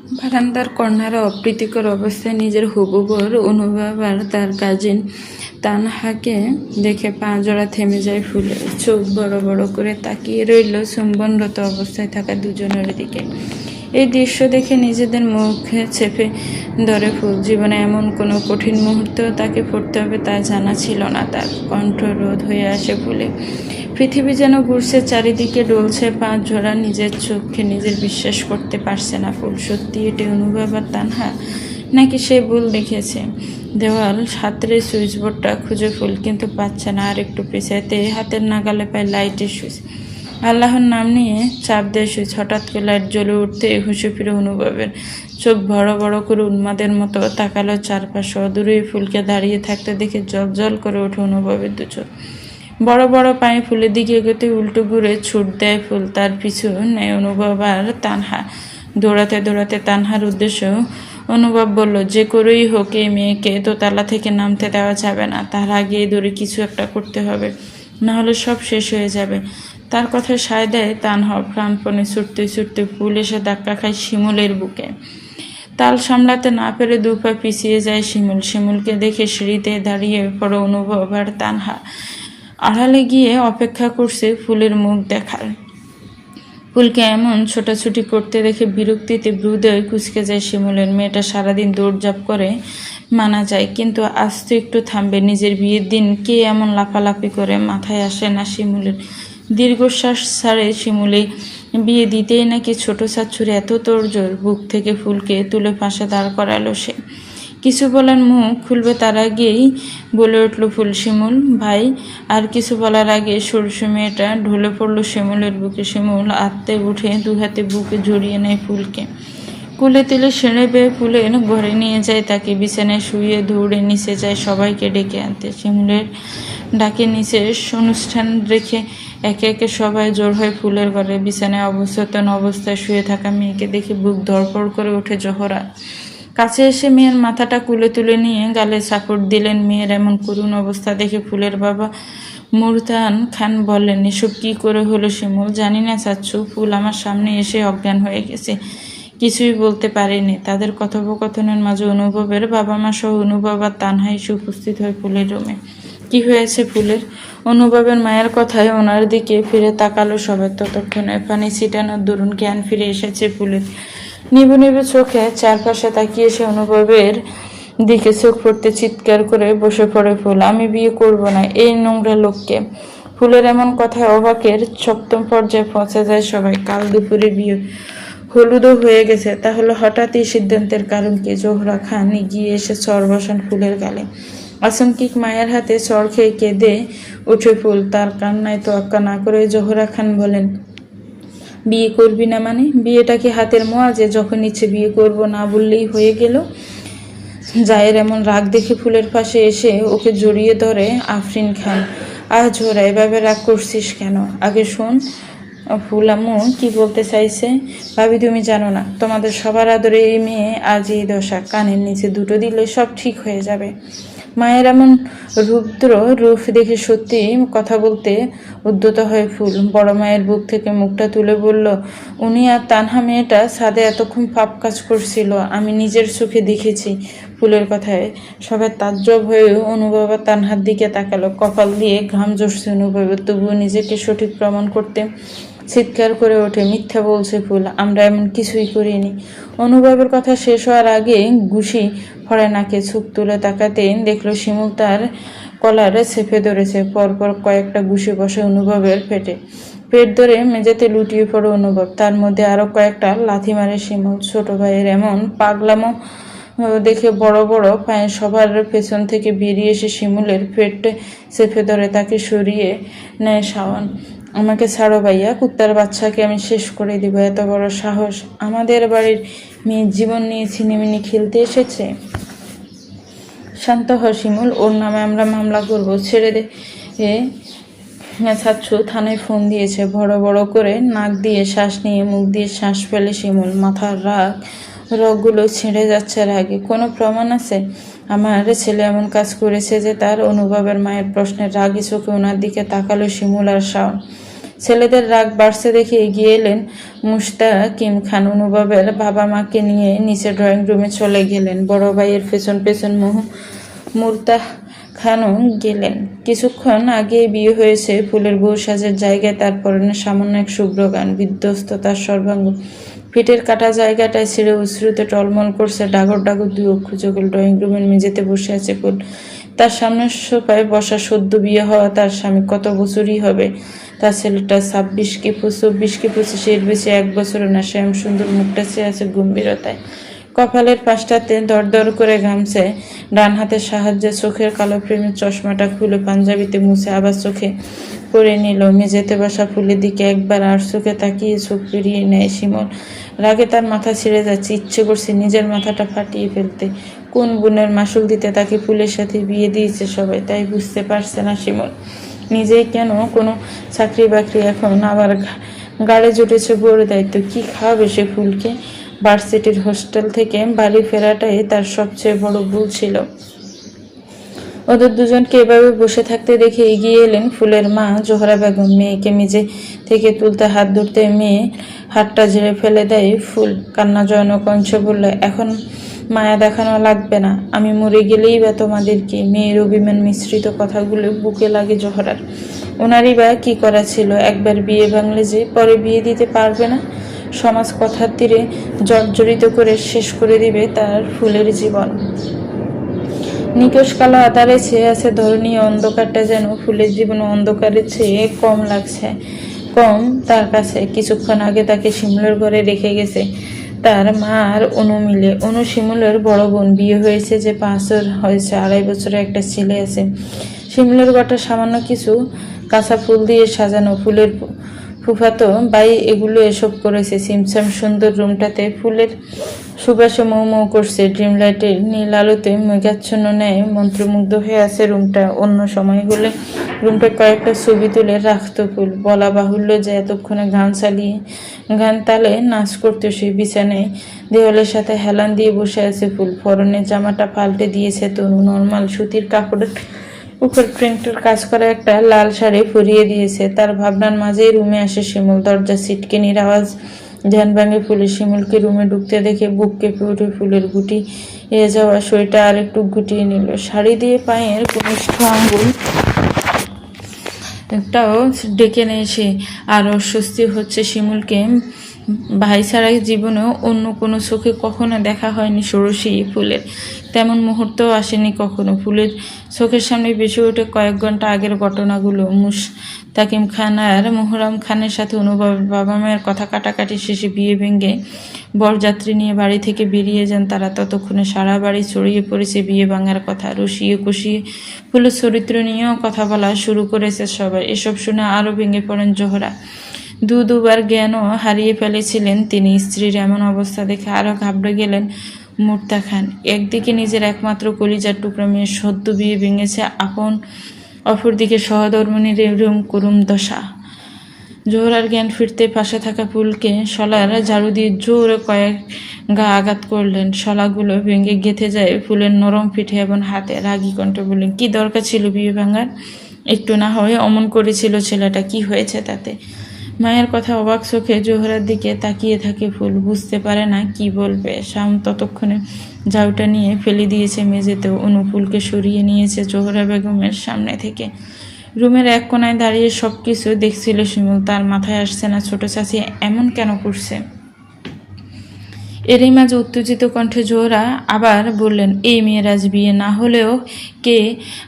বারান্দার কর্নারে অপ্রীতিকর অবস্থায় নিজের হবু বর অনুভব আর তার কাজিন তানহাকে দেখে পা জোড়া থেমে যায় ফুলের। চোখ বড় বড় করে তাকিয়ে রইল চুম্বনরত অবস্থায় থাকা দুজনের দিকে। এই দৃশ্য দেখে নিজেদের মুখে চেপে ধরে ফুল। জীবনে এমন কোনো কঠিন মুহূর্তেও তাকে পড়তে হবে তা জানা ছিল না তার। কণ্ঠ রোধ হয়ে আসে ফুলে। পৃথিবী যেন ঘুরছে, চারিদিকে ডলছে পা জোড়া। নিজের চোখে নিজের বিশ্বাস করতে পারছে না ফুল। সত্যি এটি অনুভব আর তানহা, নাকি সে ভুল দেখেছে? দেওয়াল হাতের সুইচবোর্ডটা খুঁজে ফুল, কিন্তু পাচ্ছে না। আর একটু পেছাইতে হাতের নাগালে পায় লাইটের সুইচ। আল্লাহর নাম নিয়ে চাপ দেয় সুইচ। হঠাৎ করে লাইট জ্বলে উঠতে হুঁশে ফিরে অনুভবের। চোখ বড় বড় করে উন্মাদের মতো তাকালো চারপাশে। অদূরেই ফুলকে দাঁড়িয়ে থাকতে দেখে জল জল করে ওঠে অনুভবের দু চোখ। বড় বড় পায়ে ফুলের দিকে এগোতে উল্টো ঘুরে ছুট দেয় ফুল। তার পিছু নেয় অনুভব আর তানহা। দৌড়াতে দৌড়াতে তানহার উদ্দেশ্য অনুভব বলল, যে করেই হোক এই মেয়েকে দোতলা থেকে নামতে দেওয়া যাবে না। তার আগে দৌড়ে কিছু একটা করতে হবে, নাহলে সব শেষ হয়ে যাবে। তার কথায় সায় দেয় তানহা। প্রাণপণে ছুটতে ছুটতে ফুল এসে ধাক্কা খায় শিমুলের বুকে। তাল সামলাতে না পেরে দু পা পিছিয়ে যায় শিমুল। শিমুলকে দেখে সিঁড়িতে দাঁড়িয়ে পড়ে অনুভব আর তানহা। আড়ালে গিয়ে অপেক্ষা করছে ফুলের মুখ দেখার। ফুলকে এমন ছোটাছুটি করতে দেখে বিরক্তিতে হৃদয় কুঁচকে যায় শিমুলের। মেয়েটা সারাদিন দৌড়ঝাঁপ করে, মানা যায়, কিন্তু আজ তো একটু থামবে। নিজের বিয়ের দিন কে এমন লাফালাফি করে? মাথায় আসে না শিমুলের। দীর্ঘশ্বাস ছাড়ে শিমুলে। বিয়ে দিতেই নাকি ছোট ছাচ্ছুরে এত তোড়জোড়? বুক থেকে ফুলকে তুলে পাশে দাঁড় করালো সে। কিছু বলার মুখ খুলবে তার আগেই বলে উঠল ফুল, শিমুল ভাই। আর কিছু বলার আগে সরষে মেয়েটা ঢলে পড়ল শিমুলের বুকে। শিমুল আত্মে উঠে দু হাতে বুকে জড়িয়ে নেয় ফুলকে। কুলে তেলে সেরে বেয়ে ফুলের ঘরে নিয়ে যায় তাকে। বিছানায় শুয়ে দৌড়ে নিচে যায় সবাইকে ডেকে আনতে। শিমুলের ডাকে নিচে অনুষ্ঠান রেখে একে একে সবাই জোর হয় ফুলের ঘরে। বিছানায় অবচেতন অবস্থায় শুয়ে থাকা মেয়েকে দেখে বুক ধড়ফড় করে ওঠে জোহরা। কাছে এসে মেয়ের মাথাটা কুলে তুলে নিয়ে গালে সাপোর্ট দিলেন। মেয়ের এমন করুণ অবস্থা দেখে ফুলের বাবা মুরতান খান বললেন, এসব কি করে হলো শিমুল? জানি না চাচ্ছু, ফুল আমার সামনে এসে অজ্ঞান হয়ে গেছে, কিছুই বলতে পারেনি। তাদের কথোপকথনের মাঝে অনুভবের বাবা মা সহ অনুভব আর তানহা এসে উপস্থিত হয় ফুলের রুমে। কি হয়েছে ফুলের? অনুভবের মায়ের কথায় ওনার দিকে ফিরে তাকালো সবাই। ততক্ষণে পানি ছিটানোর দরুন জ্ঞান ফিরে এসেছে ফুলের। নিবু নিবু চোখে চারপাশে তাকিয়ে সে অনুভবের দিকে চোখ পড়তে চিৎকার করে বসে পড়ে ফুল, আমি বিয়ে করব না এই নোংরা লোককে। ফুলের এমন কথায় অবাকের সপ্তম পর্যায়ে পৌঁছে যায় সবাই। কাল দুপুরে বিয়ে হলুদও হয়ে গেছে, তাহলে হঠাৎ এই সিদ্ধান্তের কারণ কি? জোহরা খান এগিয়ে এসে চর বসান ফুলের গালে। আচমকিক মায়ের হাতে চর খেয়ে কেঁদে উঠে ফুল। তার কান্নায় তোয়াক্কা না করে জোহরা খান বলেন, বিয়ে করবি না মানে? বিয়েটা কি হাতের মোয়া যে যখন ইচ্ছে বিয়ে করব না বললেই হয়ে গেল? জায়ের এমন রাগ দেখে ফুলের পাশে এসে ওকে জড়িয়ে ধরে আফরিন খান। জোহরা, এভাবে রাগ করছিস কেন? আগে শোন ফুল আম্মু কি বলতে চাইছে। ভাবি, তুমি জানো না, তোমাদের সবার আদরে এই মেয়ে আজ এই দশা। কানের নিচে দুটো দিলে সব ঠিক হয়ে যাবে। মায়ের এমন রুদ্র রূপ দেখে সত্যি কথা বলতে উদ্যত হয় ফুল। বড় মায়ের বুক থেকে মুখটা তুলে বলল, উনি আর তানহা মেয়েটা ছাদে এতক্ষণ পাপ কাজ করছিল, আমি নিজের চোখে দেখেছি। ফুলের কথায় সবাই তাজ্জব হয়ে অনুভব আর তানহার দিকে তাকালো। কপাল দিয়ে ঘাম ঝরছে অনুভবের, তবুও নিজেকে সঠিক প্রমাণ করতে চিৎকার করে ওঠে, মিথ্যা বলছে ফুল, আমরা এমন কিছুই করিনি। অনুভবের কথা শেষ হওয়ার আগে ঘুষি ফড়ে নাকে। চোখ তুলে তাকাতে দেখলো শিমুল তার কলারে চেপে ধরেছে। পরপর কয়েকটা ঘুষি বসে অনুভবের পেটে। পেট ধরে মেঝেতে লুটিয়ে পড়ে অনুভব। তার মধ্যে আরো কয়েকটা লাথি মারে শিমুল। ছোট ভাইয়ের এমন পাগলামো দেখে বড় বড় পায়ে সবার পেছন থেকে বেরিয়ে এসে শিমুলের পেট চেপে ধরে তাকে সরিয়ে নেয় শাওন। আমাকে ছাড়ো ভাইয়া, কুত্তার বাচ্চাকে আমি শেষ করে দিব। এত বড় সাহস! আমাদের বাড়ির মেয়ের জীবন নিয়ে ছিনিমিনি খেলতে এসেছে। শান্ত হ শিমুল, ওর নামে আমরা মামলা করব। ছেড়ে দে। ছাচ্ছু থানায় ফোন দিয়েছে। বড় বড় করে নাক দিয়ে শ্বাস নিয়ে মুখ দিয়ে শ্বাস ফেলে শিমুল। মাথার রগগুলো ছিঁড়ে যাচ্ছে রাগে। কোনো প্রমাণ আছে আমার ছেলে এমন কাজ করেছে যে তার? অনুভবের মায়ের প্রশ্নের রাগী চোখে ওনার দিকে তাকালো শিমুল আর শাওন। ছেলেদের রাগ বাড়ছে দেখে এগিয়ে এলেন মুশতাকিম খান। অনুভবের বাবা মাকে নিয়ে নিচে ড্রয়িং রুমে চলে গেলেন। বড় ভাইয়ের পেছন পেছন মুর্তা খানও গেলেন। কিছুক্ষণ আগে বিয়ে হয়েছে ফুলের বউ সাজের জায়গায় তার পরনে সামান্য এক শুভ্র গান। বিধ্বস্ত তার সর্বাঙ্গ, পিঠের কাটা জায়গাটায় ছিঁড়ে উশ্রুতে টলমল করছে। ডাগর ডাগর দুই অক্ষু চোখের। ড্রয়িং রুমের মেঝেতে বসে আছে ফুল। তার সামনের সোফায় বসা সদ্য বিয়ে হওয়া তার স্বামী। কত বছরই হবে তার ছেলেটা? 26 কি 24 কি 25, এর বেশি 1 বছরও না। শ্যাম সুন্দর মুখটা চেয়ে আছে গম্ভীরতায়। কপালের পাশটাতে দরদর করে ঘামছে। ডান হাতের সাহায্যে চোখের কালো ফ্রেমের চশমাটা খুলে পাঞ্জাবিতে মুছে আবার চোখে পরে নিল। মেঝেতে বসা ফুলের দিকে একবার আর চোখে তাকিয়ে চোখ ফিরিয়ে নেয় শিমুল। রাগে তার মাথা ছিঁড়ে যাচ্ছে। ইচ্ছে করছে নিজের মাথাটা ফাটিয়ে ফেলতে। কোন বোনের মাসুল দিতে তাকে ফুলের সাথে বিয়ে দিয়েছে সবাই, তাই বুঝতে পারছে না শিমুল। নিজেই কেন কোনো চাকরি বাকরি, এখন আবার গাড়ে জুটেছে বড় দায়িত্ব। কি খাওয়াবে সে ফুলকে? ভার্সিটির হোস্টেল থেকে বাড়ি ফেরাটাই তার সবচেয়ে বড় ভুল ছিল। ওদের দুজনকে এভাবে বসে থাকতে দেখে এগিয়ে এলেন ফুলের মা জোহরা বেগম। মেয়েকে মেঝে থেকে তুলতে হাত ধরতে মেয়ে হাতটা ঝেড়ে ফেলে দেয় ফুল। কান্না জড়ানো কঞ্চে বলল, এখন মায়া দেখানো লাগবে না, আমি মরে গেলেই বা তোমাদের কি? মেয়ের অভিমান মিশ্রিত কথাগুলো বুকে লাগে জোহরার। ওনারই বা কি করা ছিল? একবার বিয়ে ভাঙলে যে পরে বিয়ে দিতে পারবে না। সমাজ কথার তীরে জর্জরিত করে শেষ করে দিবে তার ফুলের জীবন। নিকশ কালো আধারে ছেয়ে আছে ধরনীয় অন্ধকারটা, যেন ফুলের জীবন অন্ধকারের চেয়ে কম লাগছে। কম তার কাছে। কিছুক্ষণ আগে তাকে শিমুলের ঘরে রেখে গেছে তার মা আর অনু মিলে। অনু শিমুলের বড় বোন। বিয়ে হয়েছে যে 5 বছর হয়েছে, 2.5 বছরের একটা ছেলে আছে। শিমুলের ঘরটা সামান্য কিছু কাঁচা ফুল দিয়ে সাজানো। ফুলের ফুফাতো ভাই এগুলো এসব করেছে। সিমসাম সুন্দর রুমটাতে ফুলের সুবাসে মৌ মৌ করছে। ড্রিম লাইটের নীল আলোতে মেঘাচ্ছন্ন ন্যায় মন্ত্রমুগ্ধ হয়ে আছে রুমটা। অন্য সময় হলে রুমটা কয়েকটা ছবি তুলে রাখতো ফুল। বলা বাহুল্য যে এতক্ষণে গান তালে নাচ করতো সে। বিছানায় দেওয়ালের সাথে হেলান দিয়ে বসে আছে ফুল। পরনের জামাটা পাল্টে দিয়েছে তনু। নর্মাল সুতির কাপড়ের উপর প্রিন্টের কাজ করা একটা লাল শাড়ি পরিয়ে দিয়েছে। তার ভাবনার মাঝেই রুমে আসে শিমুল। দরজা ছিটকিনির আওয়াজ ধ্যান ভাঙে ফুলের। শিমুলকে রুমে ঢুকতে দেখে বুক কেঁপে ওঠে ফুলের। গুটি যাওয়া শরীরটা আর একটু গুটিয়ে নিল। শাড়ি দিয়ে পায়ের কনিষ্ঠ আঙ্গুল একটাও ডেকে নেয় সে। আর অস্বস্তি হচ্ছে শিমুলকে। ভাই ছাড়া জীবনেও অন্য কোনো চোখে কখনো দেখা হয়নি ষোড়শী ফুলের। তেমন মুহূর্তও আসেনি কখনো। ফুলের চোখের সামনে ভেসে ওঠে কয়েক ঘন্টা আগের ঘটনাগুলো। মুশতাকিম খান আর মুহররম খানের সাথে অনুভবের বাবা মায়ের কথা কাটাকাটি শেষে বিয়ে ভেঙে বরযাত্রী নিয়ে বাড়ি থেকে বেরিয়ে যান তারা। ততক্ষণে সারা বাড়ি ছড়িয়ে পড়েছে বিয়ে ভাঙার কথা। রসিয়ে কষিয়ে ফুলের চরিত্র নিয়েও কথা বলা শুরু করেছে সবাই। এসব শুনে আরও ভেঙে পড়েন জোহরা। দুবার জ্ঞানও হারিয়ে ফেলেছিলেন তিনি। স্ত্রীর এমন অবস্থা দেখে আরও ঘাবড়ে গেলেন মুর্তা খান। একদিকে নিজের একমাত্র কলিজার টুকরা মেয়ে সদ্য বিয়ে ভেঙেছে আপন, অপরদিকে সহধর্মিণীর এরকম করুণ দশা। জোহরার জ্ঞান ফিরতে পাশে থাকা ফুলকে শলার ঝাড়ু দিয়ে জোরে কয়েক গা আঘাত করলেন। শলাগুলো ভেঙে গেঁথে যায় ফুলের নরম পিঠে এবং হাতে। রাগী কণ্ঠে বললেন, কি দরকার ছিল বিয়ে ভাঙার? একটু না হয়ে অমন করেছিল ছেলেটা, কি হয়েছে তাতে? মায়ের কথা অবাক চোখে জোহরার দিকে তাকিয়ে থাকে ফুল। বুঝতে পারে না কি বলবে। শাম ততক্ষণে ঝাউটা নিয়ে ফেলে দিয়েছে মেঝেতেও। অনু ফুলকে সরিয়ে নিয়েছে জোহরা বেগমের সামনে থেকে। রুমের এক কোনায় দাঁড়িয়ে সব কিছু দেখছিল শিমুল। তার মাথায় আসছে না ছোট চাচি এমন কেন করছে। এরই মাঝে উত্তেজিত কণ্ঠে জোহরা আবার বললেন, এই মেয়ের আজ বিয়ে না হলেও কে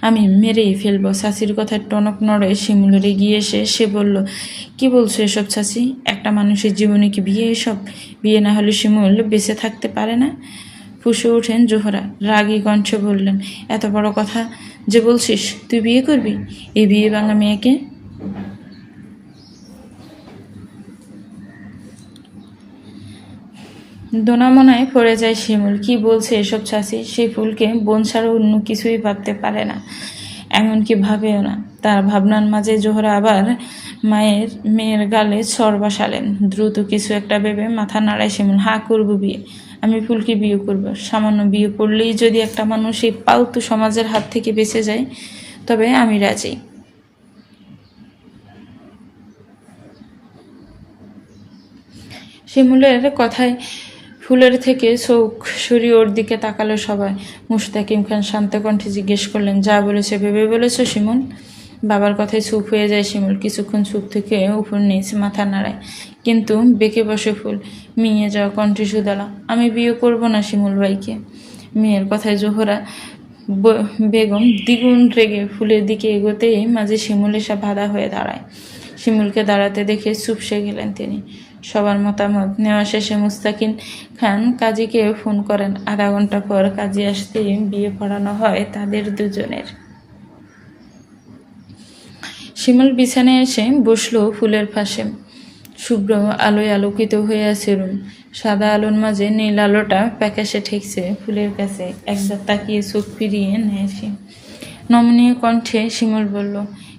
আমি মেরেই ফেলবো। চাচির কথায় টনক নড়ে শিমুলের এগিয়ে এসে সে বলল, কি বলছো এসব চাচি? একটা মানুষের জীবনে কি বিয়ে এসব? বিয়ে না হলে শিমুল বেঁচে থাকতে পারে না। ফুঁসে ওঠেন জোহরা। রাগী কণ্ঠে বললেন, এত বড় কথা যে বলছিস, তুই বিয়ে করবি এই বিয়ে ভাঙা মেয়েকে? দোনামনায় পড়ে যায় শিমুল। কি বলছে এসব চাচি? সেই ফুলকে বোন ছাড়া অন্য কিছুই ভাবতে পারে না, এমনকি ভাবেও না। তার ভাবনার মাঝে জোহরা আবার মেয়ের গালে চর বসালেন। দ্রুত কিছু একটা ভেবে মাথা নাড়ায় শিমুল। হ্যাঁ, করবো বিয়ে। আমি ফুলকে বিয়ে করব। সামান্য বিয়ে করলেই যদি একটা মানুষ এই পালতু সমাজের হাত থেকে বেঁচে যায়, তবে আমি রাজি। শিমুলের কথায় ফুলের থেকে চোখ সরিয়ে ওর দিকে তাকালো সবাই। মুশতাকিম খান শান্ত কণ্ঠে জিজ্ঞেস করলেন, যা বলেছে ভেবে বলেছ শিমুল? বাবার কথায় চুপ হয়ে যায় শিমুল। কিছুক্ষণ চুপ থেকে উপর নিচ মাথা নাড়ায়, কিন্তু বেঁকে বসে ফুল। মিয়ে যাওয়া কণ্ঠে শুধালা, আমি বিয়ে করব না শিমুল ভাইকে। মেয়ের কথায় জোহরা বেগম দ্বিগুণ রেগে ফুলের দিকে এগোতেই মাঝে শিমুল এসে বাধা হয়ে দাঁড়ায়। শিমুলকে দাঁড়াতে দেখে চুপসে গেলেন তিনি। সবার মতামত নেওয়া শেষে মুস্তাকিম খান কাজীকে ফোন করেন। আধা ঘন্টা পর কাজী আসতে বিয়ে পড়ানো হয় তাদের দুজনের। শিমুল বিছানায় এসে বসলো ফুলের পাশে। শুভ্র আলোয় আলোকিত হয়ে আছে রুম। সাদা আলোর মাঝে নীল আলোটা প্যাকাশে ঠেকছে ফুলের কাছে। একবার তাকিয়ে চোখ ফিরিয়ে নেয় সে। নমনীয় কণ্ঠে শিমুল বলল,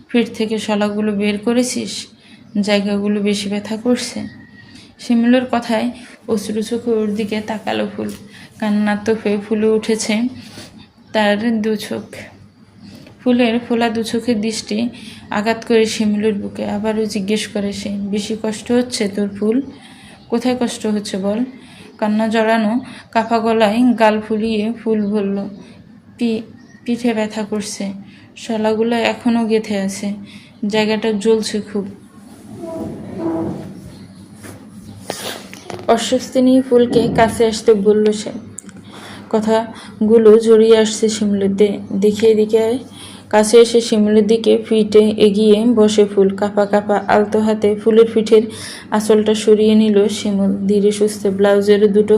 পিঠ থেকে শলাগুলো বের করেছিস? জায়গাগুলো বেশি ব্যথা করছে? শিমুলের কথায় অশ্রু চোখে ওর দিকে তাকালো ফুল। কান্নার তোফে ফুলে উঠেছে তার দু চোখ। ফুলের ফোলা দু চোখের দৃষ্টি আঘাত করে শিমুলের বুকে। আবারও জিজ্ঞেস করে সে, বেশি কষ্ট হচ্ছে তোর ফুল? কোথায় কষ্ট হচ্ছে বল? কান্না জড়ানো কাফা গলায় গাল ফুলিয়ে ফুল বলল, পিঠে ব্যথা করছে, শলাগুলো এখনো গেঁথে আছে, জায়গাটা জ্বলছে খুব। অস্বস্তি নিয়ে ফুলকে কাছে আসতে বলল সে। কথাগুলো জড়িয়ে আসছে শিমুলের দেখিয়ে দিকে। কাছে এসে শিমুলের দিকে পিঠে এগিয়ে বসে ফুল। কাপা কাপা আলতো হাতে ফুলের পিঠের আঁচলটা সরিয়ে নিল শিমুল। ধীরে সুস্থে ব্লাউজের দুটো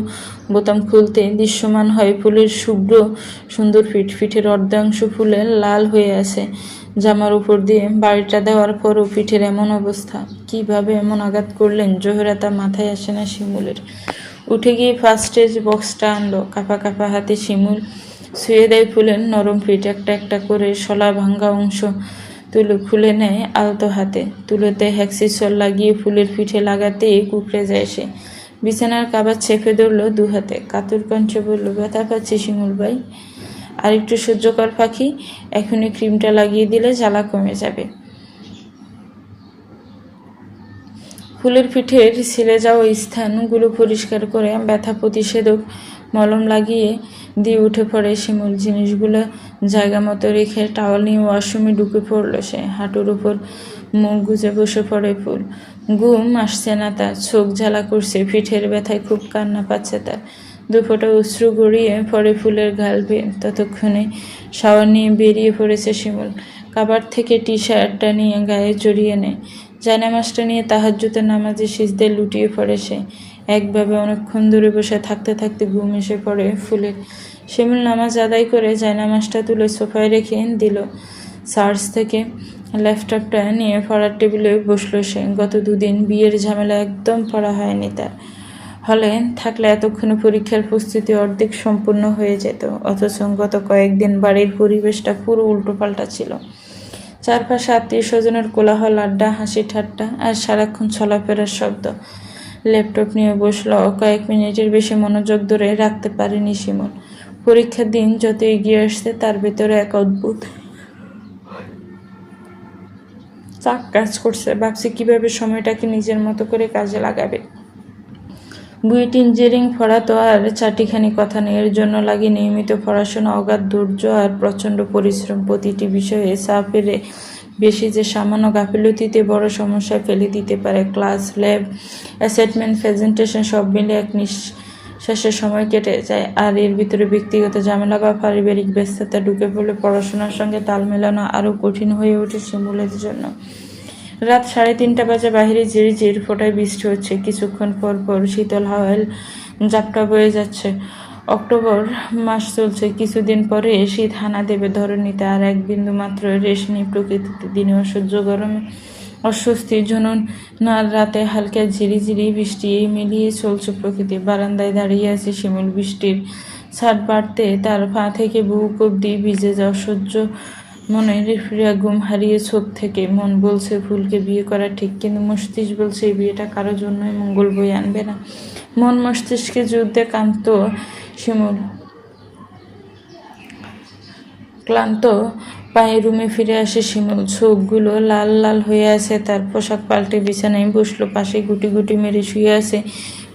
বোতাম খুলতে দৃশ্যমান হয় ফুলের শুভ্র সুন্দর পিঠের অর্ধাংশ ফুলে লাল হয়ে আছে। জামার উপর দিয়ে বাড়িটা দেওয়ার পরও পিঠের এমন অবস্থা। কিভাবে এমন আঘাত করলেন জোহরা তা মাথায় আসে না শিমুলের। উঠে গিয়ে ফার্স্ট এজ বক্সটা আনলো। কাপা কাপা হাতে শিমুল শুয়ে দেয় ফুলের নরম পিঠ। একটা একটা করে শলা ভাঙ্গা অংশ খুলে নেয় আলতো হাতে। তুলোতে হ্যাক্সিসল লাগিয়ে ফুলের পিঠে লাগাতেই কুকড়ে যায় সে। বিছানার কাবার চেপে ধরলো দু হাতে। কাতর কণ্ঠে বলল, ব্যথা পাচ্ছি শিমুল ভাই, আর একটু সহ্য কর পাখি, এখনই ক্রিমটা লাগিয়ে দিলে জ্বালা কমে যাবে। ফুলের পিঠের ছিলে যাওয়া স্থানগুলো পরিষ্কার করে ব্যথা প্রতিষেধক মলম লাগিয়ে দিয়ে উঠে পড়ে শিমুল। জিনিসগুলো জায়গা মতো রেখে টাওয়াল নিয়ে ওয়াশরুমে ঢুকে পড়ল সে। হাঁটুর উপর মুখ গুজে বসে পড়ে ফুল। ঘুম আসছে না তার, চোখ জ্বালা করছে, পিঠের ব্যথায় খুব কান্না পাচ্ছে তার। দুফোঁটা অশ্রু গড়িয়ে পড়ে ফুলের গাল বেয়ে। ততক্ষণে শাওয়ার নিয়ে বেরিয়ে পড়েছে শিমুল। কাবার থেকে টি শার্টটা নিয়ে গায়ে জড়িয়ে নেয়। জায়নামাজটা নিয়ে তাহাজ্জুদের নামাজে সিজদায় লুটিয়ে পড়ে সে। একভাবে অনেকক্ষণ ধরে বসে থাকতে থাকতে ঘুম এসে পড়ে ফুলের। শিমুল নামাজ আদায় করে জায়নামাজটা তুলে সোফায় রেখে দিল। সার্চ থেকে ল্যাপটপটা নিয়ে পড়ার টেবিলে বসলো সে। গত দুদিন বিয়ের ঝামেলা একদম পড়া হয়নি তার। হলে থাকলে এতক্ষণে পরীক্ষার প্রস্তুতি অর্ধেক সম্পূর্ণ হয়ে যেত। অথচ গত কয়েকদিন বাড়ির পরিবেশটা পুরো উল্টোপাল্টা ছিল। চারপাশে আত্মীয় স্বজনের কোলাহল, আড্ডা, হাসি ঠাট্টা আর সারাক্ষণ চলাফেরার শব্দ। ল্যাপটপ নিয়ে বসলো। কয়েক মিনিটের বেশি মনোযোগ ধরে রাখতে পারেনি শিমুল। পরীক্ষার দিন যত এগিয়ে আসছে তার ভেতরে এক অদ্ভুত চাপ কাজ করছে। ভাবছে কিভাবে সময়টাকে নিজের মতো করে কাজে লাগাবে। বুয়েট ইঞ্জিনিয়ারিং পড়া তো আর চারটিখানি কথা নেই। এর জন্য লাগে নিয়মিত পড়াশোনা, অগাধ ধৈর্য আর প্রচণ্ড পরিশ্রম। প্রতিটি বিষয়ে চাপের বেশি যে সামান্য গাফিলতিতে বড় সমস্যায় ফেলে দিতে পারে। ক্লাস, ল্যাব, অ্যাসাইনমেন্ট, প্রেজেন্টেশন সব মিলে এক নিঃশ্বাসে সময় কেটে যায়। আর এর ভিতরে ব্যক্তিগত ঝামেলা বা পারিবারিক ব্যস্ততা ঢুকে পড়লে পড়াশোনার সঙ্গে তাল মেলানো আরও কঠিন হয়ে ওঠে শিমুলের জন্য। রাত 3:30 বাজে। বাহিরে ঝিরিঝির ফোঁটায় বৃষ্টি হচ্ছে। কিছুক্ষণ পর পর শীতল হাওয়ায় ঝাপটা বয়ে যাচ্ছে। অক্টোবর মাস চলছে। কিছুদিন পরে শীত হানা দেবে ধরণীতে। আর এক বিন্দু মাত্র রেশ নেই প্রকৃতিতে। দিনে অসহ্য গরমে অস্বস্তি, ঝননার রাতে হালকা ঝিরিঝিরি বৃষ্টি, এই মিলিয়ে চলছে প্রকৃতি। বারান্দায় দাঁড়িয়ে আছে শিমুল। বৃষ্টির ছাট বাড়তে তার পা থেকে বুক অব্দি ভিজে যাওয়া। সহ্য মনের ফিরা ঘুম হারিয়ে চোখ থেকে। মন বলছে ফুলকে বিয়ে করা ঠিক, কিন্তু মস্তিষ্ক বলছে এই বিয়েটা কারোর জন্যই মঙ্গল বয়ে আনবে না। মন মস্তিষ্কে যুদ্ধে ক্লান্ত শিমুল ক্লান্ত পায়ে রুমে ফিরে আসে শিমুল। চোখগুলো লাল লাল হয়ে আছে তার। পোশাক পাল্টে বিছানায় বসলো। পাশে গুটি গুটি মেরে শুয়ে আছে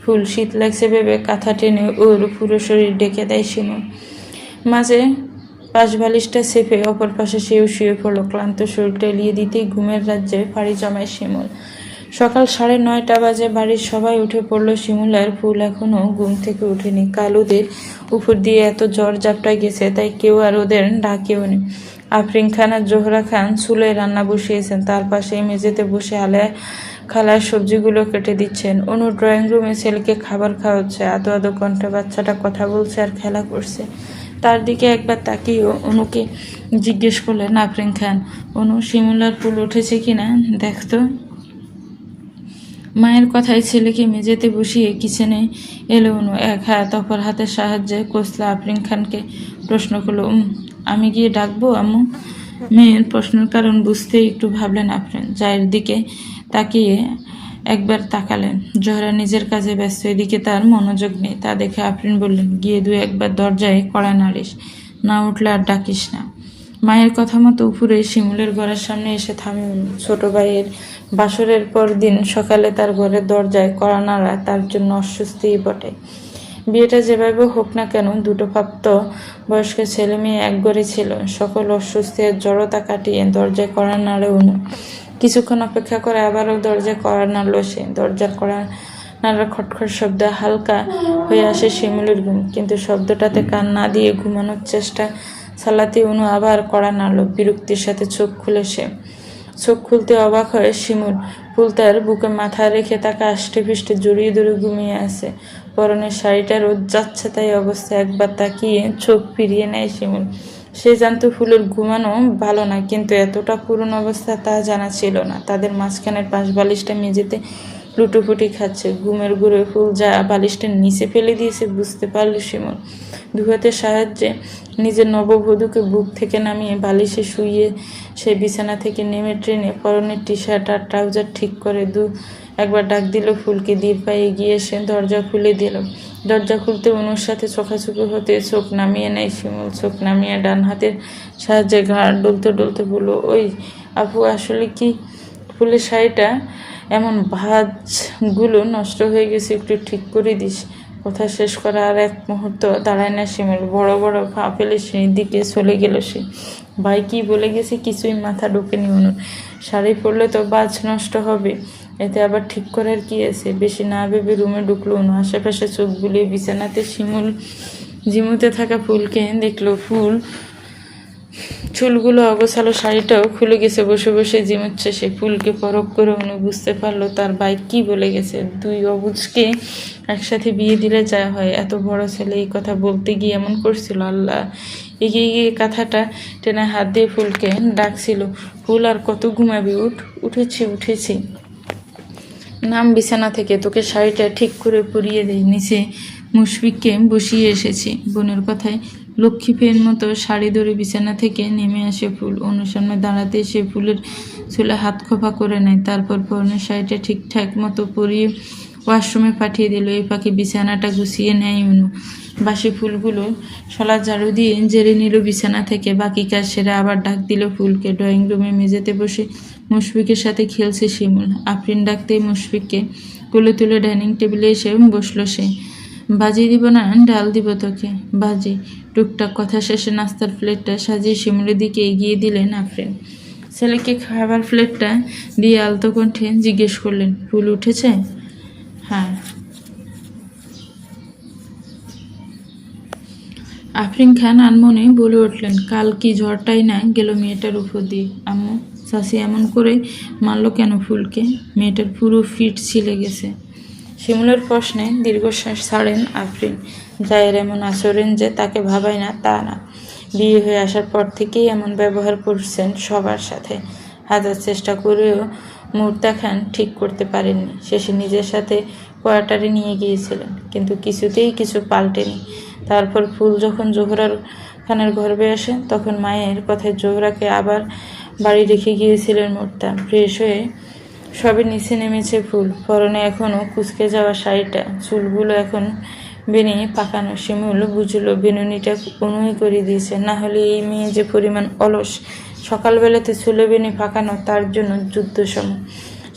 ফুল শীত লাগছে ভেবে কাঁথা টেনে ওর পুরো শরীর ডেকে দেয় শিমুল। মাঝে পাশ বালিশটা চেপে অপর পাশে সেও শুয়ে পড়লো। ক্লান্ত শরীরটা এলিয়ে দিতেই ঘুমের রাজ্যে পাড়ি জমায় শিমুল। সকাল 9:30 বাজে বাড়ির সবাই উঠে পড়লো। শিমুল আর ফুল এখনো ঘুম থেকে উঠেনি। কাল ওদের উপর দিয়ে এত ঝড় ঝাপটায় গেছে, তাই কেউ আর ওদের ডাকেও নি। আফরিন খান আর জোহরা খান চুলায় রান্না বসিয়েছেন, তার পাশে মেঝেতে বসে আলে খালার সবজিগুলো কেটে দিচ্ছেন। অনু ড্রয়িং রুমে ছেলেকে খাবার খাওয়াচ্ছে। আদো আদো কণ্ঠে বাচ্চাটা কথা বলছে আর খেলা করছে। তার দিকে একবার তাকিয়েও অনুকে জিজ্ঞেস করলেন আফরিন খান, অনু, শিমুল আর ফুল উঠেছে কিনা দেখতো। মায়ের কথায় ছেলেকে মেঝেতে বসিয়ে কিচেনে এলো অনু। এক হাত অপর হাতের সাহায্যে কসলা আফরিন খানকে প্রশ্ন করলো, আমি গিয়ে ডাকবো আম্মু? মেয়ের প্রশ্নের কারণ বুঝতে একটু ভাবলেন আফরিন। জায়ের দিকে তাকিয়ে একবার তাকালেন। জহরা নিজের কাজে ব্যস্ত, এদিকে তার মনোযোগ নেই। তা দেখে আফরিন বললেন, গিয়ে 2-1 দরজায় কড়া নাড়িস, না উঠলে আর ডাকিস না। মায়ের কথা মতো উপরে শিমুলের ঘরের সামনে এসে থামে অনু। ছোট ভাইয়ের বাসরের পর দিন সকালে তার ঘরের দরজায় কড়া নাড়া তার জন্য অস্বস্তিই বটে। বিয়েটা যেভাবে হোক না কেন, দুটো প্রাপ্ত বয়স্ক ছেলে মেয়ে এক ঘরে ছিল। সকল অস্বস্তি আর জড়তা কাটিয়ে দরজায় কড়া নাড়ে অনু। কিছুক্ষণ অপেক্ষা করে আবারও দরজায় কড়া নাড়ল সে। দরজার কড়া নাড়ার খটখট শব্দ হালকা হয়ে আসে শিমুলের ঘুম, কিন্তু শব্দটাতে কান না দিয়ে ঘুমানোর চেষ্টা চালাতে অনু আবার কড়া নাড়ল। বিরক্তির সাথে চোখ খুলে সে। চোখ খুলতে অবাক হয় শিমুল। ফুল তার বুকে মাথা রেখে তাকে আষ্টে পৃষ্ঠে জড়িয়ে ধরে ঘুমিয়ে আছে। পরনের শাড়িটা রোদ যাচ্ছে, তাই অবস্থা একবার তাকিয়ে চোখ ফিরিয়ে নেয় শিমুল। সে জানতো ফুলের ঘুমানো ভালো না, কিন্তু এতটা করুণ অবস্থা তা জানা ছিল না। তাদের মাঝখানের পাশ বালিশটা মেঝেতে লুটোপুটি খাচ্ছে। ঘুমের ঘুরে ফুল যা বালিশটা নিচে ফেলে দিয়েছে বুঝতে পারল শিমুল। দুহাতের সাহায্যে নিজের নববধূকে বুক থেকে নামিয়ে বালিশে শুইয়ে সে বিছানা থেকে নেমে ট্রেনে পরনের টি শার্ট আর ট্রাউজার ঠিক করে একবার ডাক দিল ফুলকে। ধীর পায়ে এগিয়ে এসে দরজা খুলে দিল। দরজা খুলতে অনুর সাথে চোখাচোখি হতে চোখ নামিয়ে নেয় শিমুল। চোখ নামিয়ে ডান হাতের সাহায্যে ঘাড় ডলতে ডলতে বলল, ওই আপু, আসলে কি ফুলের শাড়িটা এমন ভাঁজগুলো নষ্ট হয়ে গেছে, একটু ঠিক করে দিস। কথা শেষ করা আর এক মুহূর্ত দাঁড়ায় না শিমুল। বড় বড় পা ফেলে সিঁড়ির দিকে চলে গেল সে। ভাই কি বলে গেছে কিছুই মাথা ঢোকেনি অনুর। শাড়ি পরলে তো ভাঁজ নষ্ট হবে, এতে আবার ঠিক করার কি আছে। বেশি না ভেবে রুমে ঢুকলো অনু। আশেপাশে চোখ বুলিয়ে বিছানাতে শিমুল জিমুতে থাকা ফুলকে দেখলো। ফুল চুলগুলো অগোছালো, শাড়িটাও খুলে গেছে। বসে বসে জিমুচ্ছে সে। ফুলকে পরখ করে অনু বুঝতে পারলো তার ভাই কি বলে গেছে। দুই অবুজকে একসাথে বিয়ে দিলে যা হয়, এত বড় ছেলে এই কথা বলতে গিয়ে এমন করছিল। আল্লাহ! এগিয়ে গিয়ে কাঁথাটা টেনে হাত দিয়ে ফুলকে ডাকছিল, ফুল আর কত ঘুমাবি, উঠেছি, নাম বিছানা থেকে, তোকে শাড়িটা ঠিক করে পরিয়ে দেই। নিচে মুশফিককে বসিয়ে এসেছি। বোনের কথায় লক্ষ্মী ফের মতো শাড়ি ধরে বিছানা থেকে নেমে আসে ফুল। অনুর সামনে দাঁড়াতে সে ফুলের চুলে হাত খোপা করে নেয়। তারপর পরনের শাড়িটা ঠিকঠাক মতো পরিয়ে ওয়াশরুমে পাঠিয়ে দিল। এই পাখি বিছানাটা গুছিয়ে নেয় অনু। বাসি ফুলগুলো শলা ঝাড়ু দিয়ে জেরে নিল বিছানা থেকে। বাকি কাজ সেরে আবার ডাক দিল ফুলকে। ড্রয়িং রুমে মেঝেতে বসে মুশফিকের সাথে খেলছে শিমুল। আফরিন ডাকতেই মুশফিককে কোলে তুলে ডাইনিং টেবিলে এসে বসলো সে। ভাজি দিব না ডাল দিব তোকে? ভাজি। টুকটাক কথা শেষে নাস্তার প্লেটটা সাজিয়ে শিমুলের দিকে এগিয়ে দিলেন আফরিন। ছেলেকে খাবার প্লেটটা দিয়ে আলতো কণ্ঠে জিজ্ঞেস করলেন, ফুল উঠেছে? হ্যাঁ। আফরিন খান আনমনে বলে উঠলেন, কাল কি ঝড়টাই না গেল মেয়েটার উপর দিয়ে। আম্মু, চাষি এমন করে মারল কেন ফুলকে? মেয়েটার পুরো ফিট ছিলে গেছে। শিমুলের প্রশ্নে দীর্ঘশ্বাস ছাড়েন আফরিন। জায়ের এমন আচরণ যে তাকে ভাবায় না তা না। বিয়ে হয়ে আসার পর থেকেই এমন ব্যবহার করছেন সবার সাথে। হাজার চেষ্টা করেও মুর্তা খান ঠিক করতে পারেননি। শেষে নিজের সাথে কোয়ার্টারে নিয়ে গিয়েছিলেন, কিন্তু কিছুতেই কিছু পাল্টেনি। তারপর ফুল যখন জোহরার খানের গর্ভে আসে, তখন মায়ের কথায় জোহরাকে আবার বাড়ি রেখে গিয়েছিলেন মুর্তা। ফ্রেশ হয়ে সবে নিচে নেমেছে ফুল। পরনে এখনও কুচকে যাওয়া শাড়িটা, চুলগুলো এখন বেনি পাকানো। শিমুল বুঝলো বেনুনিটা অনুই করে দিয়েছে, না হলে এই মেয়ে যে পরিমাণ অলস। সকালবেলাতে চুলে বেনি পাকানো তার জন্য যুদ্ধ সম।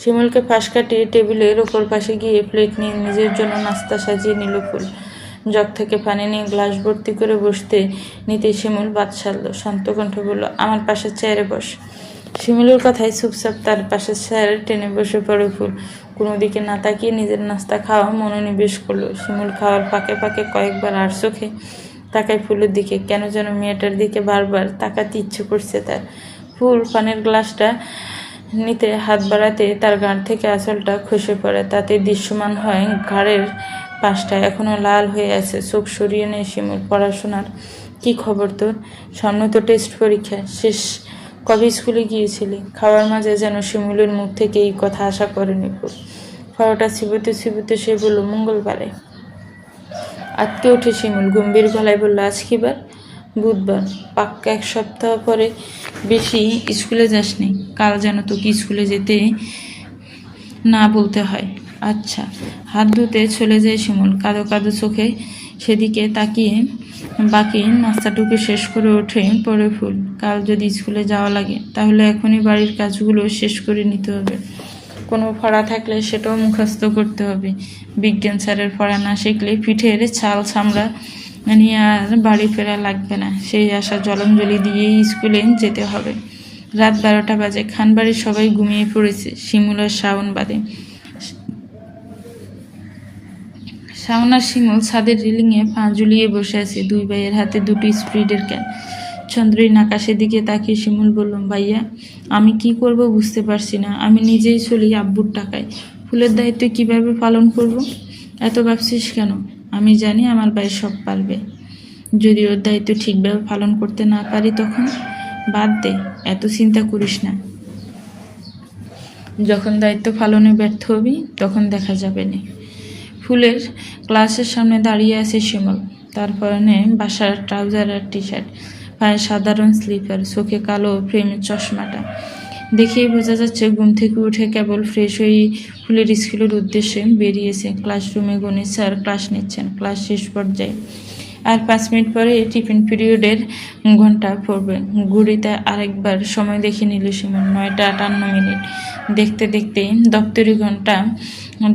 শিমুলকে পাশ কাটিয়ে টেবিলের ওপর পাশে গিয়ে প্লেট নিয়ে নিজের জন্য নাস্তা সাজিয়ে নিল ফুল। জগ থেকে পানি নিয়ে গ্লাস ভর্তি করে বসতে নিতে শিমুল বাদ সারল। শান্ত কণ্ঠে বলল, আমার পাশের চেয়ারে বস। শিমুলের কথায় চুপচাপ তার পাশের চেয়ারে টেনে বসে পড়ে ফুল। কোনো দিকে না তাকিয়ে নিজের নাস্তা খাওয়া মনোনিবেশ করলো। শিমুল খাওয়ার ফাঁকে ফাঁকে কয়েকবার আর চোখে তাকায় ফুলের দিকে। কেন যেন মেয়েটার দিকে বারবার তাকাতে ইচ্ছে করছে তার। ফুল পানির গ্লাসটা নিতে হাত বাড়াতে তার গাঁট থেকে আঁচলটা খসে পড়ে। তাতে দৃশ্যমান হয় ঘাড়ের পাশটা এখনো লাল হয়ে আছে। চোখ সরিয়ে নেয় শিমুল। পড়াশোনার কি খবর তোর? সামনে তো টেস্ট পরীক্ষা, শেষ কবে স্কুলে গিয়েছিলি? খাওয়ার মাঝে যেন শিমুলের মুখ থেকে এই কথা আশা করেনি ফুল। পরোটা চিবোতে চিবোতে সে বলল, মঙ্গলবারে। আজকে উঠে শিমুল গম্ভীর গলায় বলল, আজ কি বার? বুধবার। পাক্কা 1 সপ্তাহ পরে বেশি স্কুলে যাসনি? কাল যেন তোকে স্কুলে যেতে না বলতে হয়। আচ্ছা। হাত ধুতে চলে যায় শিমুল। কাঁদো কাঁদো চোখে সেদিকে তাকিয়ে বাকি নাস্তাটুকু শেষ করে ওঠে পরে ফুল। কাল যদি স্কুলে যাওয়া লাগে তাহলে এখনই বাড়ির কাজগুলো শেষ করে নিতে হবে। কোনো পড়া থাকলে সেটাও মুখস্থ করতে হবে। বিজ্ঞান স্যারের পড়া না শিখলে পিঠের ছাল চামড়া নিয়ে আর বাড়ি ফেরা লাগবে না। সেই আশা জলাঞ্জলি দিয়েই স্কুলে যেতে হবে। রাত 12টা বাজে। খানবাড়ির সবাই ঘুমিয়ে পড়েছে, শিমুল আর শাওন বাদে। শাওন আর শিমুল ছাদের রেলিংয়ে পা ঝুলিয়ে বসে আছে। দুই ভাইয়ের হাতে দুটি স্প্রিডের ক্যান। চন্দ্রীন আকাশের দিকে তাকিয়ে শিমুল বলল, ভাইয়া, আমি কি করব বুঝতে পারছি না। আমি নিজেই চলি আব্বুর টাকায়। ফুলের দায়িত্ব কিভাবে পালন করব? এত ভাবছিস কেন? আমি জানি আমার ভাই সব পারবে। যদি ওর দায়িত্ব ঠিকভাবে পালন করতে না পারি তখন? বাদ দে, এত চিন্তা করিস না। যখন দায়িত্ব পালনে ব্যর্থ হবি তখন দেখা যাবে না। ফুলের ক্লাসের সামনে দাঁড়িয়ে আছে শিমুল। তার পরনে বাসার ট্রাউজার আর টি শার্ট, পায়ে সাধারণ স্লিপার, চোখে কালো ফ্রেমের চশমাটা দেখেই বোঝা যাচ্ছে ঘুম থেকে উঠে কেবল ফ্রেশ হয়ে ফুলের স্কুলের উদ্দেশ্যে বেরিয়েছে। ক্লাসরুমে গণিত স্যার ক্লাস নিচ্ছেন। ক্লাস শেষ পর্যায়ে। আর 5 মিনিট পরে টিফিন পিরিয়ডের ঘন্টা পড়বে। ঘড়িতে আরেকবার সময় দেখে নিল শিমুল। 9টা 58 মিনিট। দেখতে দেখতে দপ্তরি ঘন্টা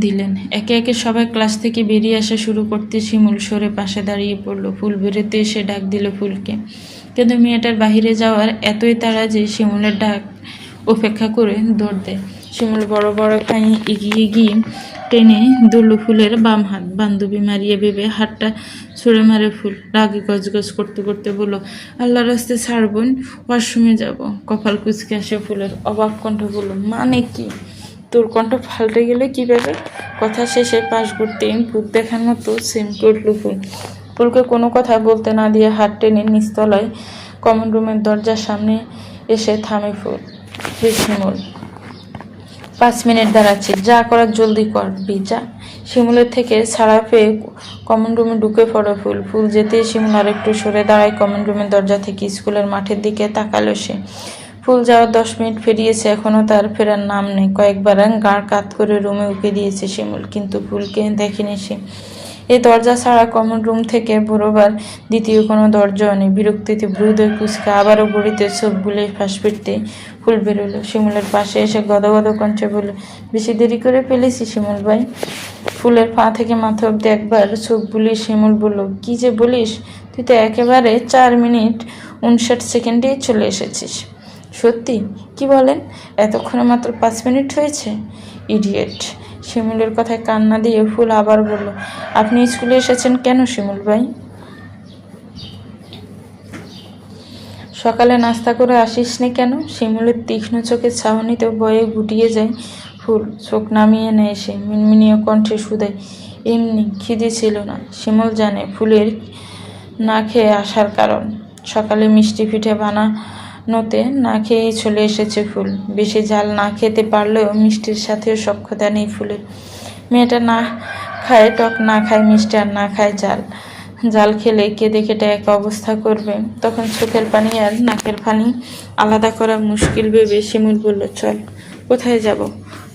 দিলেন। একে একে সবাই ক্লাস থেকে বেরিয়ে আসা শুরু করতে শিমুল সরে পাশে দাঁড়িয়ে পড়ল। ফুল বেরোতে এসে ডাক দিল ফুলকে। কিন্তু মেয়েটার বাহিরে যাওয়ার এতই তাড়া যে শিমুলের ডাক উপেক্ষা করে দৌড় দেয়। শিমুল বড় বড় পায়ে এগিয়ে গিয়ে টেনে ধরল ফুলের বাম হাত। বান্ধবী মারিয়ে ভেবে হাতটা ছুঁড়ে মারে ফুল। রাগে গজগজ করতে করতে বলল, আল্লাহর রাস্তে ছাড়বন, ওয়াশরুমে যাব। কপাল কুচকে আসে ফুলের। অবাক কণ্ঠ বলল, মানে কি? তোর কণ্ঠ পাল্টে গেলে কিভাবে? কথা শেষে পাশ ঘুরতে ভূত দেখার মতো সিমকে উঠল ফুল। ফুলকে কোনো কথা বলতে না দিয়ে হাত টেনে নিচতলায় কমন রুমের দরজার সামনে এসে থামে ফুল। শিমুল, 5 মিনিট দাঁড়াচ্ছি, যা করার জলদি কর যা। শিমুলের থেকে ছাড়া পেয়ে কমন রুমে ঢুকে পড়ে ফুল। ফুল যেতেই শিমুল আর একটু সরে দাঁড়ায় কমন রুমের দরজা থেকে। স্কুলের মাঠের দিকে তাকালো সে। ফুল যাওয়ার 10 মিনিট পেরিয়েছে, এখনো তার ফেরার নাম নেই। কয়েকবার গাঁড় কাত করে রুমে উঠে দিয়েছে শিমুল, কিন্তু ফুলকে দেখেনি সে। এই দরজা ছাড়া কমন রুম থেকে বড়বার দ্বিতীয় কোনো দরজাও নেই। বিরক্তিতে হৃদয় কুচকে আবারও ঘড়িতে চোখ বুলে ফাঁস ফিরতে ফুল বেরোলো। শিমুলের পাশে এসে গদগদ কণ্ঠে বলল, বেশি দেরি করে ফেলেছি শিমুল ভাই। ফুলের পা থেকে মাথা অব্দি একবার চোখ বুলিয়ে শিমুল বলল, কি যে বলিস, তুই তো একেবারে 4 মিনিট 59 সেকেন্ডেই চলে এসেছিস। সত্যি? কি বলেন? এতক্ষণে মাত্র 5 মিনিট হয়েছে? ইডিয়েট। শিমুলের কথায় কান্না দিয়ে ফুল আবার বলল, আপনি স্কুলে এসেছেন কেন শিমুল ভাই? সকালে নাস্তা করে আসিসনি কেন? শিমুলের তীক্ষ্ণ চোখের ছাউনিতে ভয়ে গুটিয়ে যায় ফুল। চোখ নামিয়ে নেয় সে। মিনমিনিয়ে কণ্ঠে শুধায়, এমনি, খিদে ছিল না। শিমুল জানে ফুলের না খেয়ে আসার কারণ। সকালে মিষ্টি পিঠে বানানোতে না খেয়েই চলে এসেছে ফুল। বেশি ঝাল না খেতে পারলেও মিষ্টির সাথেও সখ্যতা নেই ফুলের। মেয়েটা না খায় টক, না খায় মিষ্টি, আর না খায় ঝাল। জাল খেলে কেঁদে কেটে এক অবস্থা করবে, তখন চোখের পানি আর নাকের পানি আলাদা করা মুশকিল ভেবে শিমুল বলল, চল। কোথায় যাব?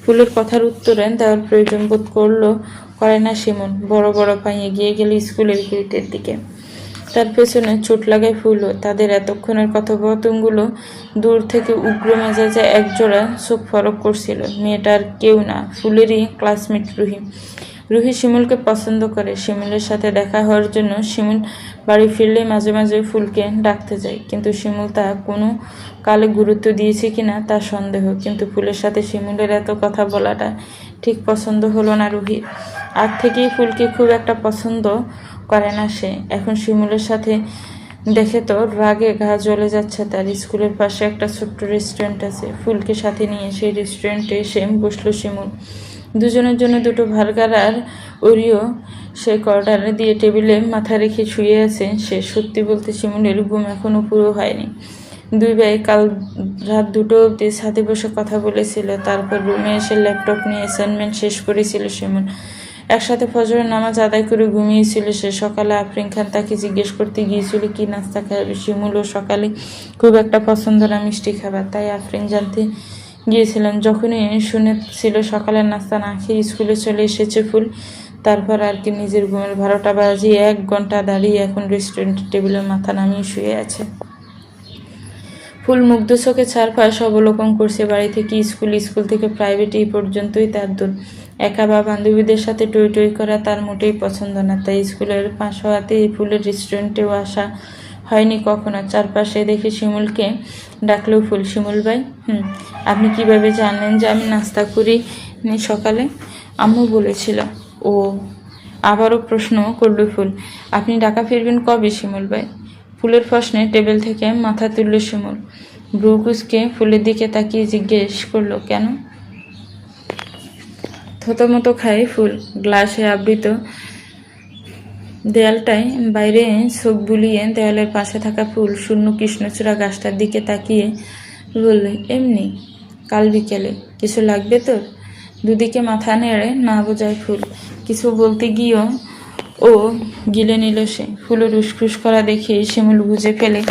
ফুলের কথার উত্তরে দেওয়ার প্রয়োজন বোধ করে না শিমুল। বড় বড় পায়ে এগিয়ে গেল স্কুলের গেটের দিকে। তার পেছনে চোট লাগায় ফুলও। তাদের এতক্ষণের কথোপকথনগুলো দূর থেকে উগ্র মেজাজে একজোড়া চোখ ফরক করছিল। মেয়েটা আর কেউ না, ফুলেরই ক্লাসমেট রুহি। রুহি শিমুলকে পছন্দ করে। শিমুলের সাথে দেখা হওয়ার জন্য শিমুল বাড়ি ফিরলে মাঝে মাঝে ফুলকে ডাকতে যায়, কিন্তু শিমুল তা কোনো কালে গুরুত্ব দিয়েছে কিনা তা সন্দেহ। কিন্তু ফুলের সাথে শিমুলের এত কথা বলাটা ঠিক পছন্দ হলো না রুহির। আগ থেকেই ফুলকে খুব একটা পছন্দ করে না সে। এখন শিমুলের সাথে দেখে তো রাগে গা জ্বলে যাচ্ছে তার। স্কুলের পাশে একটা ছোট্ট রেস্টুরেন্ট আছে, ফুলকে সাথে নিয়ে সেই রেস্টুরেন্টে এসে বসলো শিমুল। দুজনের জন্য দুটো বার্গার আর ওরিও শেক অর্ডার দিয়ে টেবিলে মাথা রেখে শুয়ে আছে সে। সত্যি বলতে শিমুলের ঘুম এখনো পুরো হয়নি। দুই ভাই কাল রাত 2টো অবধি ছাদে বসে কথা বলেছিল। তারপর রুমে এসে ল্যাপটপ নিয়ে অ্যাসাইনমেন্ট শেষ করেছিল শিমুল। একসাথে ফজরের নামাজ আদায় করে ঘুমিয়েছিল সে। সকালে আফরিন খান তাকে জিজ্ঞেস করতে গিয়েছিল কি নাস্তা খাবে। শিমুলও সকালে খুব একটা পছন্দ না মিষ্টি খাবার, তাই আফরিন জানতে গিয়েছিলেন। যখনই শুনেছিল সকালের নাস্তা না খেয়ে স্কুলে চলে এসেছে ফুল, তারপর আর কি নিজের ঘুমের 12টা বাজিয়ে 1 ঘন্টা দাঁড়িয়ে এখন রেস্টুরেন্টের টেবিলে মাথা নামিয়ে শুয়ে আছে। ফুল মুগ্ধ চোখে চারপাশ অবলোকন করছে। বাড়ি থেকে স্কুল, স্কুল থেকে প্রাইভেট, এই পর্যন্তই তার দূর। একা বা বান্ধবীদের সাথে টই টই করা তার মোটেই পছন্দ না, তাই স্কুলের পাশ হওয়াতে এই ফুলের রেস্টুরেন্টেও আসা হয়নি কখনো। চারপাশে দেখে শিমুলকে ডাকলেও ফুল, শিমুল ভাই। আপনি কিভাবে জানলেন যে আমি নাস্তা করি সকালে? আম্মু বলেছিল। ও, আবারও প্রশ্ন করল ফুল। আপনি ঢাকা ফিরবেন কবে শিমুল ভাই? ফুলের প্রশ্নে টেবিল থেকে মাথা তুলল শিমুল। ব্রু কুঁচকে ফুলের দিকে তাকিয়ে জিজ্ঞেস করলো, কেন? থতমত খায় ফুল। গ্লাসে আবৃত দেয়ালটায় বাইরে চোখ বুলিয়ে দেওয়ালের পাশে থাকা ফুল শূন্য কৃষ্ণচূড়া গাছটার দিকে তাকিয়ে বললে, এমনি। কাল বিকেলে কিছু লাগবে তোর? দুদিকে মাথা নেড়ে না বোঝায় ফুল। কিছু বলতে গিয়েও ও গিলে নিল সে। ফুলের উসখুস করা দেখে শিমুল বুঝে ফেলে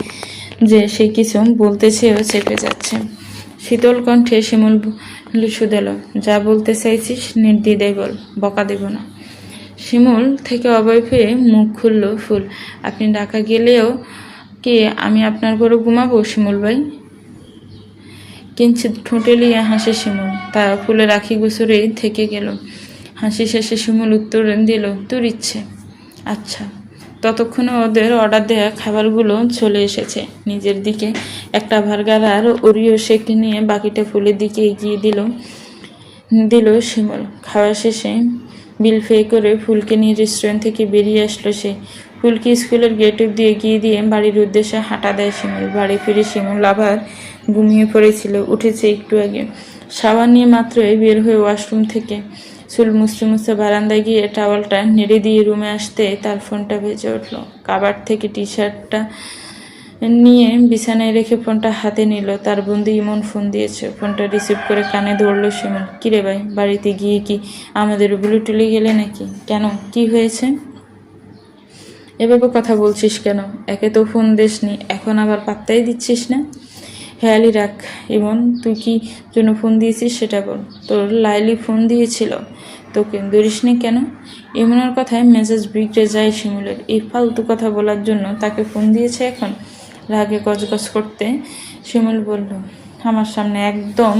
যে সে কিছু বলতে চেয়েও চেপে যাচ্ছে। শীতল কণ্ঠে শিমুল শুধালো, যা বলতে চাইছিস নির্দ্বিধায় বল, বকা দেব না। শিমুল থেকে অভয় পেয়ে মুখ খুলল ফুল। আপনি ঢাকা গেলেও কি আমি আপনার ঘরে ঘুমাবো শিমুল ভাই? কিঞ্চিত ঠোঁটে লিয়ে হাসে শিমুল। তা ফুলের আখি গুছরে থেকে গেল। হাসি শেষে শিমুল উত্তর দিল, তোর ইচ্ছে। আচ্ছা। ততক্ষণে ওদের অর্ডার দেওয়া খাবারগুলো চলে এসেছে। নিজের দিকে একটা বার্গার আর ওরিও শেক নিয়ে বাকিটা ফুলের দিকে এগিয়ে দিল শিমুল। খাওয়া শেষে বিল পে করে ফুলকে নিয়ে রেস্টুরেন্ট থেকে বেরিয়ে আসলো সে। ফুলকে স্কুলের গেট অব্দি এগিয়ে দিয়ে বাড়ির উদ্দেশ্যে হাঁটা দেয় শিমুল। বাড়ি ফিরে শিমুল আবার ঘুমিয়ে পড়েছিল। উঠেছে একটু আগে। শাওয়ার নিয়ে মাত্রই বের হয়ে ওয়াশরুম থেকে চুল মুছতে মুছতে বারান্দায় গিয়ে টাওয়ালটা নেড়ে দিয়ে রুমে আসতে তার ফোনটা বেজে উঠলো। কাবার্ড থেকে টি শার্টটা নিয়ে বিছানায় রেখে ফোনটা হাতে নিল। তার বন্ধু ইমন ফোন দিয়েছে। ফোনটা রিসিভ করে কানে ধরলো শিমুল। কিরে ভাই, বাড়িতে গিয়ে কি আমাদের ভুলে টুলে গেলে নাকি? কেন, কি হয়েছে? এভাবে কথা বলছিস কেন? একে তো ফোন দিসনি, এখন আবার পাত্তাই দিচ্ছিস না। হেয়ালি রাখ ইমন, তুই কি জন্য ফোন দিয়েছিস সেটা বল। তোর লাইলি ফোন দিয়েছিল তোকে, ধরিসনি কেন? ইমনের কথায় মেজাজ বিগড়ে যায় শিমুলের। এই ফালতু কথা বলার জন্য তাকে ফোন দিয়েছে এখন? রাগে গজগজ করতে শিমুল বলল, আমার সামনে একদম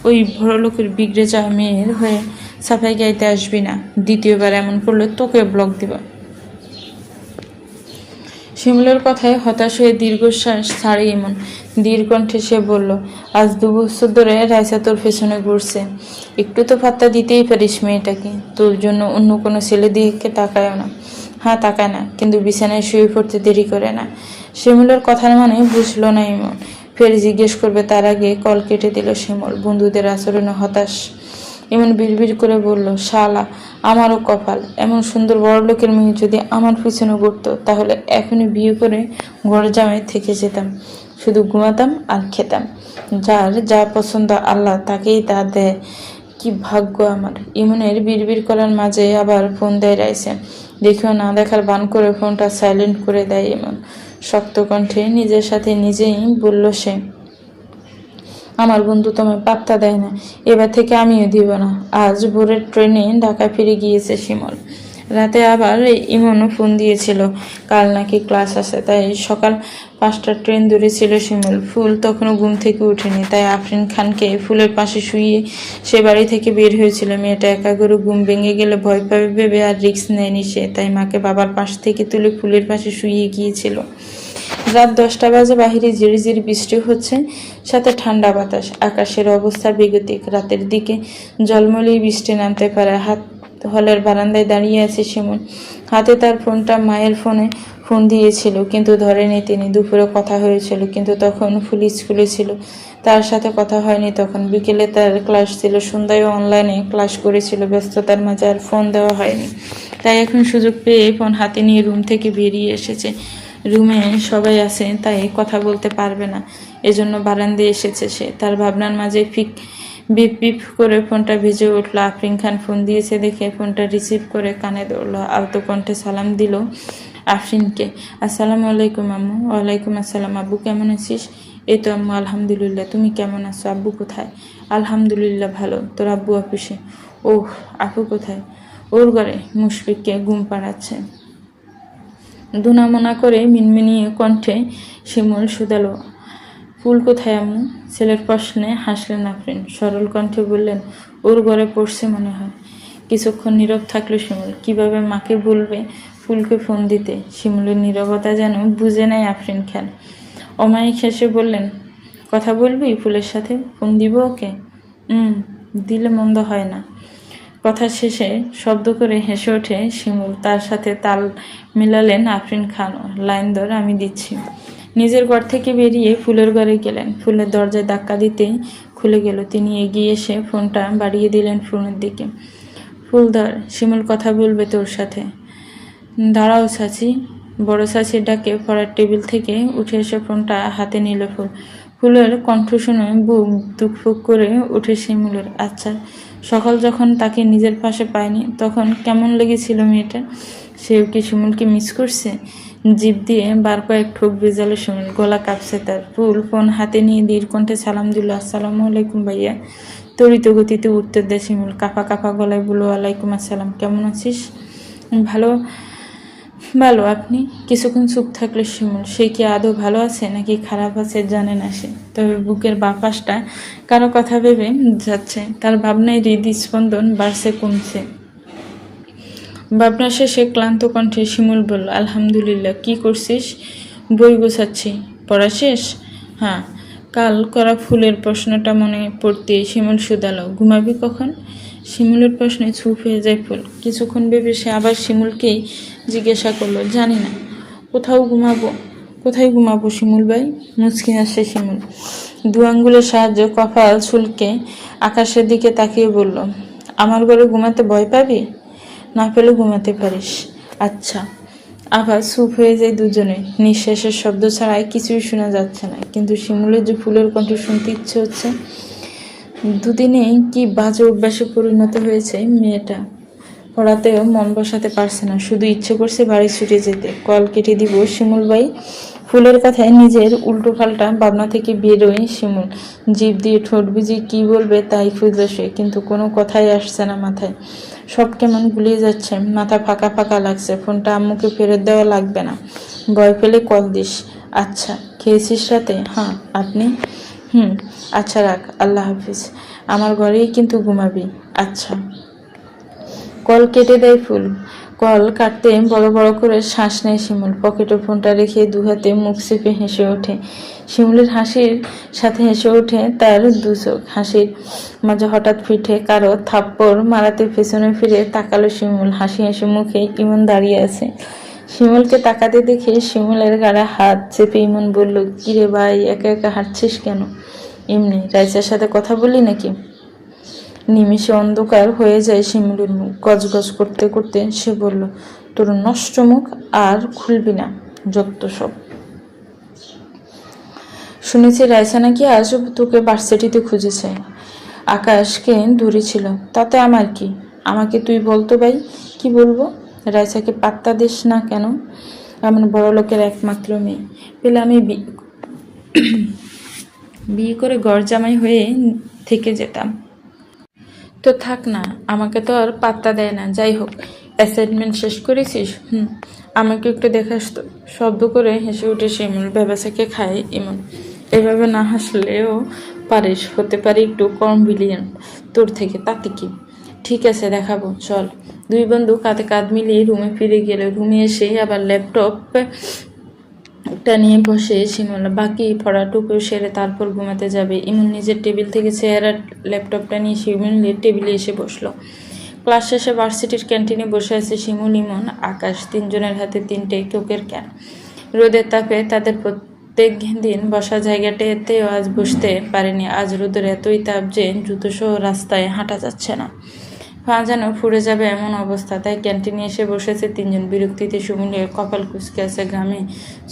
ওই বড়লোকের বিগড়ে যাওয়া মেয়ের হয়ে সাফাই গাইতে আসবি না। দ্বিতীয়বার এমন করলে তোকে ব্লক দিবা। শিমুলের কথায় হতাশ হয়ে দীর্ঘশ্বাস ছাড়ে এমন। দীর্ঘ কণ্ঠে সে বলল, আজ 2 বছর ধরে রাইসা তোর পেছনে ঘুরছে। একটু তো পাত্তা দিতেই পারিস মেয়েটাকে। তোর জন্য অন্য কোনো ছেলে দিকে তাকায়ও না। হ্যাঁ, তাকায় না, কিন্তু বিছানায় শুয়ে পড়তে দেরি করে না। শিমুলের কথার মানে বুঝলো না ইমন। ফের জিজ্ঞেস করবে তার আগে কল কেটে দিল শিমুল। বন্ধুদের আচরণে হতাশ এমন বিড়বিড় করে বলল, শালা, আমারও কপাল। এমন সুন্দর বড় লোকের মেয়ে যদি আমার পিছনে ঘুরতো, তাহলে এখনই বিয়ে করে ঘর জামাই থেকে যেতাম। শুধু ঘুমাতাম আর খেতাম। যার যা পছন্দ আল্লাহ তাকেই তা দেয়। কি ভাগ্য আমার। ইমনের বিড়বিড় করার মাঝে আবার ফোন দেয় রাইসা। দেখেও না দেখার ভান করে ফোনটা সাইলেন্ট করে দেয় এমন। শক্ত কণ্ঠে নিজের সাথে নিজেই বলল সে, আমার বন্ধু তোমায় পাত্তা দেয় না, এবার থেকে আমিও দিব না। আজ ভোরের ট্রেনে ঢাকা ফিরে গিয়েছে শিমুল। রাতে আবার ইমনও ফোন দিয়েছিল, কাল নাকি ক্লাস আছে, তাই সকাল 5টার ট্রেন ধরেছিল শিমুল। ফুল তখনও ঘুম থেকে ওঠেনি, তাই আফরিন খানকে ফুলের পাশে শুইয়ে সে বাড়ি থেকে বের হয়েছিল। মেয়েটা একা করে ঘুম ভেঙে গেলে ভয় পাবে ভেবে আর রিস্ক নেয়নি সে, তাই মাকে বাবার পাশ থেকে তুলে ফুলের পাশে শুইয়ে গিয়েছিল। রাত 10টা বাজে, বাহিরে ঝিরিঝিরি বৃষ্টি হচ্ছে, সাথে ঠান্ডা বাতাস। আকাশের অবস্থা বেগতিক, রাতের দিকে জলমলেই বৃষ্টি নামতে পারে। হলের বারান্দায় দাঁড়িয়ে আছে শিমুল, হাতে তার ফোনটা। মায়ের ফোন দিয়েছিল কিন্তু ধরেনি তিনি। দুপুরে কথা হয়েছিল কিন্তু তখন ফুল স্কুলে ছিল, তার সাথে কথা হয়নি তখন। বিকেলে তার ক্লাস ছিল, সন্ধ্যায় অনলাইনে ক্লাস করেছিল। ব্যস্ততার মাঝে আর ফোন দেওয়া হয়নি, তাই এখন সুযোগ পেয়ে ফোন হাতে নিয়ে রুম থেকে বেরিয়ে এসেছে। রুমে সবাই আছে, তাই কথা বলতে পারবে না, এজন্য বারান্দায় এসেছে সে। তার ভাবনার মাঝে বিপ বিপ করে ফোনটা ভেজে উঠলো। আফরিন খান ফোন দিয়েছে দেখে ফোনটা রিসিভ করে কানে ধরলো। আলতো কণ্ঠে সালাম দিল আফরিনকে। আসসালামু আলাইকুম আম্মু। ওয়ালাইকুম আসসালাম। আব্বু কেমন আছিস? এই তো আম্মু, আলহামদুলিল্লাহ। তুমি কেমন আছো? আব্বু কোথায়? আলহামদুলিল্লাহ ভালো। তোর আব্বু অফিসে? ওহ, আপু কোথায়? ওর ঘরে মুশফিককে ঘুম পাড়াচ্ছে। দুনামোনা করে মিনমিনিয়ে কণ্ঠে শিমুল শুধালো, ফুল কোথায় আম্মু? ছেলের প্রশ্নে হাসলেন আফরিন, সরল কণ্ঠে বললেন, ওর ঘরে পড়ছে মনে হয়। কিছুক্ষণ নীরব থাকলো শিমুল। কিভাবে মাকে বলবে ফুলকে ফোন দিতে? শিমুলের নীরবতা যেন বুঝে নেয় আফরিন খান। অমায়িক হেসে বললেন, কথা বলবি ফুলের সাথে? ফোন দিব ওকে? দিলে মন্দ হয় না। কথা শেষে শব্দ করে হেসে ওঠে শিমুল। তার সাথে তাল মেলালেন আফরিন খানও। লাইন ধর, আমি দিচ্ছি। নিজের ঘর থেকে বেরিয়ে ফুলের ঘরে গেলেন। ফুলের দরজায় ধাক্কা দিতেই খুলে গেল। তিনি এগিয়ে এসে ফোনটা বাড়িয়ে দিলেন ফুলের দিকে। ফুল ধর, শিমুল কথা বলবে তোর সাথে। দাঁড়াও চাচি। বড় চাচির ডাকে পড়ার টেবিল থেকে উঠে এসে ফোনটা হাতে নিল ফুল। ফুলের কণ্ঠ শুনে বুক দুকফুক করে উঠে শিমুলের। আচ্ছা, সকাল যখন তাকে নিজের পাশে পায়নি তখন কেমন লেগেছিল মেয়েটা? সেও কি শিমুলকে মিস করছে? জিভ দিয়ে বার কয়েক ঠোক ভেজালো শিমুল, গলা কাঁপছে তার। ফুল ফোন হাতে নিয়ে দীর কণ্ঠে সালাম দিল, আসসালামু আলাইকুম ভাইয়া। তড়িত গতিতে উত্তর দেয় শিমুল। কাঁপা কাঁপা গলায় বলল, ওয়ালাইকুম আসসালাম। কেমন আছিস? ভালো। ভালো, আপনি? কিছুক্ষণ চুপ থাকলে শিমুল। সে কি আদৌ ভালো আছে নাকি খারাপ আছে জানে না সে, তবে বুকের বাঁ পাশটা কারো কথা ভেবে যাচ্ছে। তার ভাবনায় হৃদস্পন্দন বাড়ছে কমছে। ভাবনা শেষে ক্লান্ত কণ্ঠে শিমুল বলল, আলহামদুলিল্লাহ। কি করছিস? বই গোছাচ্ছি। পড়া শেষ? হ্যাঁ। কাল করা ফুলের প্রশ্নটা মনে পড়তে শিমুল শুধালো, ঘুমাবি কখন? শিমুলের প্রশ্নে চুপ হয়ে যায় ফুল। কিছুক্ষণ ভেবে সে আবার শিমুলকেই জিজ্ঞাসা করলো, জানি না। কোথায় ঘুমাবো শিমুল ভাই? মুচকি হাসে শিমুল। দু আঙ্গুলের সাহায্যে কপাল চুলকে আকাশের দিকে তাকিয়ে বলল, আমার ঘরে ঘুমাতে ভয় পাবি? না পেলে ঘুমাতে পারিস। আচ্ছা। আবার চুপ হয়ে যায় দুজনে। নিঃশ্বাসের শব্দ ছাড়াই কিছুই শোনা যাচ্ছে না, কিন্তু শিমুলের যে ফুলের কণ্ঠ শুনতে ইচ্ছে হচ্ছে। দুদিনে কি বাজে অভ্যাসে পরিণত হয়েছে মেয়েটা। পড়াতেও মন বসাতে পারছে না, শুধু ইচ্ছে করছে বাড়ি ছুটে যেতে। কল কেটে দিব শিমুল ভাই। ফুলের কথায় নিজের উল্টো পাল্টা ভাবনা থেকে বেরোয় শিমুল। জিভ দিয়ে ঠোঁট বুঝিয়ে কি বলবে তাই খুঁজে সে, কিন্তু কোনো কথাই আসছে না মাথায়। সব কেমন গুলিয়ে যাচ্ছে, মাথা ফাঁকা ফাঁকা লাগছে। ফোনটা আম্মুকে ফেরত দেওয়া লাগবে না, ভয় পেলে কল দিস। আচ্ছা। খেয়েছিস রাতে? হ্যাঁ। আপনি? আচ্ছা রাখ, আল্লাহ হাফিজ। আমার ঘরেই কিন্তু ঘুমাবি। আচ্ছা। কল কেটে দেয় ফুল। কল কাটতে বড় বড় করে শ্বাস নেয় শিমুল। পকেটে ফোনটা রেখে দু হাতে মুখ চেপে হেসে ওঠে। শিমুলের হাসির সাথে হেসে ওঠে তার দু চোখ। হাসির মাঝে হঠাৎ পিঠে কারো থাপ্পড় মারাতে পেছনে ফিরে তাকালো শিমুল। হাসি হাসি মুখে ইমন দাঁড়িয়ে আছে। শিমুলকে তাকাতে দেখে শিমুলের গাড়ে হাত চেপে ইমন বলল, কিরে ভাই, একা একা হাঁটছিস কেন? এমনি। রাইসার সাথে কথা বলি নাকি? নিমিষে অন্ধকার হয়ে যায় শিমুলের মুখ। গজগজ করতে করতে সে বলল, তোর নষ্ট মুখ আর খুলবি না, যত সব। শুনেছি রাইসা নাকি আজ তোকে ভার্সিটিতে খুঁজেছে। আকাশকে দূরে ছিল, তাতে আমার কি? আমাকে তুই বলতো ভাই। কি বলবো? রাইসাকে পাত্তা দিস না কেন? এমন বড় লোকের একমাত্র মেয়ে পেলে আমি বিয়ে করে ঘর জামাই হয়ে থেকে যেতাম। তো থাক না, আমাকে তো আর পাত্তা দেয় না। যাই হোক, অ্যাসাইনমেন্ট শেষ করেছিস? আমাকে একটু দেখাস তো। শব্দ করে হেসে উঠে শিমুল। ব্যবসাকে খায় ইমন। এভাবে না হাসলেও পারিস, হতে পারি একটু কম ব্রিলিয়ান্ট তোর থেকে, তাতে কি? ঠিক আছে, দেখাবো, চল। দুই বন্ধু কাঁধে কাঁধ মিলিয়ে রুমে ফিরে গেল। রুমে এসে আবার ল্যাপটপটা নিয়ে বসে শিমুল। বাকি পড়াটুকু সেরে তারপর ঘুমাতে যাবে। ইমন নিজের টেবিল থেকে চেয়ার আর ল্যাপটপটা নিয়ে শিমুলের টেবিলে এসে বসলো। ক্লাস শেষে ভার্সিটির ক্যান্টিনে বসে আছে শিমুল, ইমন, আকাশ। তিনজনের হাতে তিনটে কোকের ক্যান। রোদের তাপে তাদের প্রত্যেক দিন বসা জায়গাটাতেও আজ বসতে পারেনি। আজ রোদের এতই তাপ যে জুতোসহ রাস্তায় হাঁটা যাচ্ছে না। পা যেন ফুড়ে যাবে এমন অবস্থা। তাই ক্যান্টিনে এসে বসেছে তিনজন। বিরক্তিতে শিমুলের কপাল কুঁচকে আছে, ঘামে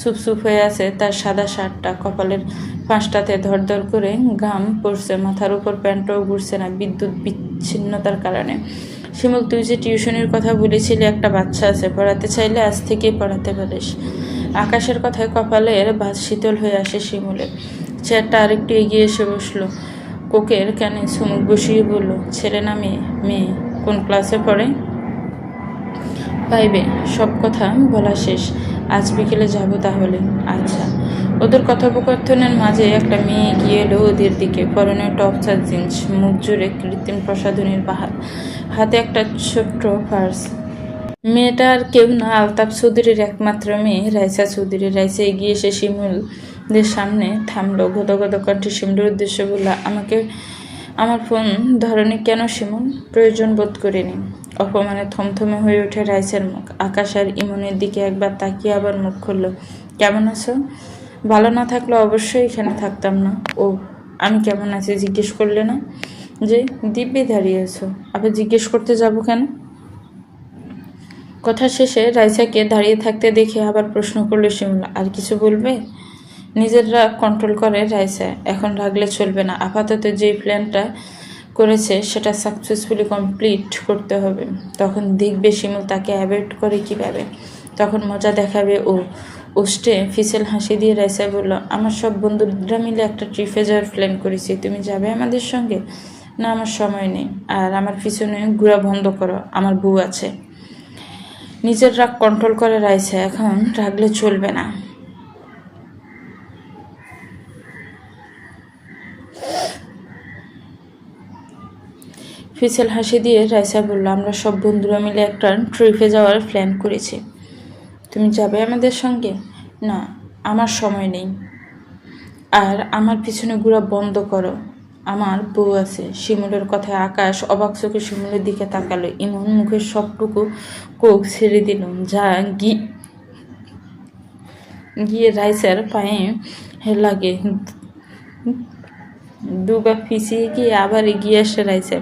সুপসুপ হয়ে আছে তার সাদা শার্টটা। কপালের ফাঁসটাতে ধরধর করে ঘাম পড়ছে। মাথার উপর প্যান্টও ঘুরছে না বিদ্যুৎ বিচ্ছিন্নতার কারণে। শিমুল, তুই যে টিউশনের কথা বলেছিলি, একটা বাচ্চা আছে, পড়াতে চাইলে আজ থেকেই পড়াতে পারিস। আকাশের কথায় কপালের ভাঁজ শীতল হয়ে আসে শিমুলের। চেয়ারটা আরেকটু এগিয়ে এসে বসলো। কোকের ক্যানে চুমুক বসিয়ে বলল, ছেলে না মেয়ে? মেয়ে। কোন ক্লাসে পড়ে? 5-এ। সব কথা বলা শেষ। আজ বিকেলে যাব তাহলে। আচ্ছা। ওদের কথোপকথনের মাঝে একটা মেয়ে এগিয়ে এলো ওদের দিকে। পরনে টপস আর জিন্স, মুখ জুড়ে কৃত্রিম প্রসাধনীর বাহার, হাতে একটা ছোট্ট পার্স। মেয়েটা আর কেউ না, আলতাফ চৌধুরীর একমাত্র মেয়ে রাইসা চৌধুরী। রাইসা এগিয়ে এসে শিমুলদের সামনে থামলো। গদগদ কণ্ঠে শিমুলের উদ্দেশ্যে বলল, আমার ফোন ধরনি কেন শিমুল? প্রয়োজন বোধ করিনি। অপমানে থমথমে হয়ে ওঠে রাইসার মুখ। আকাশ আর ইমনের দিকে একবার তাকিয়ে আবার মুখ খুলল। কেমন আছো? ভালো না থাকলে অবশ্যই এখানে থাকতাম না। ও, আমি কেমন আছি জিজ্ঞেস করলে না? যে দিব্যি দাঁড়িয়ে আছো, আবার জিজ্ঞেস করতে যাব কেন? কথা শেষে রাইসাকে দাঁড়িয়ে থাকতে দেখে আবার প্রশ্ন করলো শিমুল, আর কিছু বলবে? নিজের রাগ কন্ট্রোল করে রাইসা। এখন রাগলে চলবে না। আপাতত যেই প্ল্যানটা করেছে সেটা সাকসেসফুলি কমপ্লিট করতে হবে। তখন দেখবে শিমুল তাকে অ্যাভয়েড করে কীভাবে। তখন মজা দেখাবে ও। ওষ্টে ফিসেল হাসি দিয়ে রাইসা বলল, আমার সব বন্ধুরা মিলে একটা ট্রিপে যাওয়ার প্ল্যান করেছি। তুমি যাবে আমাদের সঙ্গে? না, আমার সময় নেই। আর আমার পিছনে ঘোরা বন্ধ করো, আমার বউ আছে। নিজের রাগ কন্ট্রোল করে রাইসা। এখন রাগলে চলবে না। ফিসেল হাসি দিয়ে রাইসা বলল, আমরা সব বন্ধুরা মিলে একটা ট্রিপে যাওয়ার প্ল্যান করেছি। তুমি যাবে আমাদের সঙ্গে? না, আমার সময় নেই। আর আমার পিছনে ঘোরা বন্ধ করো, আমার বউ আছে। শিমুলের কথায় আকাশ অবাক চোখে শিমুলের দিকে তাকালো। ইমন মুখের সবটুকু কোক ছেড়ে দিল, যা গিয়ে রাইসার পায়ে লাগে। দুবা পিছিয়ে গিয়ে আবার এগিয়ে আসে রাইসা।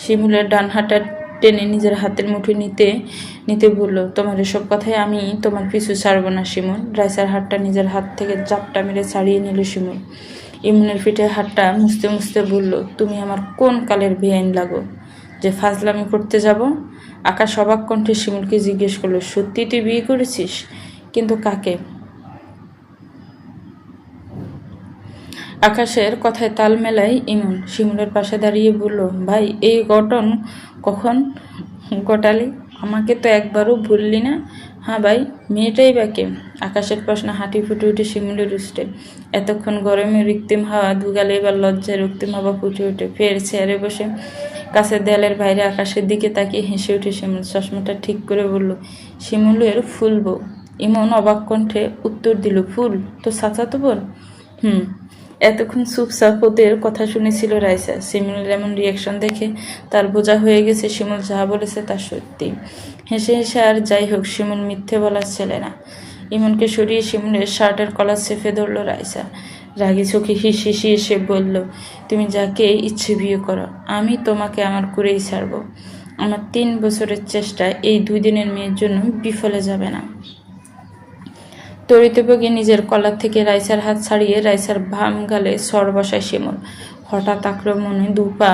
শিমুলের ডান হাতটা টেনে নিজের হাতের মুঠে নিতে নিতে বলল, তোমার এসব কথায় আমি তোমার পিছু ছাড়বো না শিমুল। রাইসার হাতটা নিজের হাত থেকে জাপটা মেরে ছাড়িয়ে নিল শিমুল। ইমনের পিঠে হাতটা মুছতে মুছতে বলল, তুমি আমার কোন কালের বেআইন লাগো যে ফাজলামি করতে যাব? আকাশ অবাক কণ্ঠে শিমুলকে জিজ্ঞেস করলো, সত্যি তুই বিয়ে করেছিস? কিন্তু কাকে? আকাশের কথায় তাল মেলায় ইমন। শিমুলের পাশে দাঁড়িয়ে বলল, ভাই, এই ঘটন কখন ঘটালি? আমাকে তো একবারও ভুললি না। হ্যাঁ ভাই, মেয়েটাই বা কে? আকাশের প্রশ্নে হাঁটি ফুটে উঠে শিমুলের উষ্টে। এতক্ষণ গরমে রক্তিম হাওয়া দুগালে, এবার লজ্জায় রক্তিম হাওয়া ফুটে উঠে। ফের চেয়ারে বসে কাছের দেয়ালের বাইরে আকাশের দিকে তাকিয়ে হেসে উঠে শিমুল। চশমাটা ঠিক করে বলল, শিমুলের ফুল বউ। ইমন অবাক কণ্ঠে উত্তর দিল, ফুল তো চাচাতো বোন? এতক্ষণ চুপচাপ ওদের কথা শুনেছিল রাইসা। শিমুলের এমন রিয়াকশন দেখে তার বোঝা হয়ে গেছে শিমুল যা বলেছে তা সত্যি। হেসে হেসে, আর যাই হোক, শিমুল মিথ্যে বলার ছেলে না। ইমনকে সরিয়ে শিমুলের শার্টের কলার চেপে ধরল রাইসা। রাগি চোখে হিসি এসে বলল, তুমি যাকে ইচ্ছে বিয়ে করো, আমি তোমাকে আমার করেই ছাড়ব। আমার 3 বছরের চেষ্টা এই 2 দিনের মেয়ের জন্য বিফলে যাবে না। তরিতভোগে নিজের কলার থেকে রাইসার হাত ছাড়িয়ে রাইসার ভাম গালে সর বসায় শিমুল। হঠাৎ আক্রমণে 2 পা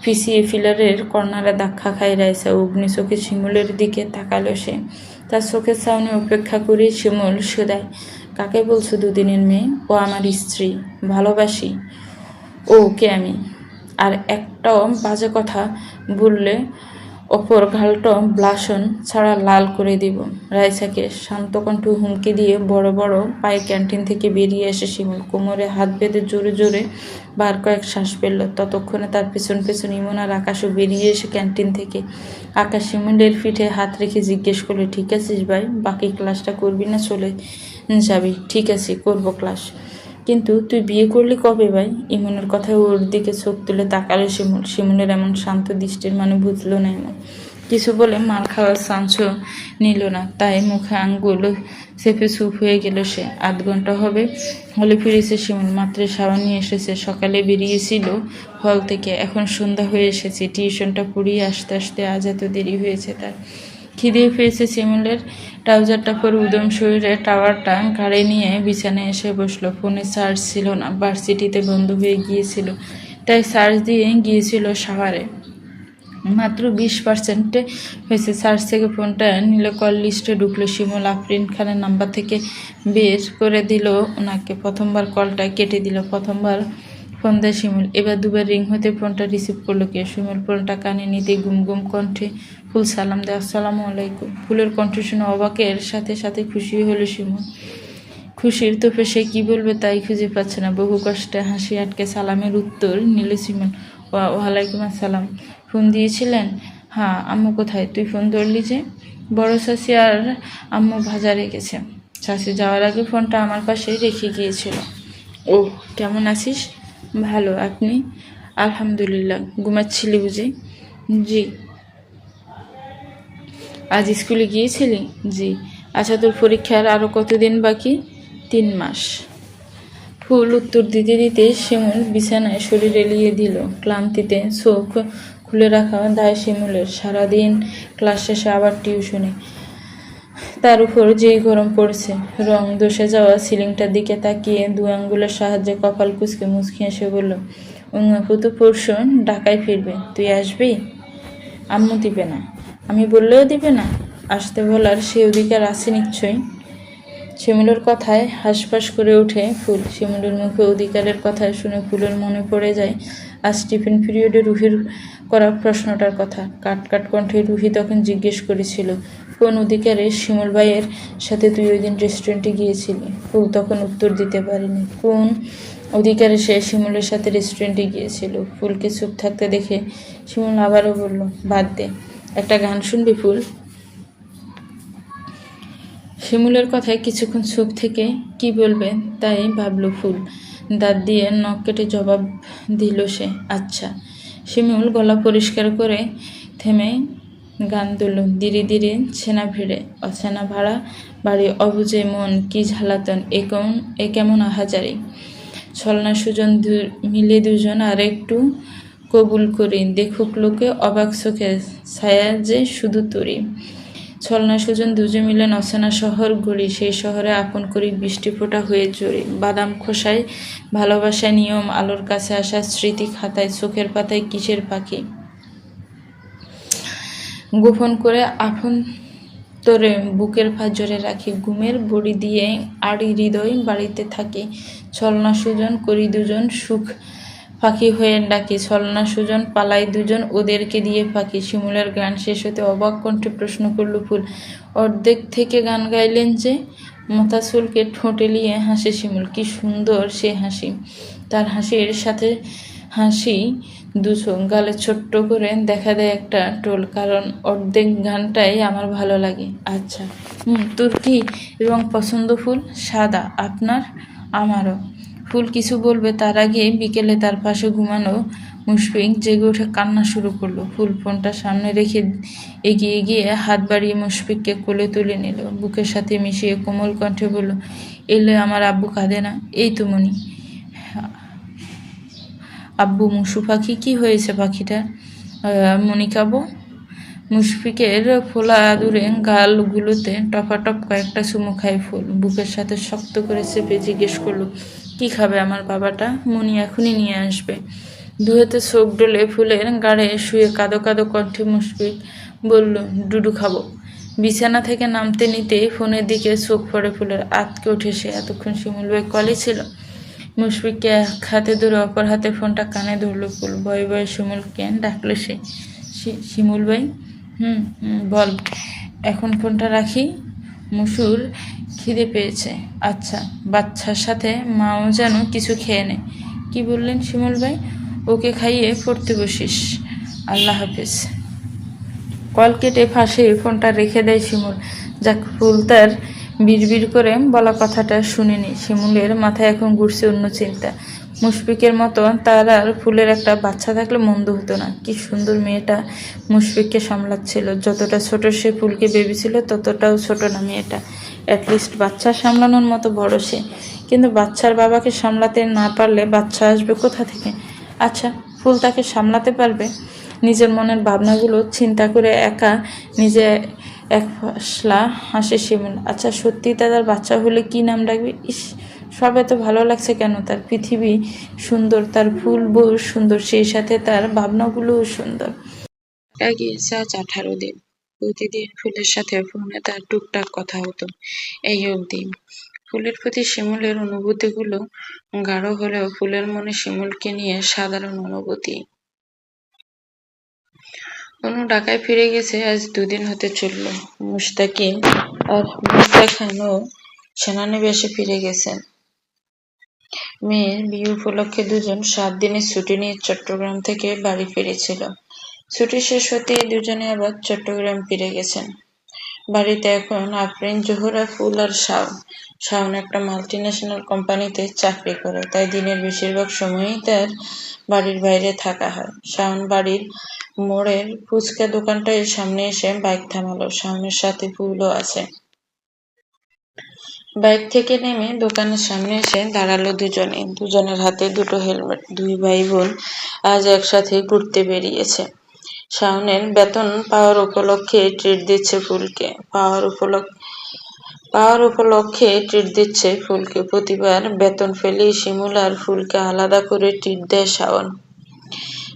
পিছিয়ে ফিলারের কর্নারে ধাক্কা খায় রাইসা। অগ্নি চোখে শিমুলের দিকে তাকালো সে। তার চোখের সামনে অপেক্ষা করে শিমুল শুধায়, কাকে বলছো 2 দিনের মেয়ে? ও আমার স্ত্রী, ভালোবাসি ওকে আমি। আর একটাও বাজে কথা বললে অপর ঘালটা ব্লাসন ছাড়া লাল করে দিব। রাইসাকে শান্ত কণ্ঠ হুমকি দিয়ে বড় বড় পায়ে ক্যান্টিন থেকে বেরিয়ে এসে শিমুল কোমরে হাত বেঁধে জোরে জোরে বার কয়েক শ্বাস ফেলল। ততক্ষণে তার পেছন পেছন ইমন আর আকাশও বেরিয়ে এসে ক্যান্টিন থেকে। আকাশ শিমুলের পিঠে হাত রেখে জিজ্ঞেস করলো, ঠিক আছিস ভাই? বাকি ক্লাসটা করবি না চলে যাবি? ঠিক আছে, করবো ক্লাস। কিন্তু তুই বিয়ে করলি কবে ভাই? ইমনের কথায় ওর দিকে চোখ তুলে তাকালো শিমুল। শিমুলের এমন শান্ত দৃষ্টির মানে বুঝলো না ইমন। কিছু বলে মার খাওয়ার চান্সও নিল না, তাই মুখে আঙ্গুল চেপে চুপ হয়ে গেল সে। ৮ ঘন্টা হবে হলে ফিরেছে শিমুল। মাত্র সাবান নিয়ে এসেছে। সকালে বেরিয়েছিল হল থেকে, এখন সন্ধ্যা হয়ে এসেছে। টিউশনটা পড়িয়ে আসতে আসতে আজ এত দেরি হয়েছে তার। খিদে পেয়েছে শিমুলের। ট্রাউজারটা পরে উদম শরীরে টাওয়ারটা ঘাড়ে নিয়ে বিছানায় এসে বসলো। ফোনে চার্জ ছিল না, ভার্সিটিতে বন্ধ হয়ে গিয়েছিল, তাই চার্জ দিয়ে গিয়েছিল শাওয়ারে। মাত্র 20% হয়েছে। চার্জ থেকে ফোনটা নিলে কল লিস্টে ঢুকলো শিমুল। আফরিন খানের নাম্বার থেকে বের করে দিল ওনাকে। প্রথমবার কলটা কেটে দিল। প্রথমবার ফোন দেয় শিমুল। এবার দুবার রিং হতে ফোনটা রিসিভ করলো কে? শিমুল ফোনটা কানে নিতে গুম গুম কণ্ঠে ফুল সালাম দেয়, আসসালামু আলাইকুম। ফুলের কণ্ঠ শুনে অবাকের সাথে সাথে খুশি হলো শিমুল। খুশির তোপে সে কি বলবে তাই খুঁজে পাচ্ছে না। বহু কষ্টে হাসি আটকে সালামের উত্তর নিল শিমুল। ওয়ালাইকুম আসসালাম। ফোন দিয়েছিলেন? হ্যাঁ। আম্মু কোথায়? তুই ফোন ধরলি যে? বড় চাচি আর আম্মু বাজারে গেছে। চাচি যাওয়ার আগে ফোনটা আমার পাশে রেখে গিয়েছিল। ও, কেমন আছিস? ভালো, আপনি? আলহামদুলিল্লাহ। ঘুমাচ্ছিলি বুঝি? জি। আজ স্কুলে গিয়েছিলি? জি। আচ্ছা, তোর পরীক্ষার আরও কতদিন বাকি? 3 মাস। ফুল উত্তর দিতে দিতে শিমুল বিছানায় শরীর এলিয়ে দিল। ক্লান্তিতে চোখ খুলে রাখা দায় শিমুলের। সারাদিন ক্লাস শেষে আবার টিউশনে, তার উপর যেই গরম পড়ছে। রং ধসে যাওয়া সিলিংটার দিকে তাকিয়ে 2 আঙ্গুলের সাহায্যে কপাল কুঁচকে মুচকি এসে বলল, আপু তো পরশু ঢাকায় ফিরবে, তুই আসবি? আম্মু দিবে না। আমি বললেও দিবে না? আসতে বলার সে অধিকার আছে নিশ্চয়ই। শিমুলের কথায় হাঁসফাঁস করে ওঠে ফুল। শিমুলের মুখে অধিকারের কথা শুনে ফুলের মনে পড়ে যায় আজ টিফিন পিরিয়ডে রুহির করা প্রশ্নটার কথা। কাট কাট কণ্ঠে রুহি তখন জিজ্ঞেস করেছিল, কোন অধিকারে শিমুল ভাইয়ের সাথে তুই ওই দিন রেস্টুরেন্টে গিয়েছিলি? ফুল তখন উত্তর দিতে পারেনি। কোন অধিকারে সে শিমুলের সাথে রেস্টুরেন্টে গিয়েছিল? ফুলকে চুপ থাকতে দেখে শিমুল আবারও বলল, বাদ দে, একটা গান শুনবি ফুল? শিমুলের কথায় কিছুক্ষণ চুপ থেকে কি বলবে তাই ভাবল ফুল। দাঁত দিয়ে নখ কেটে জবাব দিল সে, আচ্ছা। শিমুল গলা পরিষ্কার করে থেমে গান তুলল, ধীরে ধীরে ছেনা ভিড়ে অচেনা ভাড়া বাড়ি অবুঝে মন কি ঝালাতন, এ কেমন আহাজারি। ছলনা সুজন মিলে দুজন আর একটু কবুল করি, দেখুক লোকে অবাক চোখে, ছায়া যে শুধু তরি। ছলনা সুজন দুজে মিলেন অচেনা শহর ঘুরি, সেই শহরে আপন করি বৃষ্টি ফোঁটা হয়ে জড়ি। বাদাম খোসায় ভালোবাসায় নিয়ম, আলোর কাছে আসা স্মৃতি খাতায়, চোখের পাতায় কিসের পাখি গোপন করে আপন তোরে বুকের ফাজরে রাখি, ঘুমের বড়ি দিয়ে আড়ি হৃদয় বাড়িতে থাকি। ছলনা সুজন করি দুজন সুখ পাখি হয়ে ডাকি, ছলনা সুজন পালাই দুজন ওদেরকে দিয়ে ফাঁকি। শিমুলের গান শেষ হতে অবাক কণ্ঠে প্রশ্ন করল ফুল, অর্ধেক থেকে গান গাইলেন যে? মাথা চুলকে ঠোঁটে লিয়ে হাসে শিমুল। কি সুন্দর সে হাসি! তার হাসির সাথে হাসি দুচোখ, গালে ছোট্ট করে দেখা দেয় একটা টোল। কারণ অর্ধেক গানটাই আমার ভালো লাগে। আচ্ছা, তোর কি রং পছন্দ ফুল? সাদা। আপনার? আমারও। ফুল কিছু বলবে তার আগে বিকেলে তার পাশে ঘুমানো মুশফিক জেগে উঠে কান্না শুরু করলো। ফুল ফোনটা সামনে রেখে এগিয়ে গিয়ে হাত বাড়িয়ে মুশফিককে কোলে তুলে নিল। বুকের সাথে মিশিয়ে কোমল কণ্ঠে বলল, এলে আমার আব্বু কাঁদে না? এই তো মনি। আব্বু মুসু পাখি? কি হয়েছে পাখিটা? মনি কাবো। মুশফিকের ফোলা আদুরে গালগুলোতে টপাটপ কয়েকটা চুমু খায় ফুল। বুকের সাথে শক্ত করে চেপে জিজ্ঞেস করলো, কি খাবে আমার বাবাটা? মনি এখনই নিয়ে আসবে। দুহাতে চোখ ডলে ফুলের গাড়ে শুয়ে কাঁদো কাঁদো কণ্ঠে মুশফিক বলল, ডুডু খাবো। বিছানা থেকে নামতে নিতেই ফোনের দিকে চোখ পড়ে ফুলের। আতকে উঠে সে। এতক্ষণ শিমুল ভাই কলে ছিল। মুশফিককে এক হাতে ধরে অপর হাতে ফোনটা কানে ধরলো ফুল। ভয়ে ভয়ে শিমুলকে ডাকলো সে। শিমুল ভাই। বল। এখন ফোনটা রাখি, মুসুর খিদে পেয়েছে। আচ্ছা, বাচ্চার সাথে মাও যেন কিছু খেয়ে নেয়। কি বললেন শিমুল ভাই? ওকে খাইয়ে পড়তে বসিস। আল্লাহ হাফেজ। কল কেটে ফাঁসে ফোনটা রেখে দেয় শিমুল। যাক, ফুল তার বিড়বিড় করে বলা কথাটা শুনেনি। শিমুলের মাথায় এখন ঘুরছে অন্য চিন্তা। মুশফিকের মতো তার আর ফুলের একটা বাচ্চা থাকলে মন্দ হতো না। কি সুন্দর মেয়েটা মুশফিককে সামলাচ্ছিল। যতটা ছোট সে ফুলকে ভেবেছিল ততটাও ছোট না মেয়েটা। অ্যাটলিস্ট বাচ্চা সামলানোর মতো বড় সে। কিন্তু বাচ্চার বাবাকে সামলাতে না পারলে বাচ্চা আসবে কোথা থেকে? আচ্ছা, ফুল তাকে সামলাতে পারবে? নিজের মনের ভাবনাগুলো চিন্তা করে একা নিজে এক ফসলা হাসে শিমুল। আচ্ছা, সত্যি দাদার বাচ্চা হলে কি নাম রাখবে? ইস, সব এত ভালো লাগছে কেন? তার পৃথিবী সুন্দর, তার ফুল বউ সুন্দর, সেই সাথে তার ভাবনাগুলোও সুন্দর। গিয়েছে আজ 18 দিন। প্রতিদিন ফুলের সাথে ফোনে তার টুকটাক কথা হতো। এই অবধি ফুলের প্রতি শিমুলের অনুভূতিগুলো গাঢ় হলেও ফুলের মনে শিমুলকে নিয়ে সাধারণ অনুভূতি। অনু ঢাকায় ফিরে গেছে আজ 2 দিন হতে চলল। মুস্তাকিম আর মুস্তাখানও সেনানিবাসে ফিরে গেছেন। মেয়ের বিয়ে উপলক্ষে দুজন 7 দিনের ছুটি নিয়ে চট্টগ্রাম থেকে বাড়ি ফিরেছিল। ছুটি শেষ হতেই দুজনে আবার চট্টগ্রাম ফিরে গেছেন। বাড়িতে এখন আফরিন, জোহরা, ফুল আর শাওন। শাওন একটা মাল্টিন্যাশনাল কোম্পানিতে চাকরি করে, তাই দিনের বেশিরভাগ সময়ই তার বাড়ির বাইরে থাকা হয়। শাওন বাড়ির মোড়ের ফুচকা দোকানটার সামনে এসে বাইক থামালো। শাওনের সাথে ফুলও আছে। বাইক থেকে নেমে দোকানের সামনে এসে দাঁড়ালো দুজনে। দুজনের হাতে দুটো হেলমেট। দুই ভাই বোন আজ একসাথে ঘুরতে বেরিয়েছে। শাওনের বেতন পাওয়ার উপলক্ষে ট্রিট দিচ্ছে ফুলকে। পাওয়ার উপলক্ষে ট্রিট দিচ্ছে ফুলকে। প্রতিবার বেতন ফেলেই শিমুল আর ফুলকে আলাদা করে ট্রিট দেয় শাওন।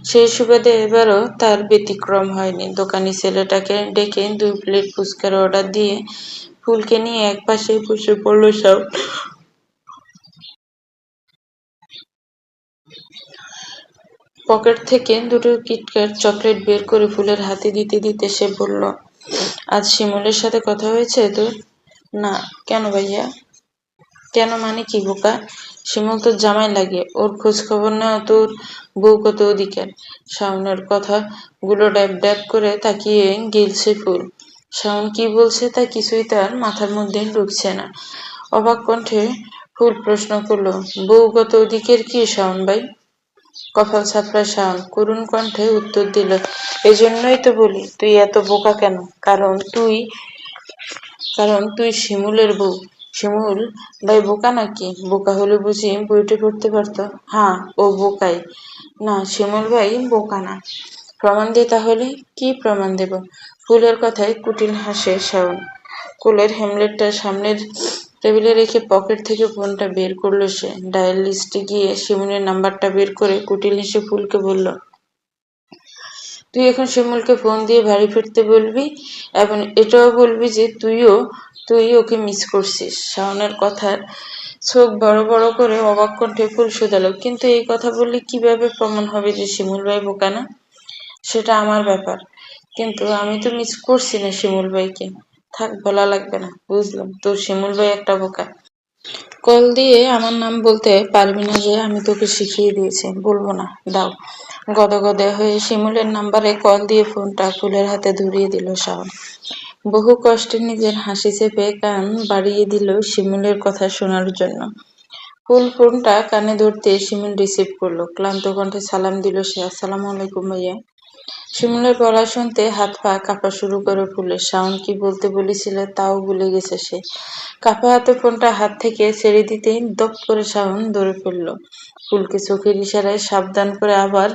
সেই সুবাদে এবারও তার ব্যতিক্রম হয়নি। দোকানি ছেলেটাকে ডেকে 2 প্লেট ফুচকার অর্ডার দিয়ে ফুলকে নিয়ে একপাশে বসে পড়ল শাওন। পকেট থেকে দুটো কিটক্যাট চকলেট বের করে ফুলের হাতে দিতে দিতে সে বলল, আজ শিমুলের সাথে কথা হয়েছে তোর? না। কেন ভাইয়া? কেন মানে কি বোকা? শিমুল তোর জামাই লাগে। ওর খোঁজ খবর নেওয়া তোর বউ কত অধিকার। শাওনের কথা গুলো ড্যাব ড্যাব করে তাকিয়ে গিলছে ফুল। শাওন কি বলছে তা কিছুই তার মাথার মধ্যে ঢুকছে না। অবাক কণ্ঠে ফুল প্রশ্ন করলো, বউগত অধিকার কি শাওন ভাই? কপাল চাপড়ায় শাওন করুণ কণ্ঠে উত্তর দিল, এজন্যই তো বলি তুই এত বোকা কেন? কারণ তুই শিমুলের বউ। শিমুল ভাই বোকা নাকি? বোকা হলে বুঝি বইটা পড়তে পারতো। হ্যাঁ, ও বোকাই। না, শিমুল ভাই বোকা না। প্রমাণ দে তাহলে। কি প্রমাণ দেব? ফুলের কথায় কুটিল হাসে শাওন। কোলের হেমলেটটা সামনের টেবিলে রেখে পকেট থেকে ফোনটা বের করলো সে। ডায়াল লিস্টে গিয়ে শিমুলের নাম্বারটা বের করে কুটিল হেসে ফুলকে বলল, তুই এখন শিমুলকে ফোন দিয়ে বাড়ি ফিরতে বলবি এবং এটাও বলবি যে তুই ওকে মিস করছিস। শাওনের কথার চোখ বড় বড় করে অবাক কণ্ঠে ফুল শুধালো, কিন্তু এই কথা বললে কিভাবে প্রমাণ হবে যে শিমুল ভাই বোকা না? সেটা আমার ব্যাপার। কিন্তু আমি তো মিস করছি না শিমুল ভাইকে। থাক, বলা লাগবে না, বুঝলাম তোর শিমুল ভাই একটা বোকা। কল দিয়ে আমার নাম বলতে পারবি না যে আমি তোকে শিখিয়ে দিয়েছি? বলবো না, দাও। গদগদে হয়ে শিমুলের নাম্বারে কল দিয়ে ফোনটা ফুলের হাতে ধরিয়ে দিল শাওন। বহু কষ্টে নিজের হাসি চেপে কান বাড়িয়ে দিল শিমুলের কথা শোনার জন্য। ফুল ফোনটা কানে ধরতে শিমুল রিসিভ করলো। ক্লান্ত কণ্ঠে সালাম দিল সে, আসসালামু আলাইকুম ভাইয়া। শিমুলের গলা শুনতে হাত পা কাঁপা শুরু করে ফুলের। শাওন কি বলতে বলেছিল তাও ভুলে গেছে সে। কাঁপা হাতে ফোনটা হাত থেকে ছেড়ে দিতেই দপ করে শাওন ধরে ফেলল ফুলকে। চোখের ইশারায় সাবধান করে আবার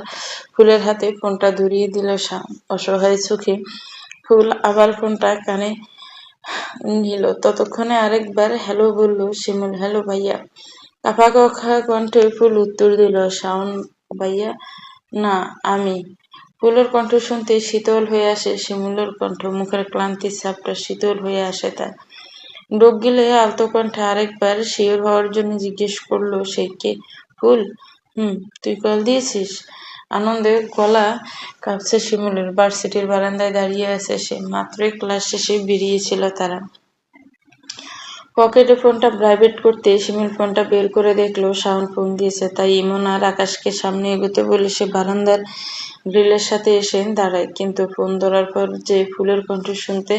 ফুলের হাতে ফোনটা ধরিয়ে দিল শাওন। অসহায় চোখে ফুল আবার ফোনটা কানে নিল। ততক্ষণে আরেকবার হ্যালো বলল শিমুল। হ্যালো ভাইয়া। কাঁপা কণ্ঠে ফুল উত্তর দিল, শাওন ভাইয়া? না, আমি। ফুলের কণ্ঠ শুনতে শীতল হয়ে আসে শিমুলের কণ্ঠ। মুখের ক্লান্তির ছাপটা শীতল হয়ে আসে তার। ডোক গিলে আলতো কণ্ঠে আরেকবার শিওর হওয়ার জন্য জিজ্ঞেস করলো সে, কে? ফুল? তুই কল দিয়েছিস? আনন্দে গলা কাঁপছে শিমুলের। ভার্সিটির বারান্দায় দাঁড়িয়ে আছে সে। মাত্রই ক্লাস শেষে বেরিয়েছিল তারা। পকেটে ফোনটা ভাইব্রেট করতে শিমুল ফোনটা বের করে দেখলো শাওন ফোন দিয়েছে। তাই ইমন আর আকাশকে সামনে এগোতে বলে সে বারান্দার গ্রিলের সাথে এসে দাঁড়ায়। কিন্তু ফোন ধরার পর যে ফুলের কণ্ঠ শুনতে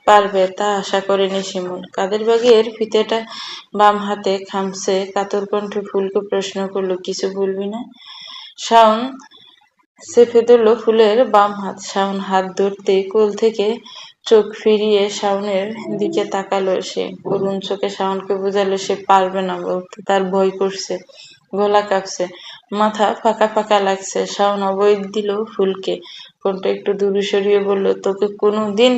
পারবে তা আশা করেনি শিমুল। কাদের ব্যাগের ফিতেটা বাম হাতে খামছে কাতর কণ্ঠে ফুলকে প্রশ্ন করলো, কিছু বলবি না? শাওন চেপে ধরল ফুলের বাম হাত। শাওন হাত ধরতে কোল থেকে চোখ ফিরিয়ে শাওনের দিকে তাকালো সে। করুণ চোখে শাওনকে বোঝালো সে পারবে না বলতে, তার ভয় করছে, গলা কাঁপছে, মাথা ফাঁকা ফাঁকা লাগছে। শাওন অভয় দিল ফুলকে। ফোনটা একটু দূরে সরিয়ে বলল, তোকে কোনো দিন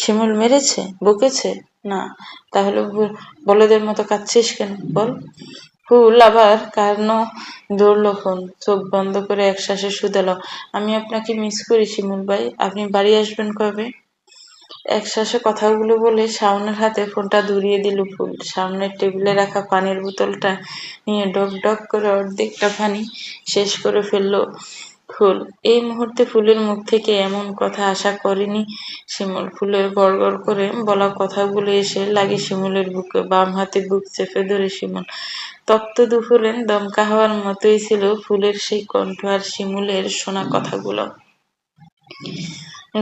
শিমুল মেরেছে, বকেছে? না। তাহলে বলদের মতো কাঁদছিস কেন বল? ফুল আবার কান্না ধরল ফোন। চোখ বন্ধ করে একশ্বাসে শুধালো, আমি আপনাকে মিস করি শিমুল ভাই। আপনি বাড়ি আসবেন কবে? একশ্বাসে কথাগুলো বলে শাওনের হাতে ফোনটা ধরিয়ে দিল ফুল। সামনের টেবিলে রাখা পানির বোতলটা নিয়ে ডক ডক করে অর্ধেকটা পানি শেষ করে ফেললো ফুল। এই মুহূর্তে ফুলের মুখ থেকে এমন কথা আশা করেনি শিমুল। ফুলের গড়গড় করে বলা কথাগুলো এসে লাগে শিমুলের বুকে। বাম হাতে বুক চেপে ধরে শিমুল। তপ্ত দুপুরের দমকা হওয়ার মতোই ছিল ফুলের সেই কণ্ঠ আর শিমুলের শোনা কথাগুলো।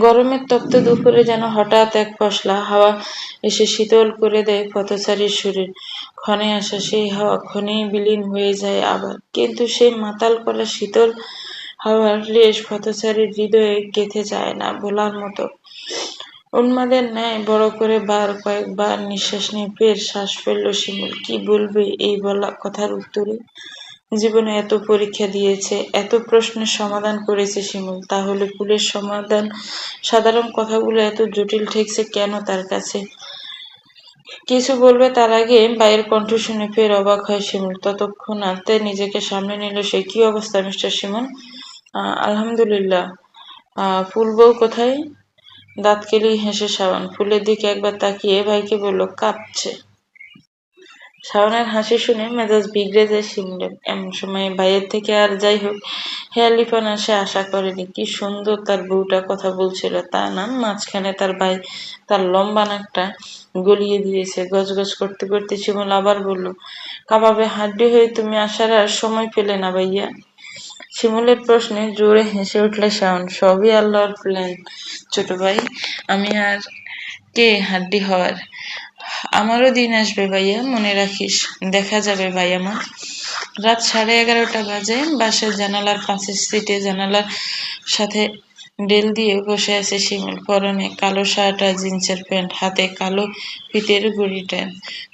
গরমের তপ্ত দুপুরে যেন হঠাৎ এক পশলা হাওয়া এসে শীতল করে দেয় পথচারীর শরীর। ক্ষণে আসা সেই হাওয়া ক্ষণেই বিলীন হয়ে যায় আবার। কিন্তু সেই মাতাল করা শীতল হাওয়ার লেশ পথচারীর হৃদয়ে গেঁথে যায় না বলার মতো। উন্মাদের ন্যায় বড় করে কয়েকবার নিঃশ্বাস নিয়ে ফের শ্বাস ফেলল শিমুল। কি বলবে এই বলা কথার উত্তরে? জীবনে এত পরীক্ষা দিয়েছে, এত প্রশ্নের সমাধান করেছে শিমুল, তাহলে ফুলের সাধারণ কথাগুলো এত জটিল ঠেকছে কেন তার কাছে? কিছু বলবে তার আগে ভাইয়ের কণ্ঠ শুনে ফের অবাক হয় শিমুল। তৎক্ষণাৎ নিজেকে সামলে নিল সে। কি অবস্থা মিস্টার শিমুল? আলহামদুলিল্লাহ। ফুল বউ কোথায়? দাঁত কেলিয়ে হেসে শাওন ফুলের দিকে একবার তাকিয়ে ভাইকে বলল, কাঁপছে। শাওনের হাসি শুনে মেজাজ বিগড়ে যায় শিমুলের। এমন সময় ভাইয়ের থেকে আর যাই হোক হেয়ালিপনা সে আশা করেনি। কি সুন্দর তার বউটা কথা বলছিল, তা না মাঝখানে তার ভাই তার লম্বা নাকটা গলিয়ে দিয়েছে। গজগজ করতে করতে শিমুল আবার বলল, কাবাবে হাড্ডি হয়ে তুমি আসার আর সময় পেলে না ভাইয়া? শিমুলের প্রশ্নে জোরে হেসে উঠল শাওন। সবই আল্লাহর প্ল্যান ছোট ভাই। আমি আর কে হাড্ডি হওয়ার? আমারও দিন আসবে ভাইয়া, মনে রাখিস। দেখা যাবে ভাই আমার। রাত 11:30 বাজে। বাসের জানালার পাশের সিটে জানালার সাথে ডেল দিয়ে বসে আছে শিমুল। পরনে কালো শার্ট আর জিন্সের প্যান্ট, হাতে কালো ফিতের ঘড়িটা,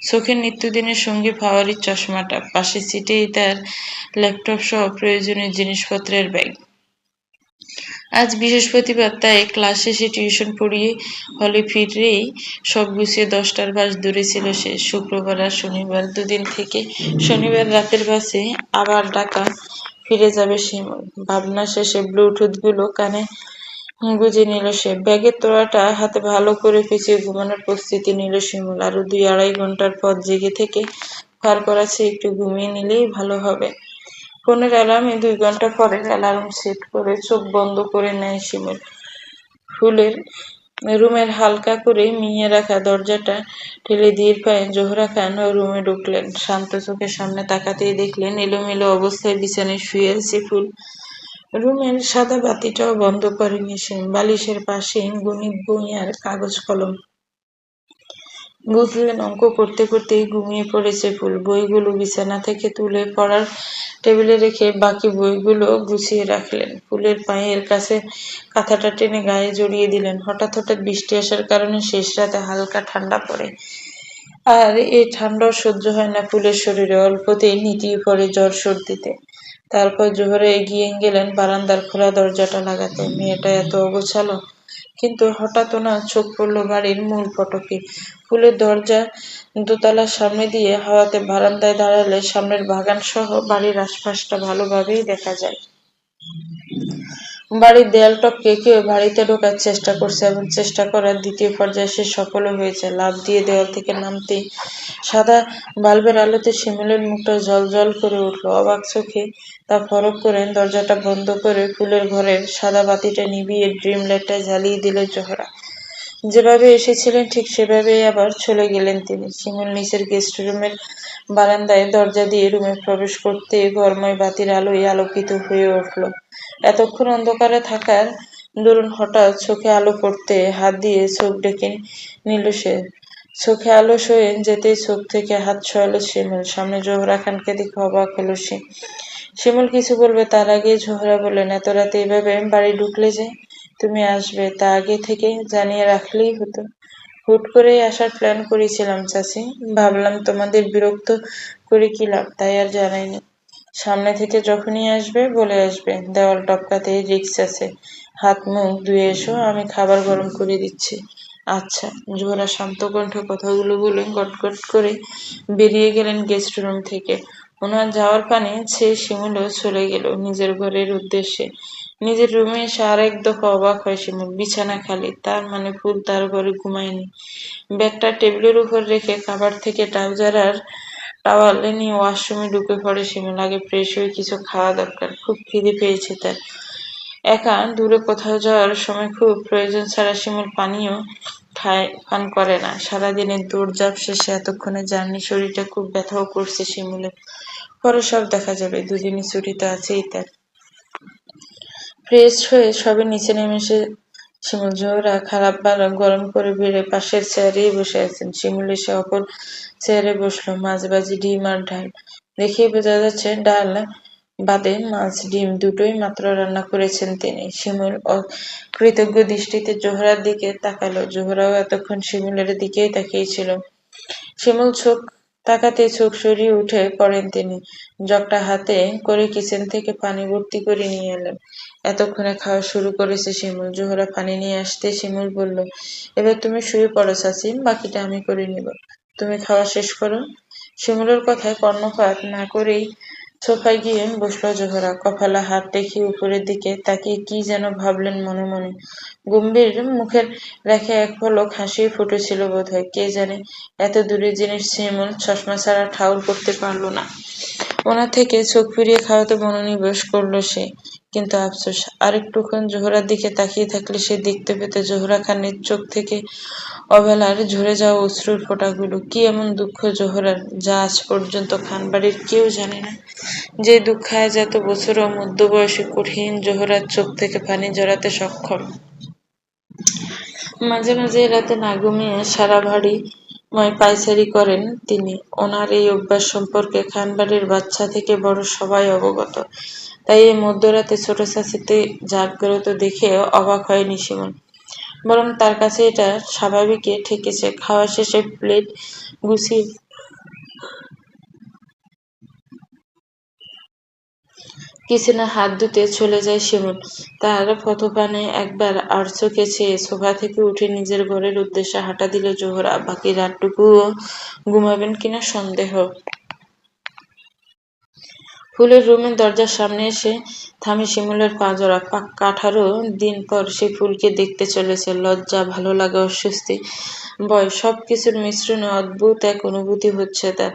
চোখে নিত্যদিনের সঙ্গী ফাওয়ারি চশমাটা। পাশের সিটেই তার ল্যাপটপ সহ প্রয়োজনীয় জিনিসপত্রের ব্যাগ। আজ বৃহস্পতিবার, তাই ক্লাস শেষে টিউশন পড়িয়ে হলে ফিরেই সব গুছিয়ে 10টার বাস ধরেছিল সে। শুক্রবার আর শনিবার দুদিন থেকে শনিবার রাতের বাসে আবার ঢাকা ফিরে যাবে শিমুল। ভাবনা শেষে ব্লুটুথগুলো কানে গুজে নিল সে। ব্যাগের তোড়াটা হাতে ভালো করে পেঁচিয়ে ঘুমানোর প্রস্তুতি নিল শিমুল। আরো 2-2.5 ঘন্টার পথ জেগে থেকে পার করাচ্ছে, একটু ঘুমিয়ে নিলেই ভালো হবে। ফোনের অ্যালার্মে 2 ঘন্টা পরের অ্যালার্ম সেট করে চোখ বন্ধ করে নেয় শিমুল। ফুলের রুমের হালকা করে মিয়ে রাখা দরজাটা ঠেলে ধীর পায়ে জোহরা খান রুমে ঢুকলেন। শান্ত চোখের সামনে তাকাতেই দেখলেন এলোমেলো অবস্থায় বিছানায় শুয়ে আছে ফুল। রুমের সাদা বাতিটাও বন্ধ করেনি সে। বালিশের পাশে গণিত বই আর কাগজ কলম। বুঝলেন অঙ্ক করতে করতেই ঘুমিয়ে পড়েছে ফুল। বইগুলো বিছানা থেকে তুলে পড়ার টেবিলে রেখে বাকি বইগুলো গুছিয়ে রাখলেন। ফুলের পায়ের কাছে কাঁথাটা টেনে গায়ে জড়িয়ে দিলেন। হঠাৎ হঠাৎ বৃষ্টি আসার কারণে শেষ রাতে হালকা ঠান্ডা পড়ে। আর এই ঠান্ডাও সহ্য হয় না ফুলের শরীরে। অল্পতেই নিতিয়ে পড়ে জ্বর সর্দিতে। তারপর জোহরে এগিয়ে গেলেন বারান্দার খোলা দরজাটা লাগাতে। মেয়েটা এত অগোছালো, কিন্তু হঠাৎ ওনার চোখ পড়ল বাড়ির মূল ফটকে। ফুলের দরজা দোতলার সামনে দিয়ে হাওয়াতে বারান্দায় দাঁড়ালে সামনের বাগান সহ বাড়ির আশপাশটা ভালোভাবেই দেখা যায়। বাড়ির দেয়াল টপকে কেউ বাড়িতে ঢোকার চেষ্টা করছে এবং চেষ্টা করার দ্বিতীয় পর্যায়ে সে সফলও হয়েছে। লাফ দিয়ে দেওয়াল থেকে নামতেই সাদা বাল্বের আলোতে শিমুলের মুখটা জল করে উঠল। অবাক চোখে তা পরখ করে দরজাটা বন্ধ করে ফুলের ঘরের সাদা বাতিটা নিভিয়ে ড্রিম লাইটটা জ্বালিয়ে দিল জোহরা। যেভাবে এসেছিলেন ঠিক সেভাবেই আবার চলে গেলেন তিনি। শিমুল নিচের গেস্ট রুমের বারান্দায় দরজা দিয়ে রুমে প্রবেশ করতে ঘরময় বাতির আলোয় আলোকিত হয়ে উঠল। এতক্ষণ অন্ধকারে থাকার দরুন হঠাৎ চোখে আলো পড়তে হাত দিয়ে চোখ ডেকে নিল সে। চোখে আলো সয়ে যেতেই চোখ থেকে হাত সরালো শিমুল। সামনে জোহরা খানকে দেখে অবাক হলো সে। শিমুল কিছু বলবে তার আগেই জোহরা বললেন, এত রাতে এভাবে বাড়ি ঢুকলে যে? তুমি আসবে তা আগে থেকে জানিয়ে রাখলেই হতো। হুট করেই আসার প্ল্যান করেছিলাম চাচি, ভাবলাম তোমাদের বিরক্ত করে কি লাভ, তাই আর জানাইনি। সামনে থেকে যখনই আসবে বলে আসবে, দেওয়াল টপকাতেই রিক্স আছে, হাত মুখ ধুয়ে এসো, আমি খাবার গরম করে দিচ্ছি। আচ্ছা। জোহরা শান্ত কণ্ঠে কথাগুলো বলে গটগট করে বেরিয়ে গেলেন গেস্ট রুম থেকে। ওনার যাওয়ার পানে ছেয়ে শিমুলও চলে গেল নিজের ঘরের উদ্দেশ্যে। নিজের রুমে এসে আরেক দফা অবাক হয় শিমুল। বিছানা খালি, তার মানে ফুল তার ঘরে ঘুমায়নি। ব্যাগটা টেবিলের উপর রেখে কাভার থেকে ট্রাউজার আর টাওয়াল নিয়ে ওয়াশরুমে ঢুকে পড়ে শিমুল। আগে ফ্রেশ হয়ে কিছু খাওয়া দরকার, খুব খিদে পেয়েছে তার। একা দূরে কোথাও যাওয়ার সময় খুব প্রয়োজন ছাড়া শিমুল পানিও পান করে না। সারাদিনের দৌড়ঝাঁপ শেষে এতক্ষণে জার্নি, শরীরটা খুব ব্যথাও করছে শিমুলের। পরে সব দেখা যাবে, দুদিনই ছুটি তো আছেই তার। ফ্রেশ হয়ে সবে নিচে নেমে এসে শিমুল জোহরা খারাপ ভালো গরম করে বেড়ে পাশের চেয়ারেই বসে আছেন। শিমুল এসে অপর চেয়ারে বসলো। মাছ ভাজি, ডিম আর ডাল। দেখেই বোঝা যাচ্ছে ডাল বাদে মাছ ডিম দুটোই মাত্র রান্না করেছেন তিনি। শিমুল কৃতজ্ঞ দৃষ্টিতে জোহরার দিকে তাকালো। জোহরাও এতক্ষণ শিমুলের দিকেই তাকিয়েছিল। শিমুল চোখ তাকাতেই চোখ সরিয়ে উঠে পড়েন তিনি। জগটা হাতে করে কিচেন থেকে পানি ভর্তি করে নিয়ে এলেন। এতক্ষণে খাওয়া শুরু করেছে শিমুল। জোহরা পানি নিয়ে আসতে শিমুল বলল, এবার তুমি শুয়ে পড়ো চাচি, বাকিটা আমি করে নিব। তুমি খাওয়া শেষ করো। শিমুলের কথায় কর্ণপাত না করেই সোফায় গিয়ে বসল জোহরা। কপালে হাত রেখে উপরের দিকে তাকিয়ে কি যেন ভাবলেন মনে মনে। গম্ভীর মুখের রেখে এক পলক হাসি ফুটেছিল বোধহয়। কে জানে এত দূরের জিনিস শিমুল চশমা ছাড়া ঠাউর করতে পারল না। ওনা থেকে চোখ ফিরিয়ে খাওয়াতে মনোনিবেশ করল সে। কিন্তু আফসোস, আরেকটুক্ষণ জোহরার দিকে তাকিয়ে থাকলে সে দেখতে পেত জোহরা খানের চোখ থেকে অবেলার ঝরে যাওয়া অশ্রুর ফোঁটাগুলো। কি এমন দুঃখ জোহরার, যা আজ পর্যন্ত খানবাড়ির কেউ জানে না? যে দুঃখ আজ এত বছরও মধ্যবয়সী কঠিন জোহরার চোখ থেকে পানি জড়াতে সক্ষম। মাঝে মাঝে রাতে না ঘুমিয়ে সারা বাড়ি পায়চারি করেন তিনি। ওনার এই অভ্যাস সম্পর্কে খানবাড়ির বাচ্চা থেকে বড় সবাই অবগত। তাই এই মধ্যরাতে ছোট চাচিতে জাগ্রত দেখে অবাক হয়নি শিমুল, বরং তার কাছে এটা স্বাভাবিকই ঠেকেছে। খাওয়া শেষে প্লেট গুছিয়ে কিচেনে হাত ধুতে চলে যায় শিমুল। তার পথপানে একবার আর চোখে চেয়ে সোফা থেকে উঠে নিজের ঘরের উদ্দেশ্যে হাঁটা দিল জোহরা। বাকি রাতটুকুও ঘুমাবেন কিনা সন্দেহ। ফুলের রুমের দরজার সামনে এসে থামে শিমুলের পা জোড়া। 18 দিন পর সে ফুলকে দেখতে চলেছে। লজ্জা, ভালো লাগা, অস্বস্তি, ভয় সবকিছুর মিশ্রণে অদ্ভুত এক অনুভূতি হচ্ছে তার।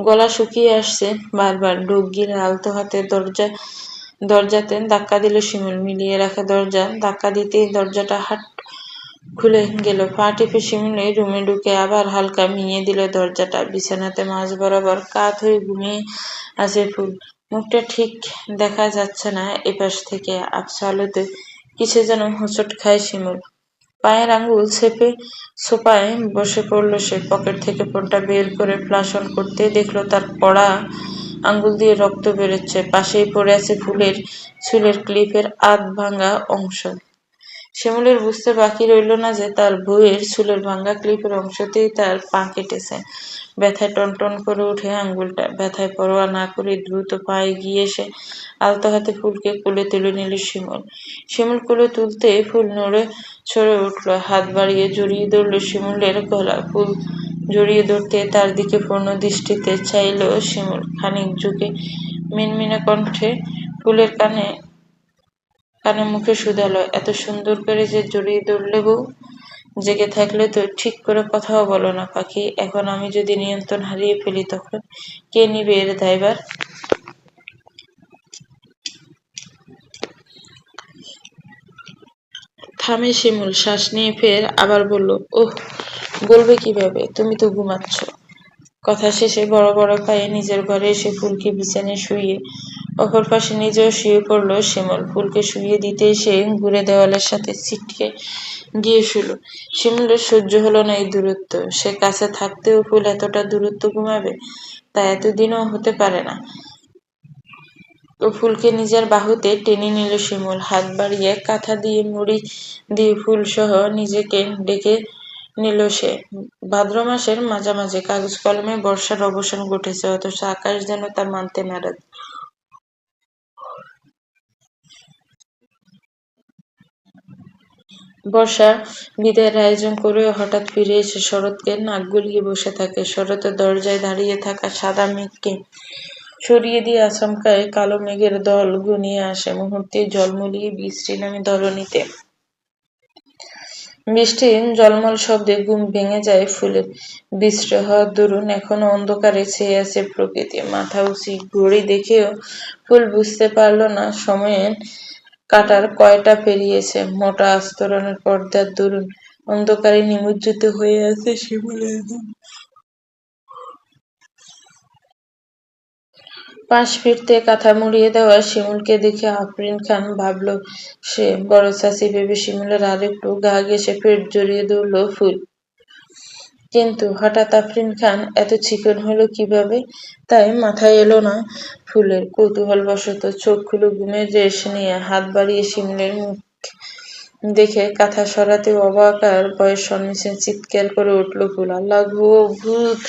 গলা শুকিয়ে আসছে বারবার। ঢোক গিলে আলতো হাতে দরজাতে ধাক্কা দিল শিমুল। মিলিয়ে রাখা দরজা ধাক্কা দিতেই দরজাটা হাট খুলে গেল। পা টিপে শিমুলের রুমে ঢুকে আবার হালকা মিয়ে দিল দরজাটা। বিছানাতে মাঝ বরাবর কাত হয়ে ঘুমিয়ে আছে ফুল। মুখটা ঠিক দেখা যাচ্ছে না এপাশ থেকে। আবছা আলোতে কিসে যেন হোঁচট খায় শিমুল। পায়ের আঙুল চেপে সোফায় বসে পড়ল সে। পকেট থেকে ফোনটা বের করে ফ্ল্যাশ অন করতেই দেখল তার পড়া আঙুল দিয়ে রক্ত বেরোচ্ছে। পাশেই পড়ে আছে ফুলের চুলের ক্লিপের আধ ভাঙা অংশ। শিমুলের বুঝতে বাকি রইল না যে তার বউয়ের চুলের ভাঙা ক্লিপের অংশতেই তার পা কেটেছে। ব্যথায় টনটন করে ওঠে আঙুলটা। ব্যথায় পরোয়া না করে দ্রুত পায়ে গিয়ে এসে আলতো হাতে ফুলকে কোলে তুলে নিল শিমুল। শিমুল কোলে তুলতে ফুল নড়ে চড়ে উঠল। হাত বাড়িয়ে জড়িয়ে ধরল শিমুলের গলা। ফুল জড়িয়ে ধরতে তার দিকে পূর্ণ দৃষ্টিতে চাইল শিমুল। খানিক ঝুঁকে মিনমিনে কণ্ঠে ফুলের কানে কানে মুখে শুধালো, এত সুন্দর করে যে জড়িয়ে ধরলে বউ, জেগে থাকলে তো ঠিক করে কথাও বলো না পাখি। এখন আমি যদি নিয়ন্ত্রণ হারিয়ে ফেলি তখন কে নিবে এর দায়ভার? থামে শিমুল, শ্বাস নিয়ে ফের আবার বলল, ওহ, বলবে কিভাবে, তুমি তো ঘুমাচ্ছ। কথা শেষে বড় বড় পায়ে নিজের ঘরে এসে ফুলকে বিছানায় শুইয়ে অপর পাশে নিজেও শুয়ে পড়ল শিমুল। ফুলকে শুইয়ে দিতে এসে ঘুরে দেওয়ালের সাথে ছিটকে গিয়ে শুল। শিমুলের সহ্য হলো না এই দূরত্ব। সে কাছে থাকতেও ফুল এতটা দূরত্ব ঘুমাবে, তা এতদিনও হতে পারে না। ও ফুলকে নিজের বাহুতে টেনে নিল শিমুল। হাত বাড়িয়ে কাঁথা দিয়ে মুড়ি দিয়ে ফুল সহ নিজেকে ডেকে নিল সে। ভাদ্র মাসের মাঝামাঝি, কাগজ কলমে বর্ষার অবসান ঘটেছে, অথচ আকাশ যেন তা মানতে নারাজ। বর্ষা বিদায়ের আয়োজন করেও হঠাৎ ফিরে এসে শরৎকে নাক গলিয়ে বসে থাকে। শরতের দরজায় দাঁড়িয়ে থাকা সাদা মেঘকে সরিয়ে দিয়ে আচমকায় কালো মেঘের দল ঘনিয়ে আসে, মুহূর্তে ঝলমলিয়ে বৃষ্টি নামে ধরণীতে। বৃষ্টির ঝলমল শব্দে ঘুম ভেঙে যায় ফুলের। বিশ্রী হওয়ার দরুন এখনো অন্ধকারে ছেয়ে আছে প্রকৃতি। মাথা উঁচি ঘড়ি দেখেও ফুল বুঝতে পারল না সময়ের কাঁটার কয়টা পেরিয়েছে। মোটা আস্তরণের পর্দার দরুন অন্ধকারে নিমজ্জিত হয়ে আছে শিমুলের ঘুম। পাশ ফিরতে কাঁথা মুড়িয়ে দেওয়া শিমুলকে দেখে আফরিন খান ভাবল সে বড় চাচি ভেবে শিমুলের আরেকটু গা ঘেঁষে পেট জড়িয়ে ধরল ফুল। কিন্তু হঠাৎ আফরিন খান এত চিকন হলো কিভাবে, তাই মাথায় এলো না ফুলের। কৌতূহলবশত চোখ খুলে ঘুমের রেশ নিয়ে হাত বাড়িয়ে শিমুলের মুখ দেখে কাঁথা সরাতে অবাক আর ভয়ে সন্মিশ্রণ চিৎকার করে উঠল ফুল, আল্লাহ গো, ভূত!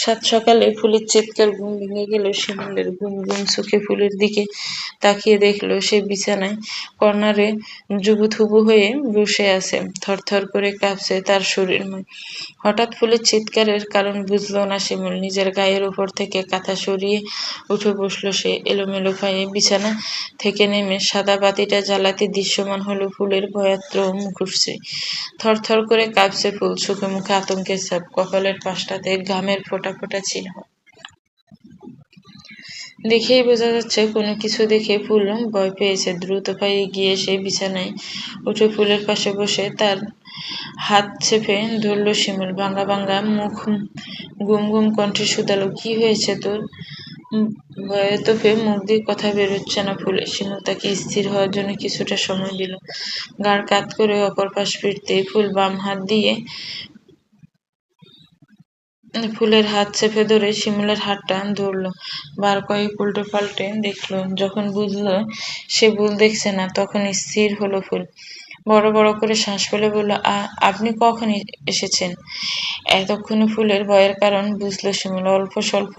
সাত সকালে ফুলের চিৎকার ঘুম ভেঙে গেল শিমুলের। ঘুম ঘুম চোখে ফুলের দিকে তাকিয়ে দেখলো সে বিছানায় কর্নারে জুবুথুবু হয়ে বসে আছে। থরথর করে কাঁপছে তার শরীরময়। হঠাৎ ফুলের চিৎকারের কারণ বুঝলো না শিমুল। নিজের গায়ের উপর থেকে কাঁথা সরিয়ে উঠে বসলো সে। এলোমেলো পায়ে বিছানা থেকে নেমে সাদা বাতিটা জ্বালাতে দৃশ্যমান হলো ফুলের ভয়াত্র মুখশ্রী। থরথর করে কাঁপছে ফুল, চোখে মুখে আতঙ্কের ছাপ, কপালের পাশটাতে ঘামের ফোঁটা ফোঁটা চিহ্ন। দেখেই বোঝা যাচ্ছে কোনো কিছু দেখে ফুল ভয় পেয়েছে। দ্রুত পায়ে গিয়ে সে বিছানায় উঠে ফুলের পাশে বসে তার হাত চেপে ধরল শিমুল। ভাঙা ভাঙা মুখ গুম গুম কণ্ঠে শুধালো, কি হয়েছে তোর? ভয়ে তোকে মুখ দিয়ে কথা বেরোচ্ছে না ফুলের। শিমুল তাকে স্থির হওয়ার জন্য কিছুটা সময় দিল। গাড় কাত করে অপর পাশ ফিরতেই ফুল বাম হাত দিয়ে ফুলের হাত চেপে ধরে শিমুলের হাতটা ধরল। বার কয়েক উল্টে পাল্টে দেখল। যখন বুঝল সে ভুল দেখছে না, তখন স্থির হলো ফুল। বড় বড় করে শ্বাস ফেলে বলল, আপনি কখন এসেছেন? এতক্ষণে ফুলের ভয়ের কারণ বুঝল শিমুল। অল্প স্বল্প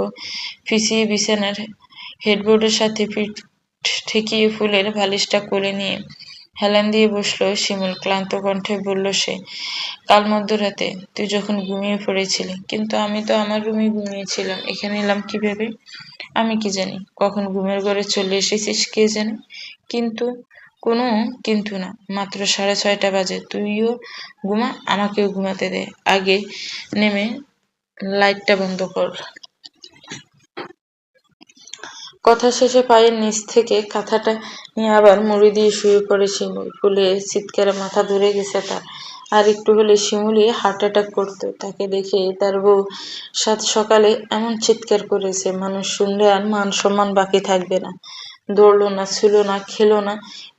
পিছিয়ে বিছানার হেডবোর্ডের সাথে পিঠ ঠেকিয়ে ফুলের বালিশটা কোলে নিয়ে হেলান দিয়ে বসলো শিমুল। ক্লান্ত কণ্ঠে বলল সে, কাল মধ্যরাতে তুই যখন ঘুমিয়ে পড়েছিলি। কিন্তু আমি তো আমার রুমে ঘুমিয়েছিলাম, এখানে এলাম কিভাবে? আমি কি জানি কখন ঘুমের ঘরে চলে এসেছিস কে জানে। কিন্তু কোনো কিন্তু না, মাত্র 6:30 বাজে। তুইও ঘুমা, আমাকেও ঘুমাতে দে। আগে নেমে লাইটটা বন্ধ কর। কথা শেষে পায়ের নিচ থেকে কাঁথাটা নিয়ে আবার মুড়ি দিয়ে শুয়ে পড়ে শিমুল। ফুলে চিৎকারে মাথা ধরে গেছে তার। আর একটু হলে শিমুলই হার্ট অ্যাটাক করতো। তাকে দেখে তার বউ সাত সকালে এমন চিৎকার করেছে, মানুষ শুনলে আর মান সম্মান বাকি থাকবে না। দৌড়লো না, ছিল না, খেলো না,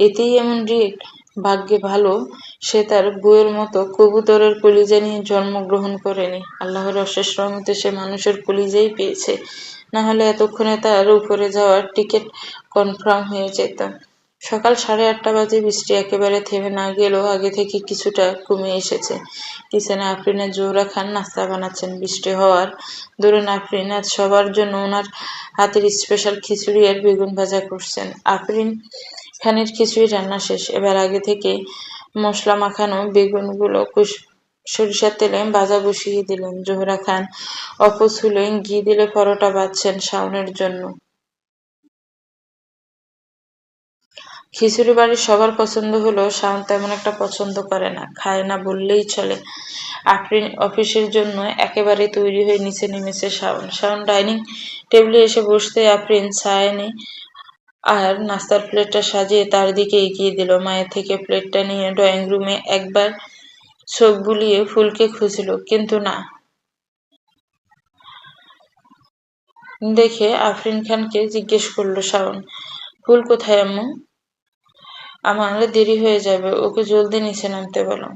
এতেই এমন রিয়েক্ট। ভাগ্যে ভালো সে তার বউয়ের মতো কবুতরের কলিজা নিয়ে জন্মগ্রহণ করেনি। আল্লাহর অশেষ রহমতে সে মানুষের কলিজাই পেয়েছে, না হলে এতক্ষণে তার উপরে যাওয়ার টিকিট কনফার্ম হয়ে যেত। সকাল 8:30 বাজে। বৃষ্টি একেবারে থেমে না গেলেও আগে থেকে কিছুটা কমে এসেছে। কিচেনে আফরিনের জোহরা খান নাস্তা বানাচ্ছেন। বৃষ্টি হওয়ার দরুন আফরিন আজ সবার জন্য ওনার হাতের স্পেশাল খিচুড়ি আর বেগুন ভাজা করছেন। আফরিন খানের খিচুড়ি রান্না শেষ। এবার আগে থেকে মশলা মাখানো বেগুনগুলো সরিষার তেলে ভাজা বসিয়ে দিলেন। জোহরা খান অপস হলে ঘি দিলে পরোটা ভাজছেন শাওনের জন্য। খিচুড়ি বাড়ির সবার পছন্দ হলেও শাওন তেমন একটা পছন্দ করে না, খায় না বললেই চলে। আফরিন অফিসের জন্য একেবারে তৈরি হয়ে নিচে নেমেছে শাওন। শাওন ডাইনিং টেবিলে এসে বসতে আফরিন চা এনে আর নাস্তার প্লেটটা সাজিয়ে তার দিকে এগিয়ে দিল। মায়ের থেকে প্লেটটা নিয়ে ড্রয়িং রুমে একবার চোখ বুলিয়ে ফুলকে খুঁজল, কিন্তু না দেখে আফরিন খানকে জিজ্ঞেস করলো শাওন, ফুল কোথায় আম্মু? আমার দেরি হয়ে যাবে, ওকে জলদি নিচে নামতে বলো।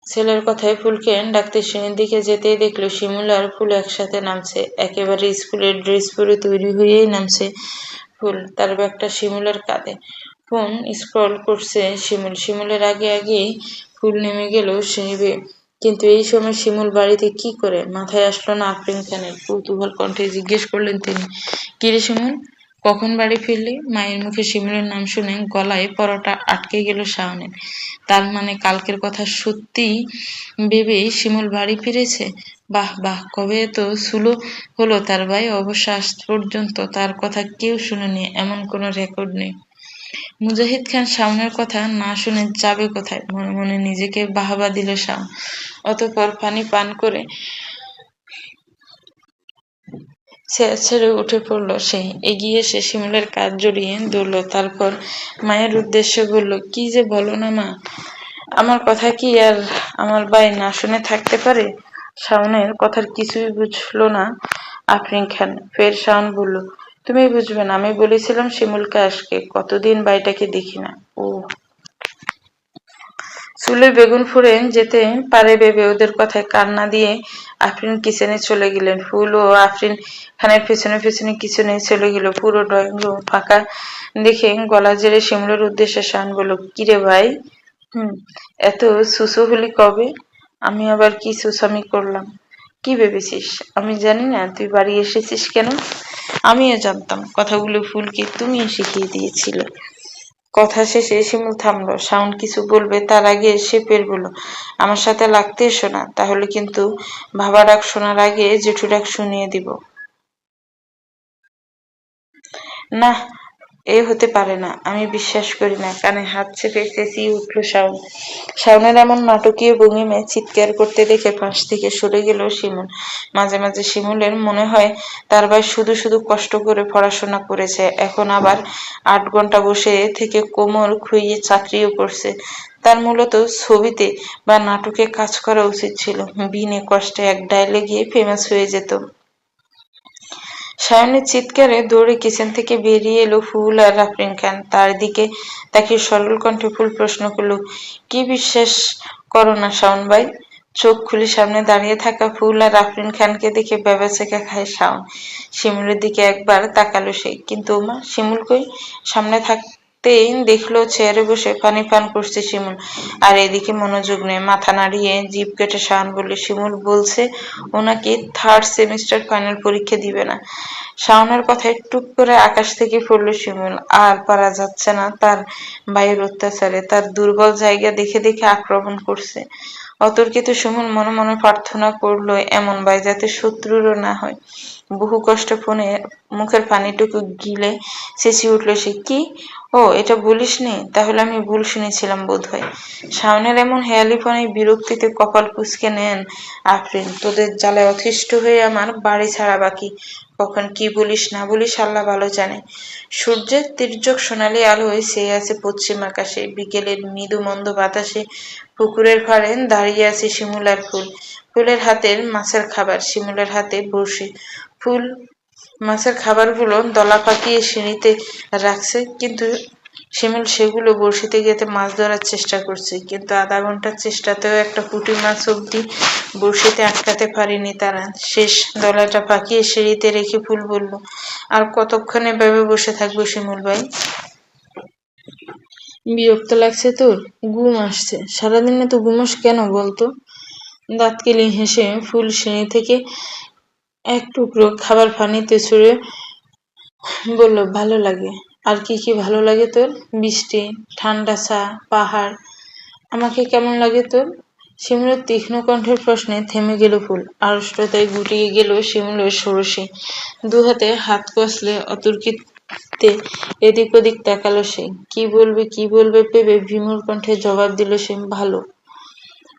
ছেলের কথায় ফুলকে ডাকতে সিঁড়ির দিকে যেতেই দেখলো শিমুল আর ফুল একসাথে নামছে। একেবারে স্কুলের ড্রেস পরে তৈরি হয়েই নামছে ফুল, তার ব্যাগটা শিমুলের কাঁধে। ফোন স্ক্রল করছে শিমুল। শিমুলের আগে আগেই ফুল নেমে গেল সিঁড়ি বেয়ে। কিন্তু এই সময় শিমুল বাড়িতে কি করে? মাথায় আসলো না আফরিন খানের। কৌতূহল কণ্ঠে জিজ্ঞেস করলেন তিনি, কিরে শিমুল, কখন বাড়ি ফিরলি? মায়ের মুখে শিমুলের নাম শুনে গলায় পরোটা আটকে গেল শাওনের। তার মানে কালকের কথা সত্যি ভেবে শিমুল বাড়ি ফিরেছে। বাহ বাহ, কবে এত সুলো হলো তার ভাই। অবশ্য আজ পর্যন্ত তার কথা কেউ শুনেনি, এমন কোনো রেকর্ড নেই। মুজাহিদ খান শাওনের কথা না শুনে যাবে কোথায়? মনে মনে নিজেকে বাহবা দিল শাওন। অতঃপর পানি পান করে ছেড়ে উঠে পড়ল সে। এগিয়ে এসে শিমুলের কাঁধ জড়িয়ে ধরল। তারপর মায়ের উদ্দেশ্যে বলল, কি যে বলো না মা, আমার কথা কি আর আমার ভাই না শুনে থাকতে পারে? শাওনের কথার কিছুই বুঝলো না আফরিন খান। ফের শাওন বলল, তুমি বুঝবে না, আমি বলেছিলাম শিমুলকে আসকে, কতদিন ভাইটাকে দেখি না। ও চুলে বেগুন ফুঁড়ে যেতে পারে ভেবে ওদের কথায় কান না দিয়ে আফরিন কিচেনে চলে গেলেন। ফুল ও আফরিন খানের পেছনে পেছনে কিচেনে চলে গেল। পুরো ড্রয়িং রুম ফাঁকা দেখে গলা জেড়ে শিমুলের উদ্দেশ্যে শান বলল, কিরে ভাই, এত সুসু হলি কবে? আমি আবার কি সুসামি করলাম? কি ভেবেছিস আমি জানি না তুই বাড়ি এসেছিস কেন? আমিও জানতাম, কথাগুলো ফুলকে তুমি শিখিয়ে দিয়েছিলে। কথা শেষে শিমুল থামল। শাওন কিছু বলবে তার আগে সে ফের বলল, আমার সাথে লাগতে এসো না, তাহলে কিন্তু বাবা ডাক শোনার আগে জেঠু ডাক শুনিয়ে দিব। না, এ হতে পারে না, আমি বিশ্বাস করি না। কানে হাত চেপে চেঁচিয়ে উঠল শাওন। শাওনের এমন নাটকীয় ভঙ্গিমায় চিৎকার করতে দেখে পাশ থেকে সরে গেল শিমুল। মাঝে মাঝে শিমুলের মনে হয় তার ভাই শুধু শুধু কষ্ট করে পড়াশোনা করেছে, এখন আবার 8 ঘন্টা বসে থেকে কোমর খুইয়ে চাকরিও করছে। তার মূলত ছবিতে বা নাটকে কাজ করা উচিত ছিল, বিনে কষ্টে এক ডায়লগে ফেমাস হয়ে যেত। সায়নের চিৎকারে দৌড়ে কিচেন থেকে বেরিয়ে এলো ফুল আর আফরিন খান। তার দিকে তাকিয়ে সরল কণ্ঠে ফুল প্রশ্ন করল, কি বিশ্বাস করো না শাওন ভাই? চোখ খুলে সামনে দাঁড়িয়ে থাকা ফুল আর আফরিন খানকে দেখে ভ্যাবাচ্যাকা খায় শাওন। শিমুলের দিকে একবার তাকালো সে, কিন্তু ওমা, শিমুল কই? সামনে থাকতেই দেখলো চেয়ারে বসে পানি পান করছে শিমুল। আর এদিকে মনোযোগ নেই। মাথা নাড়িয়ে জিভ কেটে শাওন বলল, শিমুল বলছে ও নাকি 3rd সেমিস্টার ফাইনাল পরীক্ষা দিবে না। শাওনের কথায় টুপ করে আকাশ থেকে পড়ল শিমুল। আর পারা যাচ্ছে না তার ভাইয়ের অত্যাচারে। তার দুর্বল জায়গা দেখে দেখে আক্রমণ করছে। অতর্কিত শিমুল মনে মনে প্রার্থনা করলো এমন ভাই যাতে শত্রুরও না হয়। বহু কষ্টে ফোনে মুখের পানিটুকু গিলে চেঁচিয়ে উঠল সে, কি? ও, এটা বলিসনি? তাহলে আমি ভুল শুনেছিলাম বোধহয়। শাওনের এমন হেয়ালিপনায় বিরক্তিতে কপাল কুঁচকে নেন আফরিন। তোদের জ্বালায় অতিষ্ঠ হয়ে আমার বাড়ি ছাড়া বাকি। কখন কি বলিস না বলিস আল্লাহ ভালো জানে। সূর্যের তির্যক সোনালি আলোয় ছেয়ে আছে পশ্চিম আকাশে। বিকেলের মৃদু মন্দ বাতাসে পুকুরের পাড়ে দাঁড়িয়ে আছে শিমুল আর ফুল। ফুলের হাতের মাছের খাবার, শিমুলের হাতে বড়শি। ফুল মাছের খাবারগুলো দলা পাকিয়ে সিঁড়িতে রাখছে, কিন্তু শিমুল সেগুলো বড়শিতে গেঁথে মাছ ধরার চেষ্টা করছে। কিন্তু আধা ঘন্টার চেষ্টাতেও একটা পুঁটি মাছ অব্দি বড়শিতে আটকাতে পারেনি তারা। শেষ দলাটা পাকিয়ে সিঁড়িতে রেখে ফুল বলল, আর কতক্ষণ এভাবে বসে থাকবো শিমুল ভাই? বিরক্ত লাগছে তোর? ঘুম আসছে। সারাদিনে তো ঘুমোস কেন বলতো? দাঁত কেলিয়ে হেসে ফুল সিঁড়ি থেকে এক টুকরো খাবার পানিতে ছুঁড়ে বলল, ভালো লাগে। আর কি কি ভালো লাগে তোর? বৃষ্টি, ঠান্ডা চা, পাহাড়। আমাকে কেমন লাগে তোর? শিমুলের তীক্ষ্ণ কণ্ঠের প্রশ্নে থেমে গেল ফুল। আড়ষ্টতায় গুটিয়ে গেল শিমুলের ষোড়শী। দুহাতে হাত কষলে অতর্কিত তে এদিক ওদিক তাকালো সে। কি বলবে ভেবে বিমূঢ় কণ্ঠে জবাব দিল সে, ভালো।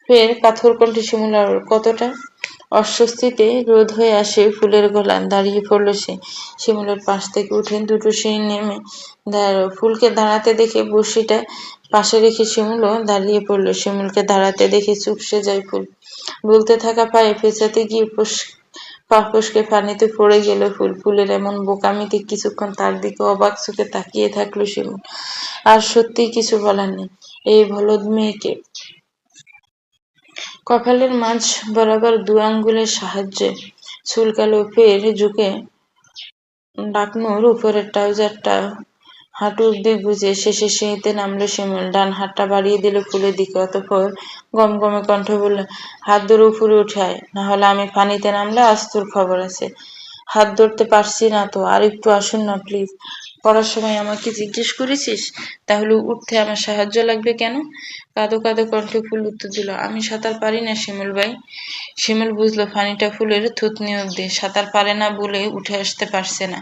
ফের পাথর কণ্ঠে শিমুল আর কতটা অস্বস্তিতে রোধ হয়ে আসে ফুলের গলা। দাঁড়িয়ে পড়ল সে। শিমুলের পাশ থেকে উঠে দুটো সিঁড়ি নেমে দাঁড়ালো। ফুলকে দাঁড়াতে দেখে বড়শিটা পাশে রেখে শিমুলও দাঁড়িয়ে পড়ল। শিমুলকে দাঁড়াতে দেখে চুপসে যায় ফুল। বলতে থাকা পায়ে পেঁচাতে গিয়ে পা ফসকে পানিতে পড়ে গেল ফুল। ফুলের এমন বোকামিতে কিছুক্ষণ তার দিকে অবাক চোখে তাকিয়ে থাকলো শিমুল। আর সত্যিই কিছু বলার নেই। এই বলদ মেয়েকে কপালের মাঝ বরাবর দু আঙ্গুলের সাহায্যে চুলকালো। ফের ঝুঁকে ডাকনোর উপরের ট্রাউজারটা হাঁটু অব্দি গুজে শেষে সিঁড়িতে নামলো শিমুল। ডান হাতটা বাড়িয়ে দিল ফুলের দিকে। অতঃপর গমগমে কণ্ঠে বলল, হাত ধরে উপরে উঠে আয়, না হলে আমি পানিতে নামলে আজ তোর খবর আছে। হাত ধরতে পারছি না তো, আর একটু আসুন না প্লিজ। পড়ার সময় আমাকে জিজ্ঞেস করেছিস? তাহলে উঠতে আমার সাহায্য লাগবে কেন? কাঁদো কাঁদো কণ্ঠে ফুল উত্তর দিল, আমি সাঁতার পারি না শিমুল ভাই। শিমুল বুঝলো পানিটা ফুলের থুতনি অব্দি। সাঁতার পারে না বলে উঠে আসতে পারছে না।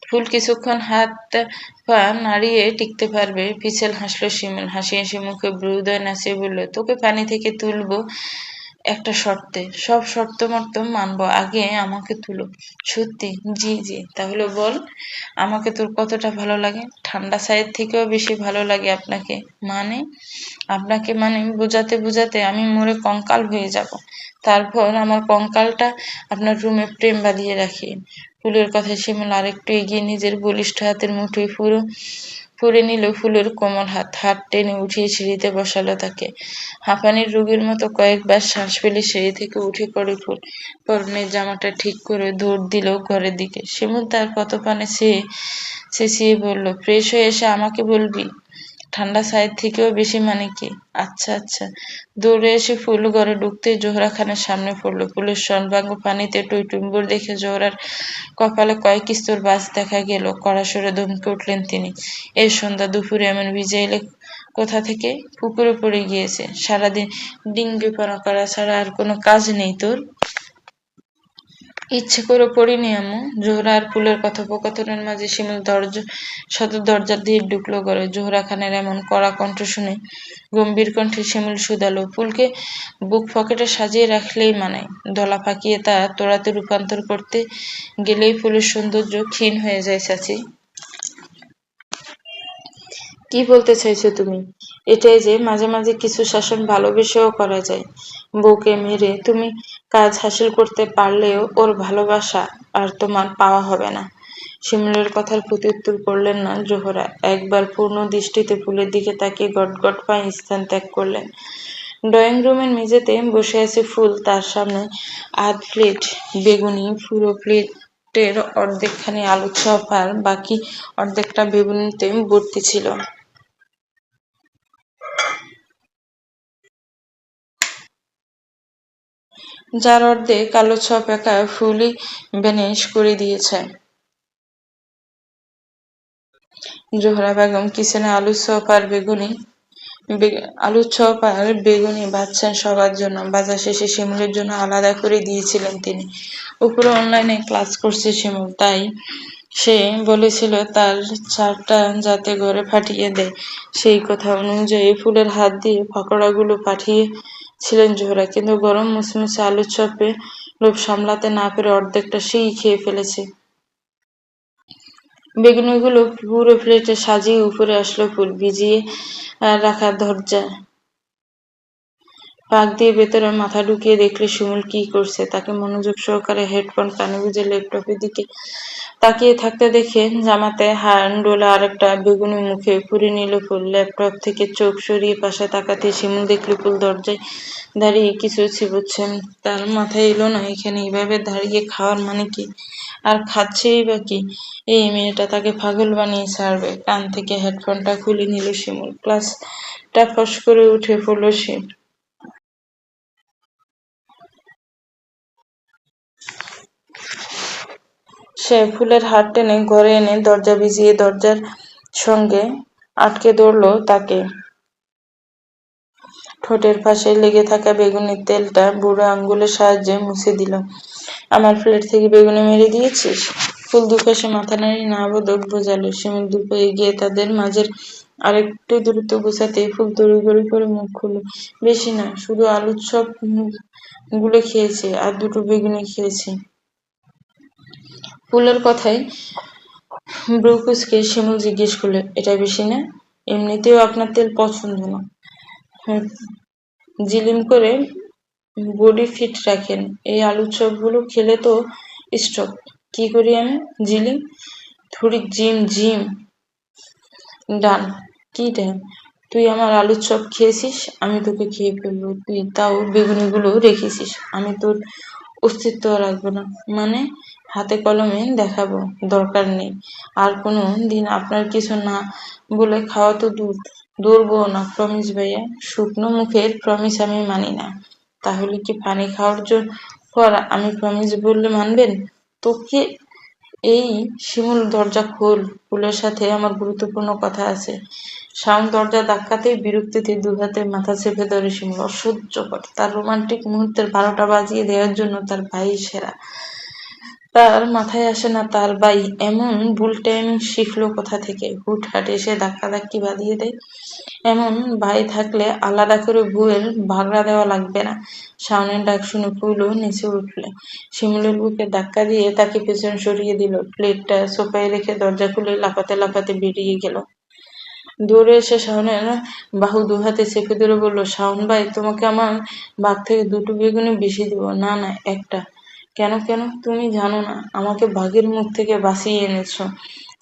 ফুল কিছুক্ষণ হাত পা নাড়িয়ে টিকতে পারবে। পিছল হাসলো শিমুল। হাসি হাসি মুখে ভ্রুদয় নাচিয়ে বলল, তোকে পানি থেকে তুলবো একটা শর্তে। সব শর্ত মর্ত মানবো, আগে আমাকে তুলো। সত্যি? জি জি। তাহলে বল, আমাকে তোর কতটা ভালো লাগে? ঠান্ডা ছাইয়ের থেকেও বেশি ভালো লাগে আপনাকে। মানে? আপনাকে মানে বুঝাতে বুঝাতে আমি মরে কঙ্কাল হয়ে যাব। তারপর আমার কঙ্কালটা আপনার রুমে প্রেম বাঁধিয়ে রাখি। ফুলের কথায় শিমুল আরেকটু এগিয়ে নিজের বলিষ্ঠ হাতের মুঠোয় ফুলে নিল ফুলের কোমল হাত। হাত টেনে উঠিয়ে সিঁড়িতে বসালো তাকে। হাঁপানির রোগীর মতো কয়েকবার শ্বাস ফেলে সিঁড়ি থেকে উঠে পড়ে ফুল। পরনের জামাটা ঠিক করে দৌড় দিল ঘরের দিকে। শিমুল তার পদপানে চেঁচিয়ে বলল, ফ্রেশ হয়ে এসে আমাকে বলবি ঠান্ডা ছাইয়ের থেকেও বেশি মানে কি? আচ্ছা আচ্ছা। দৌড়ে এসে ফুল ঘরে ঢুকতেই জোহরা খানের সামনে পড়লো। ফুলের সর্বাঙ্গ পানিতে টইটুম্বুর দেখে জোহরার কপালে কয়েক স্তর বাজ দেখা গেল। কড়া সরে ধমকে উঠলেন তিনি, এই সন্ধ্যা দুপুরে এমন ভিজে এলে কোথা থেকে? পুকুরে পড়ে গিয়েছে। সারাদিন ডিঙ্গিপনা করা ছাড়া আর কোনো কাজ নেই তোর? ইচ্ছে করে পড়িনি আম্মু। জোহরা আর ফুলের কথোপকথনের মাঝে শিমুল সদর দরজা দিয়ে ঢুকলো ঘরে। জোহরা খানের এমন কড়া কণ্ঠ শুনে গম্ভীর কণ্ঠে শিমুল শুধালো, ফুলকে বুক পকেটে সাজিয়ে রাখলেই মানায়, দলা পাকিয়ে তা তোড়াতে রূপান্তর করতে গেলেই ফুলের সৌন্দর্য ক্ষীণ হয়ে যায় চাচি। কি বলতে চাইছো তুমি? এটাই যে মাঝে মাঝে কিছু শাসন ভালোবেসেও করা যায়। বউকে মেরে তুমি কাজ হাসিল করতে পারলেও ওর ভালোবাসা আর তোমার পাওয়া হবে না। শিমুলের কথার প্রত্যুত্তর করলেন না জোহরা। একবার পূর্ণ দৃষ্টিতে ফুলের দিকে তাকিয়ে গটগট পায়ে স্থান ত্যাগ করলেন। ড্রয়িং রুমের মেঝেতে বসে আছে ফুল। তার সামনে আধ প্লেট বেগুনি, পুরো প্লেটের অর্ধেকখানি আলুর চপ আর বাকি অর্ধেকটা বেগুনিতে ভর্তি ছিল। যার অর্ধেক কালো ছোপ একা ফুলই ভ্যানিশ করে দিয়েছে। জোহরা বেগম কিচেনে আলুর চপ আর বেগুনি ভাজছেন সবার জন্য। ভাজা শেষে শিমুলের জন্য আলাদা করে দিয়েছিলেন তিনি। উপরে অনলাইনে ক্লাস করছে শিমুল, তাই সে বলেছিল তার চারটা যাতে ঘরে পাঠিয়ে দেয়। সেই কথা অনুযায়ী ফুলের হাত দিয়ে পকোড়াগুলো পাঠিয়েছিলেন জোহরা। কিন্তু গরম মুসমুসে আলুর চপে লোভ সামলাতে না পেরে অর্ধেকটা সেই খেয়ে ফেলেছে। বেগুনিগুলো পুরো প্লেটে সাজিয়ে উপরে আসলো ফুল। ভিজিয়ে রাখা দরজায় ফাঁক দিয়ে ভেতরে মাথা ঢুকিয়ে দেখলে শিমুল কি করছে। তাকে মনোযোগ সহকারে হেডফোন কানে গুঁজে ল্যাপটপের দিকে তাকিয়ে থাকতে দেখে জামাতে ডোলা আরেকটা বেগুনি মুখে পুরে নিল ফুল। ল্যাপটপ থেকে চোখ সরিয়ে পাশে তাকাতে শিমুল দেখল ফুল দরজায় দাঁড়িয়ে কিছু চিবোচ্ছেন। তার মাথায় এলো না এখানে এইভাবে দাঁড়িয়ে খাওয়ার মানে কি, আর খাচ্ছেই বা কি? এই মেয়েটা তাকে পাগল বানিয়ে ছাড়বে। কান থেকে হেডফোনটা খুলে নিল শিমুল। ক্লাসটা ফস করে উঠে পড়ল সে। সে ফুলের হাত টেনে ঘরে এনে দরজা ভিজিয়ে দরজার সঙ্গে আটকে ধরল তাকে। ঠোঁটের পাশে লেগে থাকা বেগুনির তেলটা বুড়ো আঙুলের সাহায্যে মুছে দিল। আমার প্লেট থেকে বেগুনি মেরে দিয়েছিস? ফুল দুপাশে মাথা নাড়ি না বোধক বোঝালো। শিমুল দুপা এগিয়ে তাদের মাঝের আরেকটু দ্রুত গোছাতে ফুল তড়িঘড়ি করে মুখ খুলল। বেশি না, শুধু আলুর চপ গুলো খেয়েছে আর দুটো বেগুনি খেয়েছে। ফুলের কথায় ব্রু কুঁচকে শিমুল জিজ্ঞেস করলো, এটা বেশি না? এমনিতেও আপনার তেল পছন্দ না। জিলিম করে বডি ফিট রাখেন, এই আলুর চপগুলো খেলে তো স্ট্রোক। কি করি আমি? জিলিম? থুড়ি জিম ডান। কি ডান? তুই আমার আলুর চপ খেয়েছিস, আমি তোকে খেয়ে ফেলবো। তুই তাও বেগুনিগুলো রেখেছিস, আমি তোর অস্তিত্ব রাখবো না। মানে হাতে কলমে দেখাবো, দরকার নেই। আর কোনো দিন আপনার কিছু না বলে খাওয়া তো দৌড়বো না, প্রমিস ভাইয়া। শুকনো মুখের প্রমিস আমি মানি না। তাহলে কি পানি খাওয়ার পর আমি প্রমিস বললে মানবেন? তোকে এই শিমুল, দরজা খোল। ফুলের সাথে আমার গুরুত্বপূর্ণ কথা আছে। শাওন দরজা ধাক্কাতেই বিরক্তিতে দুহাতে মাথা চেপে ধরে শিমুল। অসহ্যকর। তার রোমান্টিক মুহূর্তের 12টা বাজিয়ে দেওয়ার জন্য তার ভাই সেরা। তার মাথায় আসে না তার ভাই এমন ভুল টাইমিং শিখলো কোথা থেকে। হুটহাট এসে ধাক্কাধাক্কি বাঁধিয়ে দেয়। এমন ভাই থাকলে আলাদা করে বউয়ের ভাগড়া দেওয়া লাগবে না। শাওনের ডাক শুনে ফুলও নিচে উঠল। শিমুলের বুকে ধাক্কা দিয়ে তাকে পেছন সরিয়ে দিল। প্লেটটা সোফায় রেখে দরজা খুলে লাফাতে লাফাতে বেরিয়ে গেল। দৌড়ে এসে শাওনের বাহু দুহাতে চেপে ধরে বলল, শাওন ভাই, তোমাকে আমার ভাগ থেকে দুটো বেগুনি বেশি দিব। না না, একটা। কেন কেন? তুমি জানো না, আমাকে বাঘের মুখ থেকে বাঁচিয়ে এনেছ।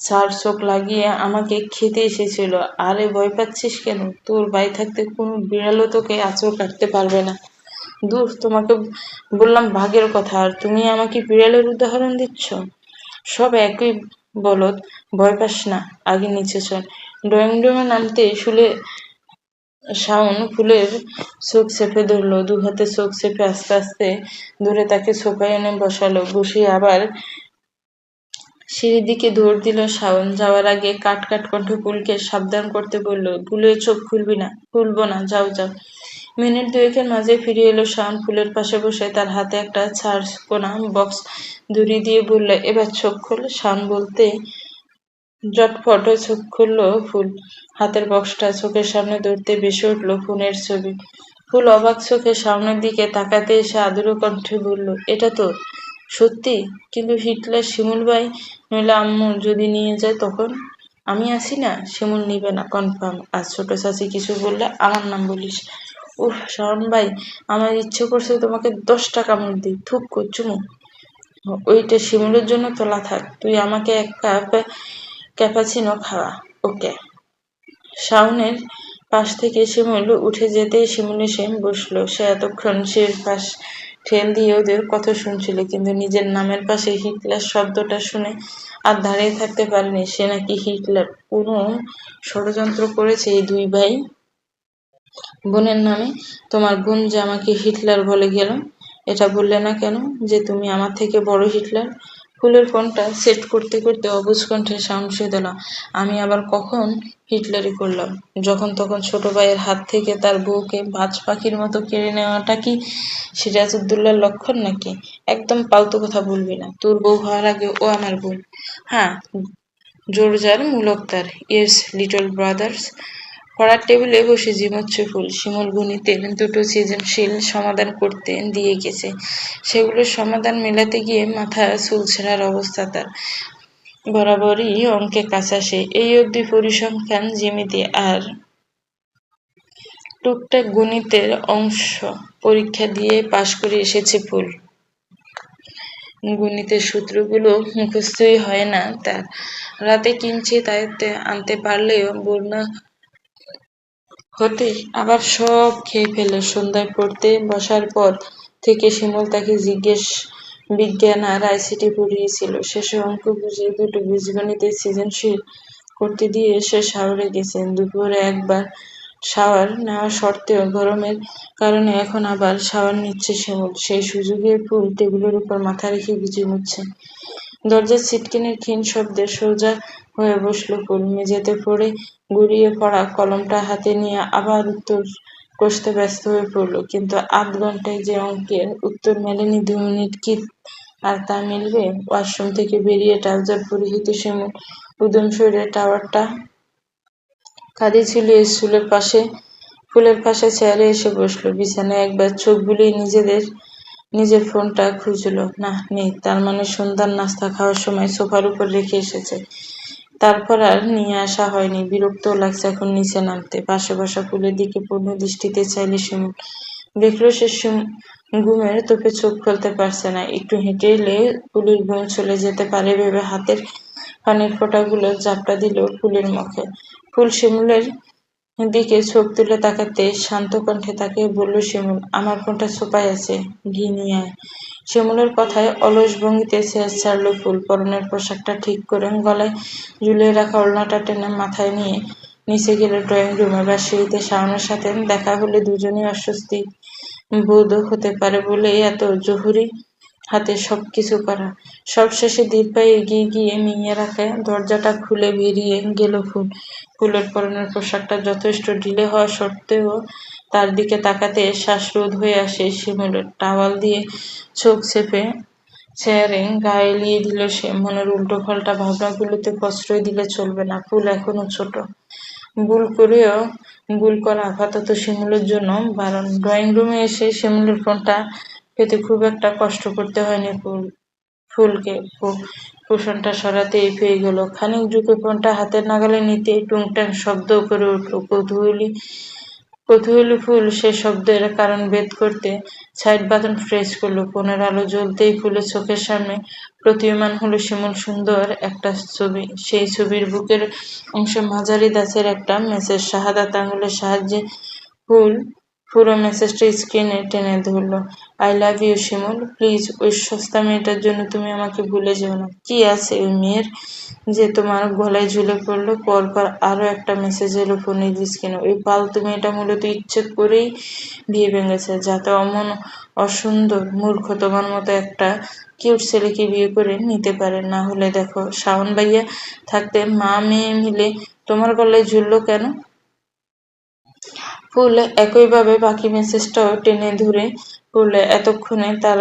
স্যার চোখ লাগিয়ে আমাকে খেতে এসেছিল। আরে ভয় পাচ্ছিস কেন? তোর ভাই থাকতে কোনো বিড়ালও তোকে আঁচড় কাটতে পারবে না। দূর, তোমাকে বললাম বাঘের কথা, আর তুমি আমাকে বিড়ালের উদাহরণ দিচ্ছ। সব একই বলদ। ভয় পাস না, আগে নিচে চল। ড্রয়িং রুমে নামতে শাওন ফুলের চোখ চেপে ধরল। দুহাতে চোখ চেপে আস্তে আস্তে ধরে তাকে সোফায় এনে বসালো। বসিয়ে আবার সিঁড়ির দিকে দৌড় দিল শাওন। যাওয়ার আগে কাট কাট কণ্ঠে ফুলকে সাবধান করতে বলল, ভুলেও চোখ খুলবো না, যাও যাও। মিনিট দুয়েকের মাঝে ফিরে এলো শাওন। ফুলের পাশে বসে তার হাতে একটা ছাড়পোনা বক্স ধরিয়ে দিয়ে বলল, এবার চোখ খোল। শাওন বলতে ঝটফট চোখ খুলল ফুল। হাতের বক্সটা চোখের সামনে ধরতে ভেসে উঠল ফোনের ছবি। ফুল অবাক চোখে শাওনের দিকে তাকাতে এসে আদুরে কণ্ঠে বলল, এটা তো সত্যি, কিন্তু হিটলার শিমুল ভাই নইলে আম্মু যদি নিয়ে যায় তখন? আমি আছি না, শিমুল নিবে না কনফার্ম। আর ছোট চাচি কিছু বললে আমার নাম বলিস। উফ শাওন ভাই, আমার ইচ্ছে করছে তোমাকে 10টা কামড় দিই। থুক চুমু। ওইটা শিমুলের জন্য তোলা থাক, তুই আমাকে এক কাপ ক্যাপাচিনো খাওয়া। ওকে। শাওনের পাশ থেকে শিমুল উঠে যেতেই শিমুল এসে বসল। সে এতক্ষণ সিঁড়ির পাশ ঠেল দিয়ে ওদের কথা শুনছিল, কিন্তু নিজের নামের পাশে হিটলার শব্দটা শুনে আর দাঁড়িয়ে থাকতে পারেনি। সে নাকি হিটলার। কোনো ষড়যন্ত্র করেছে এই দুই ভাই বোনের নামে। তোমার বোন যে আমাকে হিটলার বলে গেল, এটা বললে না কেন যে তুমি আমার থেকে বড় হিটলার? ফুলের ফোনটা সেট করতে করতে অবুঝ কণ্ঠে সাহসে দিল, আমি আবার কখন হিটলারি করলাম? যখন তখন ছোট ভাইয়ের হাত থেকে তার বউকে বাজ পাখির মতো কেড়ে নেওয়াটা কি সিরাজউদ্দৌলার লক্ষণ নাকি? একদম ফালতু কথা বলবি না। তোর বউ হওয়ার আগে ও আমার বোন। হ্যাঁ, জোরজার মুলক্তার। Yes, little brothers. পড়ার টেবিলে বসে ঝিমোচ্ছে ফুল। শিমুল গণিতের দুটো সৃজনশীল সমাধান করতে দিয়ে গেছে। সেগুলোর সমাধান মেলাতে গিয়ে মাথা চুলছেড়ার অবস্থা তার। বরাবরই অঙ্কে কাঁচা সে। এই অবধি পরিসংখ্যান, জ্যামিতি আর টুকটাক গণিতের অংশ পরীক্ষা দিয়ে পাশ করে এসেছে ফুল। গণিতের সূত্রগুলো মুখস্থই হয় না তার। রাতে কিঞ্চিৎ আয়ত্তে আনতে পারলেও বন্যা হতে আবার সব খেয়ে ফেলে। সন্ধ্যায় পড়তে বসার পর থেকে শিমুল তাকে বিজ্ঞান আর আইসিটি পড়িয়েছিল। শেষে অঙ্ক বুঝিয়ে দুটো বীজগণিতের সৃজনশীল করতে দিয়ে সে শাওয়ারে গেছেন। দুপুরে একবার শাওয়ার নেওয়া সত্ত্বেও গরমের কারণে এখন আবার শাওয়ার নিচ্ছে শিমুল। সেই সুযোগে ফুল টেবিলের উপর মাথা রেখে ঝিমুচ্ছে। দরজার ছিটকিনির ক্ষীণ শব্দে সোজা হয়ে বসল ফুল। মেঝেতে পড়ে গুঁড়িয়ে পড়া কলমটা হাতে নিয়ে আবার উত্তর কষতে ব্যস্ত হয়ে পড়ল। কিন্তু আধ ঘণ্টায় যে অঙ্কের উত্তর মেলেনি, 2 মিনিট কি আর তা মিলবে? ওয়াশরুম থেকে বেরিয়ে ট্রাউজার পরিহিত শিমুল উদম শরীরে টাওয়ারটা কাঁধে ঝুলিয়ে ফুলের পাশে চেয়ারে এসে বসলো। বিছানায় একবার চোখ বুলিয়ে নিজের ফোনটা খুঁজলো। না, নেই। তার মানে সন্ধ্যার নাস্তা খাওয়ার সময় সোফার উপর রেখে এসেছে। তারপর আর নিয়ে আসা হয়নি। বিরক্তও লাগছে এখন নিচে নামতে। পাশে বসা ফুলের দিকে পূর্ণ দৃষ্টিতে চাইলে শিমুল। দেখলো সে ঘুমের তোপে চোখ খুলতে পারছে না। একটু হেঁটে এলে ফুলের ঘুম চলে যেতে পারে ভেবে হাতের পানির ফোঁটাগুলো ঝাপটা দিল ফুলের মুখে। ফুল শিমুলের দিকে চোখ তুলে তাকাতে শান্ত কণ্ঠে তাকিয়ে বলল শিমুল, আমার ফোনটা সোফায় আছে, গিয়ে নিয়ে আয়। শিমুলের কথায় অলস ভঙ্গিতে ছেঁচ ছাড়ল ফুল। পরনের পোশাকটা ঠিক করে গলায় ঝুলিয়ে রাখা ওড়নাটা টেনে মাথায় নিয়ে নিচে গেল ড্রয়িং রুমে। বা সিঁড়িতে শাওনের সাথে দেখা হলে দুজনেই অস্বস্তি বোধ হতে পারে বলেই এত জহুরি হাতে সবকিছু করা। সবশেষে ধীর পায়ে এগিয়ে গিয়ে মিঙে রাখা দরজাটা খুলে বেরিয়ে গেল ফুল। ফুলের পরনের পোশাকটা যথেষ্ট ঢিলে হওয়া সত্ত্বেও তার দিকে তাকাতে শ্বাসরোধ হয়ে আসে শিমুলের। টাওয়াল দিয়ে চোখ চেপে চেয়ারে গা এলিয়ে দিল সে। মনের উল্টো পাল্টা ভাবনাগুলোতে প্রশ্রয় দিলে চলবে না। ফুল এখনো ছোট। ভুল করা আপাতত শিমুলের জন্য বারণ। ড্রয়িং রুমে এসে শিমুলের ফোনটা পেতে খুব একটা কষ্ট করতে হয়নি ফুলকে। কুশনটা সরাতেই পেয়ে গেল। খানিক ঝুঁকে ফোনটা হাতের নাগালে নিতেই টুংটাং শব্দ করে উঠল। কৌতূহলী ফুল সে শব্দের কারণ ভেদ করতে সাইড বাটন প্রেস করলো। ফোনের আলো জ্বলতেই ফুলের চোখের সামনে প্রতীয়মান হলো শিমুল সুন্দর একটা ছবি। সেই ছবির বুকের অংশে মাঝারি দাঁতের একটা মেসেজ। শাহাদাত আঙুলের সাহায্যে ফুল পুরো মেসেজটা স্ক্রিনে টেনে ধরল। I love you Shimul, please ওই সস্তা মেয়েটার জন্য তুমি আমাকে ভুলে যেও না। কি আছে ওই মেয়ের যে তোমার গলায় ঝুলে পড়লো? পরপর আরো একটা মেসেজ এলো ফোনের স্ক্রিনে। ওই ফালতু মেয়েটা মূলত ইচ্ছে করেই বিয়ে ভেঙেছে, যাতে অমন অসুন্দর মূর্খ তোমার মতো একটা কিউট ছেলেকে বিয়ে করে নিতে পারে। না হলে দেখো, শাওন ভাইয়া থাকতে মা মেয়ে মিলে তোমার গলায় ঝুললো কেন? ফুল একইভাবে বাকি মেসেজটাও টেনে ধরে পড়ল। এতক্ষণে তার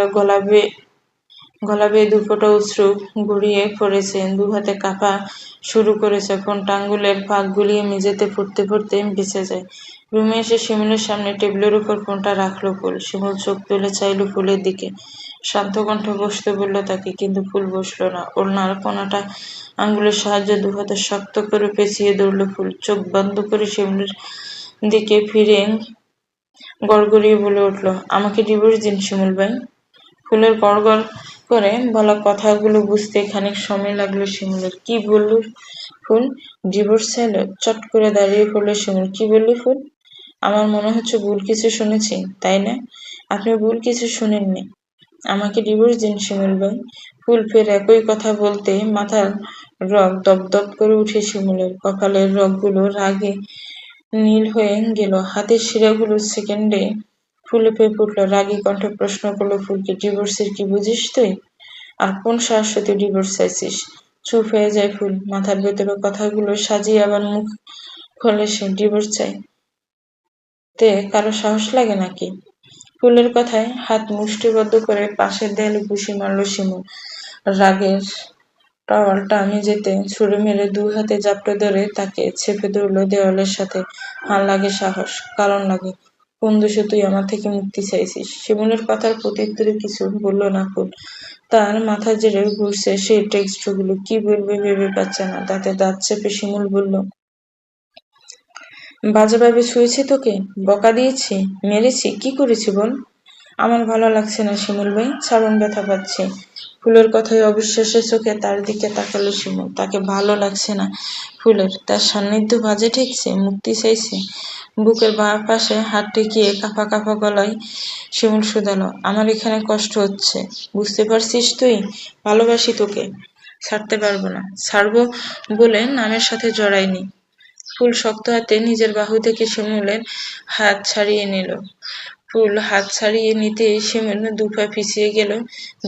গলা বেয়ে দুফোঁটা অশ্রু গড়িয়ে পড়েছে। দুহাতে কাঁপা শুরু করেছে। ফোনটা আঙুলের ফাঁক গুলিয়ে মেঝেতে পড়তে পড়তে বেঁচে যায়। রুমে এসে শিমুলের সামনে টেবিলের উপর ফোনটা রাখলো ফুল। শিমুল চোখ তুলে চাইল ফুলের দিকে। শান্ত কণ্ঠে বসতে বলল তাকে, কিন্তু ফুল বসলো না। ওড়নার কোনাটা আঙুলের সাহায্যে দুহাতে শক্ত করে পেঁচিয়ে ধরল ফুল। চোখ বন্ধ করে শিমুলের দিকে ফিরে গড়গড়িয়ে বলে উঠল, আমাকে ডিভোর্স দিন শিমুল ভাই। ফুলের গড়গড় করে বলা কথাগুলো বুঝতে খানিক সময় লাগলো শিমুলের। কি বলল ফুল? ডিভোর্স চাইল? চট করে দাঁড়িয়ে পড়ল শিমুল। কি বললি ফুল? আমার মনে হচ্ছে ভুল কিছু শুনেছি, তাই না? আপনি ভুল কিছু শুনেননি। আমাকে ডিভোর্স দিন শিমুল ভাই। ফুল ফের একই কথা বলতে মাথার রগ দপদপ করে উঠে শিমুলের। কপালের রগগুলো রাগে নীল হয়ে গেল। হাতের শিরাগুলো সেকেন্ডে ফুলে পেয়ে উঠল। রাগী কণ্ঠে প্রশ্ন করলো ফুলকে, ডিভোর্সের কি বুঝিস তুই? আর কোন সাহসে তুই ডিভোর্স চাইছিস? চুপ হয়ে যায় ফুল। মাথার ভেতরে কথাগুলো সাজিয়ে আবার মুখ খোলে সে। ডিভোর্স চাই তে কারো সাহস লাগে নাকি? ফুলের কথায় হাত মুষ্টিবদ্ধ করে পাশের দেয়ালে ঘুষি মারল শিমুল। রাগের টাওয়ালটা মেঝেতে ছুঁড়ে মেরে দু হাতে জাপটে ধরে তাকে চেপে ধরল দেওয়ালের সাথে। আর লাগে সাহস, কারণ লাগে। কোন দোষে তুই আমার থেকে মুক্তি চাইছিস? শিমুলের কথার প্রত্যুত্তরে কিছু বলল না ফুল। তার মাথা জেরে ঘুরছে সেই টেক্সটগুলো। কি বলবে ভেবে পাচ্ছে না। দাঁতে দাঁত চেপে শিমুল বলল, বাজেভাবে ছুঁয়েছি তোকে? বকা দিয়েছি? মেরেছি? কি করেছি বল? আমার ভালো লাগছে না শিমুল ভাই, ছাড়ুন, ব্যথা পাচ্ছি। ফুলের কথায় অবিশ্বাসের চোখে তার দিকে তাকালো শিমুল। তাকে ভালো লাগছে না ফুলের? তার সান্নিধ্য বাজে ঠেকছে? মুক্তি চাইছে? বুকের বাঁ পাশে হাত ঠেকিয়ে কাঁপা কাঁপা গলায় শিমুল শুধালো, আমার এখানে কষ্ট হচ্ছে, বুঝতে পারছিস তুই? ভালোবাসি তোকে, ছাড়তে পারবো না। ছাড়বো বলে নামের সাথে জড়াইনি। ফুল শক্ত হাতে নিজের বাহু থেকে শিমুলের হাত ছাড়িয়ে নিল। ফুল হাত ছাড়িয়ে নিতে শিমুল দুপা পিছিয়ে গেল,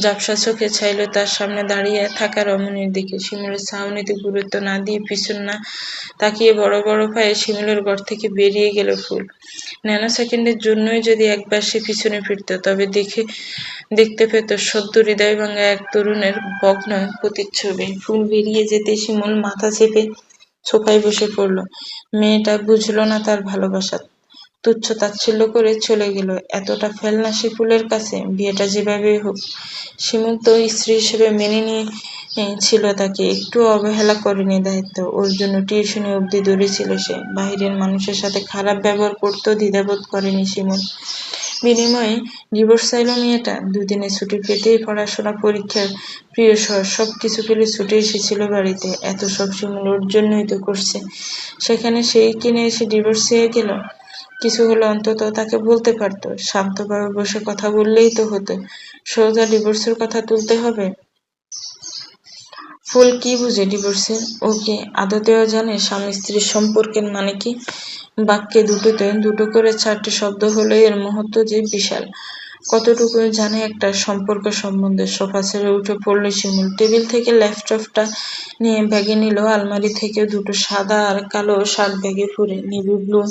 ঝাপসা চোখে চাইল তার সামনে দাঁড়িয়ে থাকা রমণীর দিকে। শিমুলের ছাউনিতে গুরুত্ব না দিয়ে পিছন না তাকিয়ে বড় বড় পায়ে শিমুলের ঘর থেকে বেরিয়ে গেল ফুল। ন্যানো সেকেন্ডের জন্যই যদি একবার সে পিছনে ফিরত, তবে দেখতে পেত সদ্য হৃদয় ভাঙা এক তরুণের ভগ্ন প্রতিচ্ছবি। ফুল বেরিয়ে যেতে শিমুল মাথা চেপে সোফায় বসে পড়ল। মেয়েটা বুঝল না তার ভালোবাসা, তুচ্ছ তাচ্ছিল্য করে চলে গেল। এতটা ফেলনা সে ফুলের কাছে। বিয়েটা যেভাবেই হোক, শিমুল তো স্ত্রী হিসেবে মেনে নিয়েছিল তাকে, একটু অবহেলা করেনি দায়িত্ব। ওর জন্য টিউশনি অবধি দৌড়েছিল সে। বাহিরের মানুষের সাথে খারাপ ব্যবহার করতেও দ্বিধাবোধ করেনি শিমুল। বিনিময়ে ডিভোর্স চাইল মেয়েটা। দুদিনে ছুটি পেতেই পড়াশোনা, পরীক্ষার প্রিয় শহর সবকিছু ফেলে ছুটে এসেছিল বাড়িতে। এত সব শিমুল ওর জন্যই তো করছে। সেখানে সেই কিনে এসে ডিভোর্স চেয়ে গেল। কিছু হলে অন্তত তাকে বলতে পারতো। শান্তভাবে বসে কথা বললেই তো হতো। সোজা ডিভোর্সের কথা তুলতে হবে? ফুল কি বুঝে ডিভোর্সের? ও কি আদতেও জানে স্বামী স্ত্রীর সম্পর্কের মানে কি? বাক্যে দুটোতে দুটো করে 4টে শব্দ হলে এর মুহূর্ত যে বিশাল। কতটুকু জানে একটা সম্পর্ক সম্বন্ধে। সোফা ছেড়ে উঠে পড়ল শিমুল। টেবিল থেকে ল্যাপটপটা নিয়ে ব্যাগে নিল। আলমারি থেকে দুটো সাদা আর কালো শার্ট ব্যাগে পুরে, নেভি ব্লু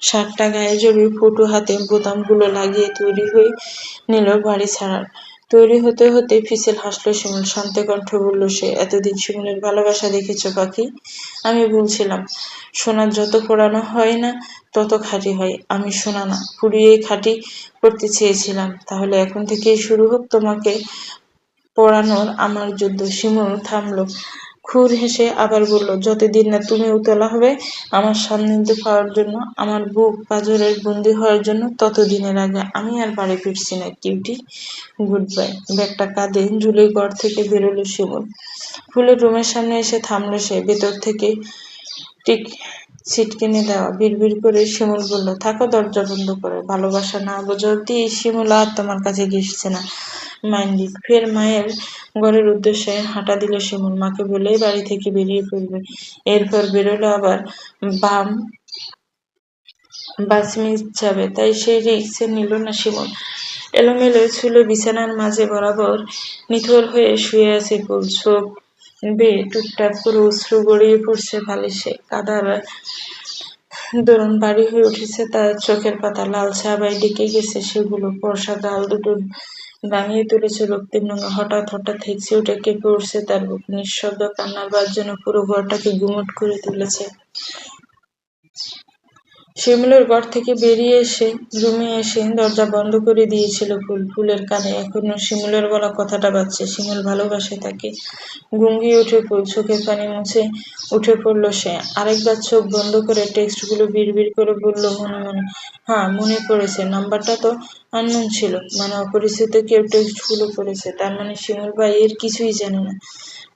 শার্টটা গায়ে জড়িয়ে ফুটো হাতে বোতামগুলো লাগিয়ে তৈরি হয়ে নিল বাড়ি ছাড়ার। তৈরি হতে হতে ফিসেল হাসল শিমুল। শান্ত কণ্ঠে বলল সে, এতদিন শিমুলের ভালোবাসা দেখেছ পাখি? আমি বলছিলাম, সোনার যত পোড়ানো হয় না তত খাঁটি হয়। আমি সোনা না, পুড়িয়ে খাঁটি করতে চেয়েছিলাম। তাহলে এখন থেকেই শুরু হোক তোমাকে পোড়ানোর আমার যুদ্ধ। শিমুল থামল, খুর হেসে আবার বলল, যতদিন না তুমি উতলা হবে আমার সান্নিধ্য পাওয়ার জন্য, আমার বুক পাঁজরের বন্দি হওয়ার জন্য, ততদিনের আগে আমি আর বাড়ি ফিরছি না কিউটি। Good bye. ব্যাগটা কাঁধে ঝুলে ঘর থেকে বেরোলো শিমুল। ফুলের রুমের সামনে এসে থামলো সে। ভেতর থেকে টিক ছিটকিনি দেওয়া। বিড়বিড় করে শিমুল বলল, থাকো দরজা বন্ধ করে। ভালোবাসা না বোঝা অব্দি শিমুল আর তোমার কাছে ঘেঁষছে না। Mind it. ফের মায়ের ঘরের উদ্দেশ্যে হাঁটা দিল শিমুল। মাকে বলেই বাড়ি থেকে বেরিয়ে পড়বে। এরপর বেরোলো আবার বাম বাস মিস যাবে, তাই সেই রিস্ক নিল না শিমুল। এলোমেলো ছুলো বিছানার মাঝে বরাবর নিথর হয়ে শুয়ে আছে ফুল। চোখ বেয়ে টুপটাপ করে অশ্রু গড়িয়ে পড়ছে বালিশে। কাদার দরুন বাড়ি হয়ে উঠেছে তার চোখের পাতা। লালচে আবায় ডেকে গেছে সেগুলো। ফর্সা গাল দুটো রাঙিয়ে তুলেছে রক্তিম রঙে। হঠাৎ হঠাৎ হেঁচে উঠে কেঁপে উঠছে তার বুক। নিঃশব্দ কান্নার বাজ যেন পুরো ঘরটাকে গুমট করে তুলেছে। শিমুলের ঘর থেকে বেরিয়ে এসে রুমে এসে দরজা বন্ধ করে দিয়েছিল ফুল। ফুলের কানে এখনো শিমুলের বলা কথাটা বাজছে, শিমুল ভালোবাসে তাকে। গুঙ্গিয়ে উঠে ফুল, চোখের পানি মুছে উঠে পড়ল সে। আরেকবার চোখ বন্ধ করে টেক্সটগুলো বিড়বিড় করে বলল মনে মনে, হ্যাঁ মনে পড়েছে। নাম্বারটা তো আননোন ছিল, মানে অপরিচিত কেউ টেক্সটগুলো করেছে। তার মানে শিমুল ভাই এর কিছুই জানে না।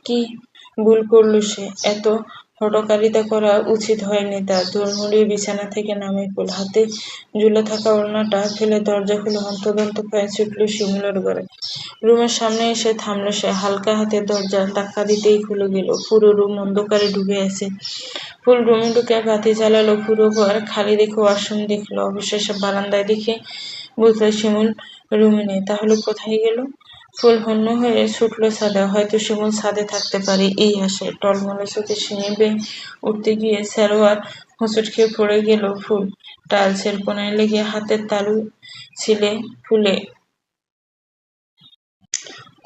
কি ভুল করলো সে? এত হঠকারিতা করা উচিত হয়নি তার। ধর্মড়িয়ে বিছানা থেকে নামে ফুল। হাতে ঝুলে থাকা ওড়নাটা ফেলে দরজা খুলে হন্তদন্ত পায়ে ছুটল শিমুলের ঘরে। রুমের সামনে এসে থামল সে। হালকা হাতে দরজা ধাক্কা দিতেই খুলে গেল। পুরো রুম অন্ধকারে ডুবে আছে। ফুল রুমে ঢুকে বাতি জ্বালালো। পুরো ঘর খালি দেখে ওয়াশরুম দেখলো। অবশেষে বারান্দায় দেখে বুঝলো শিমুল রুমে নেই। তাহলে কোথায় গেল? ফুল হন্য হয়ে ছুটল ছাদে। হয়তো শিমুল ছাদে থাকতে পারে এই আশায়। টলমলে চোখে সিঁড়ি বেয়ে উঠতে গিয়ে স্যারোয়ার হোঁচট খেয়ে পড়ে গেল ফুল। টাইলসের কোনায় লেগে হাতের তালু ছিলে ফুলে।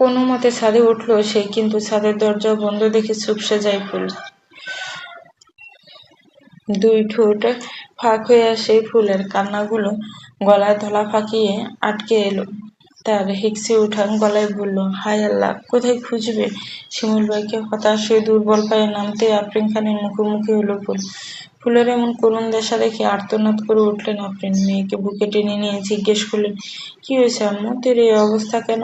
কোনো মতে ছাদে উঠল সে, কিন্তু ছাদের দরজা বন্ধ দেখে চুপসে যায় ফুল। দুই ঠোঁট ফাঁক হয়ে আসে ফুলের। কান্নাগুলো গলায় ধলা ফাঁকিয়ে আটকে এলো তার। হেঁকসে ওঠা গলায় বলল, হায় আল্লাহ, কোথায় খুঁজবে শিমুল ভাইকে? হতাশ হয়ে দুর্বল পায়ে নামতে আফরিন খানের মুখোমুখি হলো ফুল। ফুলের এমন করুণ দশা দেখে আর্তনাদ করে উঠলেন আফরিন। মেয়েকে বুকে টেনে নিয়ে জিজ্ঞেস করলেন, কি হয়েছে আম্মু, তোর এই অবস্থা কেন?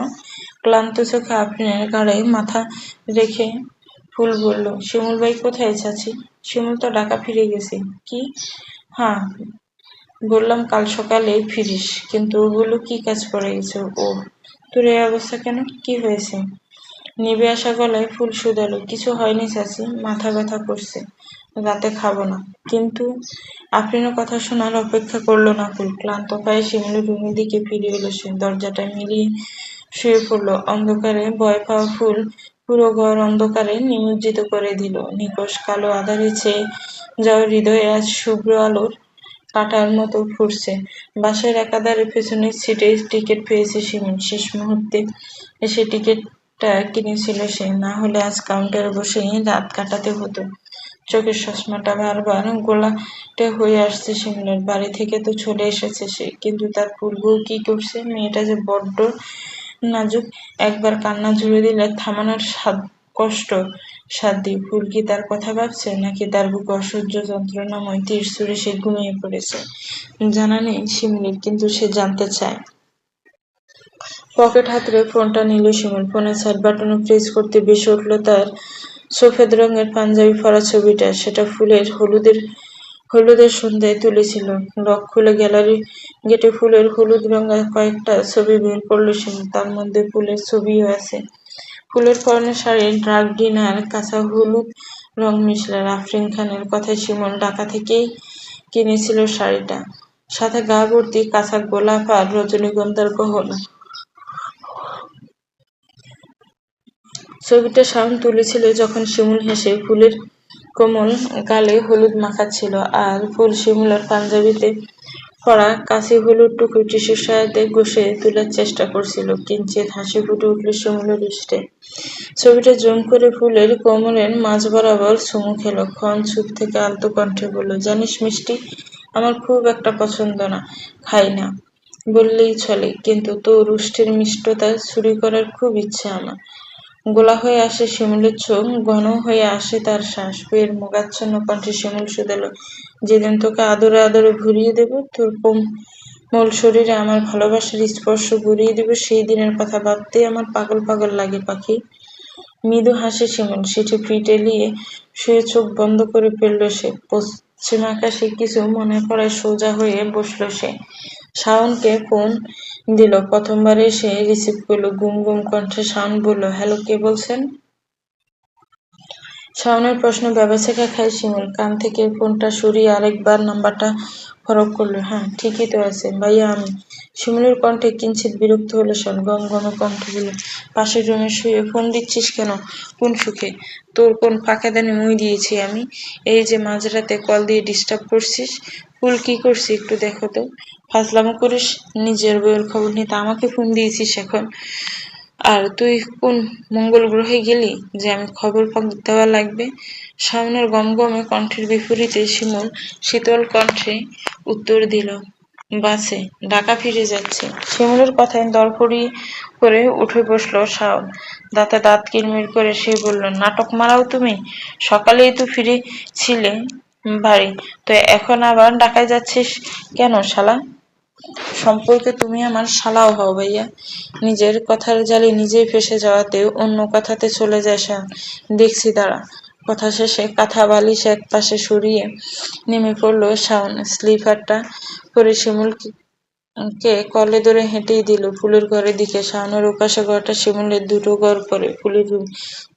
ক্লান্ত চোখে আফরিনের ঘাড়ে মাথা রেখে ফুল বলল, শিমুল ভাই কোথায় চাচি? শিমুল তো ঢাকা ফিরে গেছে। কি? হ্যাঁ, বললাম কাল সকালে ফিরিস, কিন্তু ওগুলো কি কাজ করে গেছে ও? তোর এই অবস্থা কেন? কি হয়েছে? নিভে আসা গলায় ফুল শুধালো, কিছু হয়নি চাচি, মাথা ব্যথা করছে। রাতে খাবো না। কিন্তু আফরিনের কথা শোনার অপেক্ষা করলো না ফুল। ক্লান্ত পায়ে শিমুলের রুমের দিকে ফিরে এলো সে। দরজাটা মিলিয়ে শুয়ে পড়লো। অন্ধকারে ভয় পাওয়া ফুল পুরো ঘর অন্ধকারে নিমজ্জিত করে দিল। নিকষ কালো আঁধারে ছেয়ে যাওয়া হৃদয়ে আজ শুভ্র আলোর কাঁটার মতো ফুটছে। বাসের একাধারে পেছনের সিটে টিকিট পেয়েছে শিমুল। শেষ মুহূর্তে এসে টিকিটটা কিনেছিল সে, না হলে আজ কাউন্টারে বসেই রাত কাটাতে হতো। চোখের চশমাটা বারবার গোলাটে হয়ে আসছে শিমুলের। বাড়ি থেকে তো চলে এসেছে সে, কিন্তু তার পূর্বেও কি করছে? মেয়েটা যে বড্ড নাজুক, একবার কান্না জুড়ে দিলে থামানোর কষ্ট সাধ্য। ফুল কি তার কথা ভাবছে, নাকি তার বুকে অসহ্য যন্ত্রণাময় তীর ছুঁড়ে সে ঘুমিয়ে পড়েছে? জানা নেই শিমুলের, কিন্তু সে জানতে চায়। পকেট হাতড়ে ফোনটা নিল শিমুল। ফোনের সাইড বাটনে প্রেস করতে বেশি উঠল তার সফেদ রঙের পাঞ্জাবি পরা ছবিটা। সেটা ফুলের হলুদের সন্ধ্যায় তুলেছিল। লক খুলে গ্যালারি গেটে ফুলের হলুদ রঙের কয়েকটা ছবি বের করল শিমুল। তার মধ্যে ফুলের ছবিও আছে। ফুলের পরনে শাড়ি, ডার্ক ডিনার কাঁচা হলুদ রং মিশলে। আফরিন খানের কথায় শিমুল ঢাকা থেকেই কিনেছিল শাড়িটা, সাথে গা ভর্তি কাঁচা গোলাপ আর রজনীগন্ধার গহনা। ছবিটা শাওন তুলেছিল যখন শিমুল হেসে ফুলের কোমল গালে হলুদ মাখাচ্ছিল, আর ফুল শিমুলের পাঞ্জাবিতে পরা কাঁচি হলুদ টুকরো টিস্যুর সাহায্যে ঘষে তোলার চেষ্টা করছিল। কিঞ্চিৎ হাসি ফুটে উঠল শিমুলের দৃষ্টে। ছবিটা জুম করে ফুলের কোমরের মাঝ বরাবর চুমু খেলো। ক্ষণ চুপ থেকে আলতো কণ্ঠে বলল, জানিস মিষ্টি, আমার খুব একটা পছন্দ না, খাই না বললেই চলে, কিন্তু তোর উষ্ঠের মিষ্টতা চুরি করার খুব ইচ্ছে আমার। গোলা হয়ে আসে শিমুলের চোখ, ঘন হয়ে আসে তার শ্বাস। বের মোগাচ্ছন্ন কণ্ঠে শিমুল শুধাল, যেদিন তোকে আদরে আদরে ভরিয়ে দেব, তোর কোমল শরীরে আমার ভালোবাসার স্পর্শ গড়িয়ে দেব, সেই দিনের কথা ভাবতেই আমার পাগল পাগল লাগে পাখি। মৃদু হাসে শিমুল। সিটে পিঠ এলিয়ে শুয়ে চোখ বন্ধ করে ফেলল সে। পশ্চিম আকাশে কিছু মনে পড়ায় সোজা হয়ে বসল সে। শাওনকে ফোন দিল। প্রথমবার এসে রিসিভ করলো। গুম গুম কণ্ঠে শাওন বলল, হ্যালো, কে বলছেন? শাওনের প্রশ্ন ভ্যাবাচ্যাকা খায় শিমুল। কান থেকে ফোনটা সরিয়ে আরেকবার নাম্বারটা ফরক করলো। হ্যাঁ, ঠিকই তো আছে, ভাইয়া আমি। শিমুলের কণ্ঠে কিঞ্চিৎ বিরক্ত হলো শাওন। গমগমে কণ্ঠে বলল, পাশের রুমে শুয়ে ফোন দিচ্ছিস কেন? কোন সুখে? তোর কোন ফাঁকাদানি মুই দিয়েছি আমি? এই যে মাঝরাতে কল দিয়ে ডিস্টার্ব করছিস। ফুল কি করছি একটু দেখো তো। ফাজলামো করিস? নিজের বউয়ের খবর নিতে আমাকে ফোন দিয়েছিস এখন? আর তুই কোন মঙ্গল গ্রহে গেলি যে আমি খবর দেওয়া লাগবে? শাওনের গমগমে কণ্ঠের বিপরীতে শিমুল শীতল কণ্ঠে উত্তর দিল, বাসে, ঢাকা ফিরে যাচ্ছে। শিমুলের কথায় দরপড়ি করে উঠে বসলো শাওন। দাঁতে দাঁত কিরমির করে সে বলল, নাটক মারাও তুমি? সকালেই তো ফিরেছিলে বাড়ি, তো এখন আবার ঢাকায় যাচ্ছিস কেন শালা? সম্পর্কে তুমি আমার শালাও হও ভাইয়া। নিজের কথার জালে নিজেই ফেঁসে যাওয়াতে অন্য কথাতে চলে যায় শাওন। দেখছি দাঁড়া। কথা শেষে কাঁথা বালিশ এক পাশে সরিয়ে নেমে পড়ল শাওন। স্লিপারটা পরে শিমুলকে কলে ধরে হেঁটেই দিল ফুলের ঘরের দিকে। শাওনের ওপাশে ঘরটা শিমুলের, দুটো ঘর পরে ফুলের রুম।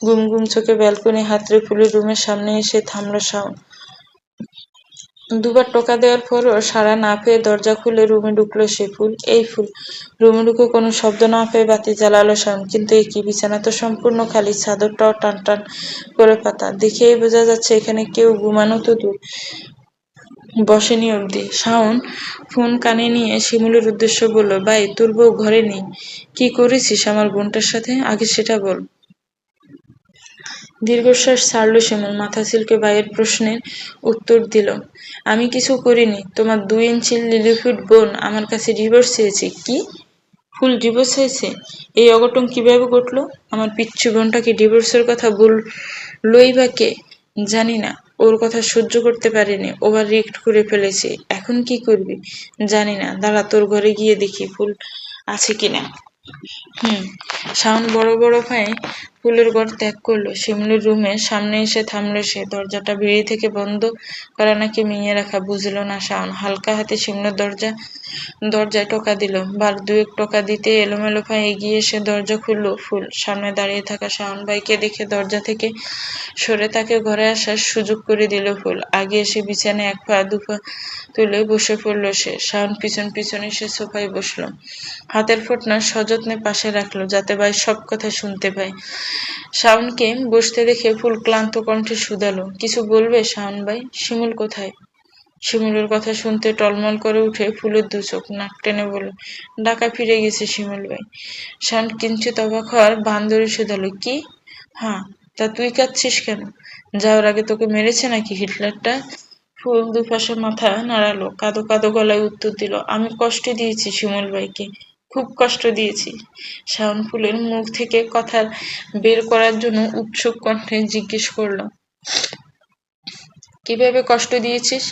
গুম গুম চোখে ব্যালকনি হাতড়ে ফুলের রুমের সামনে এসে থামল শাওন। দুবার টোকা দেওয়ার পরও সাড়া না পেয়ে দরজা খুলে রুমে ঢুকলো সে। ফুল, এই ফুল। রুমে ঢুকে কোনো শব্দ না পেয়ে বাতি জ্বালালো শাওন। কিন্তু এ কি, বিছানা তো সম্পূর্ণ খালি, চাদরটাও টান টান করে পাতা। দেখেই বোঝা যাচ্ছে এখানে কেউ ঘুমানো তো দূর, বসেনি অবধি। শাওন ফোন কানে নিয়ে শিমুলের উদ্দেশ্য বলল, ভাই, তোর বউ ঘরে নেই। কি করেছিস আমার বোনটার সাথে, আগে সেটা বল। দীর্ঘশ্বাস ছাড়ল শিমুল। মাথা চুলকে ভাইয়ের প্রশ্নের উত্তর দিল, আমি কিছু করিনি। তোমার 2 ইঞ্চি লিলিপুট বোন আমার কাছে ডিভোর্স চেয়েছে। কি? ফুল ডিভোর্স হয়েছে? এই অঘটন কিভাবে ঘটলো? আমার পিচ্চি বোনটাকে ডিভোর্সের কথা বললই বা কে? জানি না। ওর কথা সহ্য করতে পারিনি, ওভার রিয়েক্ট করে ফেলেছি। এখন কি করবি? জানি না, দাঁড়া তোর ঘরে গিয়ে দেখি ফুল আছে কিনা। শাওন বড় বড় পায়ে ফুলের ঘর ত্যাগ করলো। শিমুলের রুমের সামনে এসে থামলো সে। দরজাটা বিড়ি থেকে বন্ধ করা নাকি মিঙে রাখা বুঝল না শাওন। হালকা হাতে শিমুলের দরজায় টোকা দিল। বার দুয়েক টোকা দিতে এলোমেলো পায়ে এগিয়ে এসে দরজা খুলল ফুল। সামনে দাঁড়িয়ে থাকা শাওন ভাইকে দেখে দরজা থেকে সরে তাকে ঘরে আসার সুযোগ করে দিল ফুল। আগে এসে বিছানায় এক পা দুপা তুলে বসে পড়ল সে। শাওন পিছন পিছন এসে সোফায় বসলো। হাতের ফোঁটনা সযত্নে পাশে রাখলো যাতে ভাই সব কথা শুনতে পায়। শাওনকে বসতে দেখে ফুল ক্লান্ত কণ্ঠে শুধালো, কিছু বলবে শাওন ভাই? শিমুল কোথায়? শিমুলের কথা শুনতে টলমল করে উঠে ফুলের দু চোখ। নাক টেনে বলল, ঢাকা ফিরে গেছে শিমুল ভাই। শাওন কিঞ্চিত অবাক হওয়ার ভান ধরে শুধালো, কি? হ্যাঁ, তা তুই কাঁদছিস কেন? যাওয়ার আগে তোকে মেরেছে নাকি হিটলারটা? ফুল দুপাশে মাথা নাড়ালো, কাঁদো কাঁদো গলায় উত্তর দিল, আমি কষ্ট দিয়েছি শিমুল ভাইকে, খুব কষ্ট দিয়েছি। শাওন ফুলের মুখ থেকে কথা বের করার জন্য উৎসুক কণ্ঠে জিজ্ঞেস করলো, কিভাবে কষ্ট দিয়েছিস?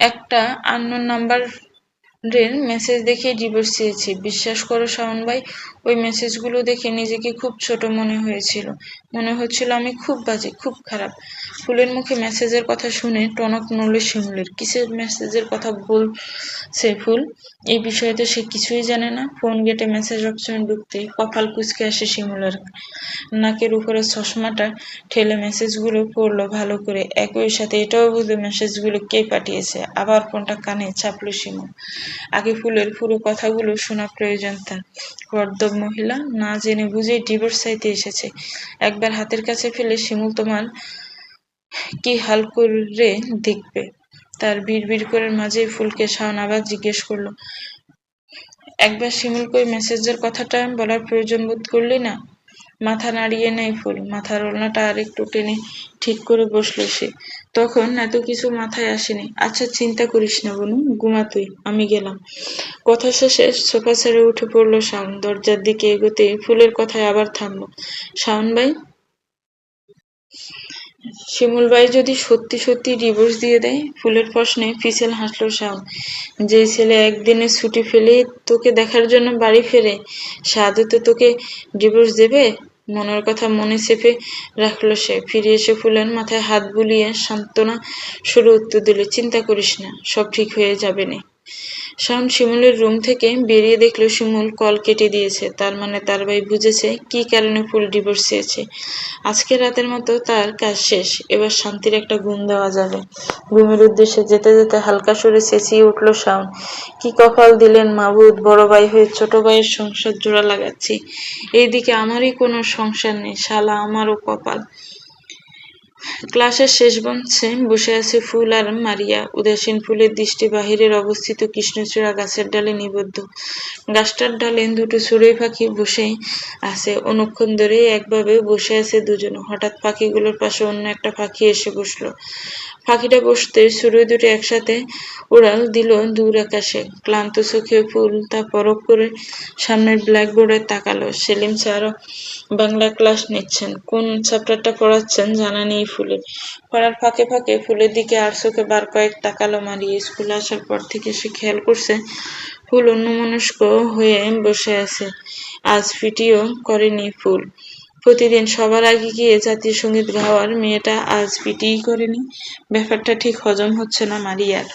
একটা আননোন নাম্বারের মেসেজ দেখে ডিভোর্স চেয়েছি। বিশ্বাস করো শাওন ভাই, ওই মেসেজগুলো দেখে নিজেকে খুব ছোট মনে হয়েছিল। মনে হচ্ছিল আমি খুব বাজে, খুব খারাপ। ফুলের মুখে মেসেজের কথা শুনে টনক নড়ল শিমুলের। কিসের মেসেজের কথা বলছে ফুল? এই বিষয়ে তো সে কিছুই জানে না। ফোন গেটে মেসেজ অপশনে ঢুকতে কপাল কুঁচকে আসে শিমুলের। নাকের উপরে চশমাটা ঠেলে মেসেজগুলো পড়লো ভালো করে। একই সাথে এটাও বুঝলো মেসেজগুলো কে পাঠিয়েছে। আবার ফোনটা কানে চাপলো শিমুল। আগে ফুলের পুরো কথাগুলো শোনা প্রয়োজন তার। গর্দভ মহিলা, না জেনে বুঝেই ডিভোর্স চাইতে এসেছে। একবার হাতের কাছে ফেলে শিমুল তোমার কি হাল করে দেখবে। তার বিড়বিড় করে মাঝেই ফুলকে শাওন আবার জিজ্ঞেস করলো, একবার শিমুলকে ওই মেসেজের কথাটা বলার প্রয়োজন বোধ করলি না? মাথা নাড়িয়ে নেয় ফুল। মাথার ওড়নাটা আরেকটু টেনে ঠিক করে বসলো সে। তখন এত কিছু মাথায় আসেনি। আচ্ছা চিন্তা করিস না বনু, ঘুমা তুই, আমি গেলাম। কথা শেষে সোফা ছেড়ে উঠে পড়লো শাওন। দরজার দিকে এগোতে ফুলের কথায় আবার থামলো। শাওন ভাই, শিমুল ভাই যদি সত্যি সত্যি ডিভোর্স দিয়ে দেয়? ফুলের প্রশ্নে ফিসেল হাসলো শাওন। যে ছেলে একদিনের ছুটি ফেলেই তোকে দেখার জন্য বাড়ি ফেরে, সে আদতে তোকে ডিভোর্স দেবে? মনের কথা মনে চেপে রাখলো সে। ফিরে এসে ফুলের মাথায় হাত বুলিয়ে সান্ত্বনা সুরে উত্তর দিল, চিন্তা করিস না, সব ঠিক হয়ে যাবে নে। শাওন শিমুলের রুম থেকে বেরিয়ে দেখলো শিমুল কল কেটে দিয়েছে। তার মানে তার ভাই বুঝেছে কি কারণে ফুল ডিভোর্স চেয়েছে। আজকে রাতের মতো তার কাজ শেষ। এবার শান্তির একটা ঘুম দেওয়া যাবে। রুমের উদ্দেশ্যে যেতে যেতে হালকা সুরে চেঁচিয়ে উঠল শাওন, কি কপাল দিলেন মাবুদ, বড় ভাই হয়ে ছোট ভাইয়ের সংসার জোড়া লাগাচ্ছি, এইদিকে আমারই কোনো সংসার নেই, শালা আমারও কপাল। ক্লাসের শেষ বেঞ্চে বসে আছে ফুল আর মারিয়া। উদাসীন ফুলের দৃষ্টি বাহিরের অবস্থিত কৃষ্ণচূড়া গাছের ডালে নিবদ্ধ। গাছটার ডালে দুটো চড়ুই পাখি বসে আছে। অনেকক্ষণ ধরেই একভাবে বসে আছে দুজন। হঠাৎ পাখিগুলোর পাশে অন্য একটা পাখি এসে বসলো। পাখিটা বসতে চড়ুই দুটো একসাথে উড়াল দিল দূর আকাশে। ক্লান্ত চোখে ফুল তা পরখ করে সামনের ব্ল্যাকবোর্ডে তাকালো। সেলিম স্যার বাংলা ক্লাস নিচ্ছেন। কোন চ্যাপ্টারটা পড়াচ্ছেন জানা নেই ফুলের। পড়ার ফাঁকে ফাঁকে ফুলের দিকে আর চোখে বার কয়েক তাকালো মারিয়ে। স্কুলে আসার পর থেকে সে খেয়াল করছে ফুল অন্যমনস্ক হয়ে বসে আছে। আজ পিটিও করেনি ফুল। প্রতিদিন সবার আগে গিয়ে জাতীয় সঙ্গীত গাওয়ার মেয়েটা আজ পিটিই করেনি। ব্যাপারটা ঠিক হজম হচ্ছে না মারিয়ার।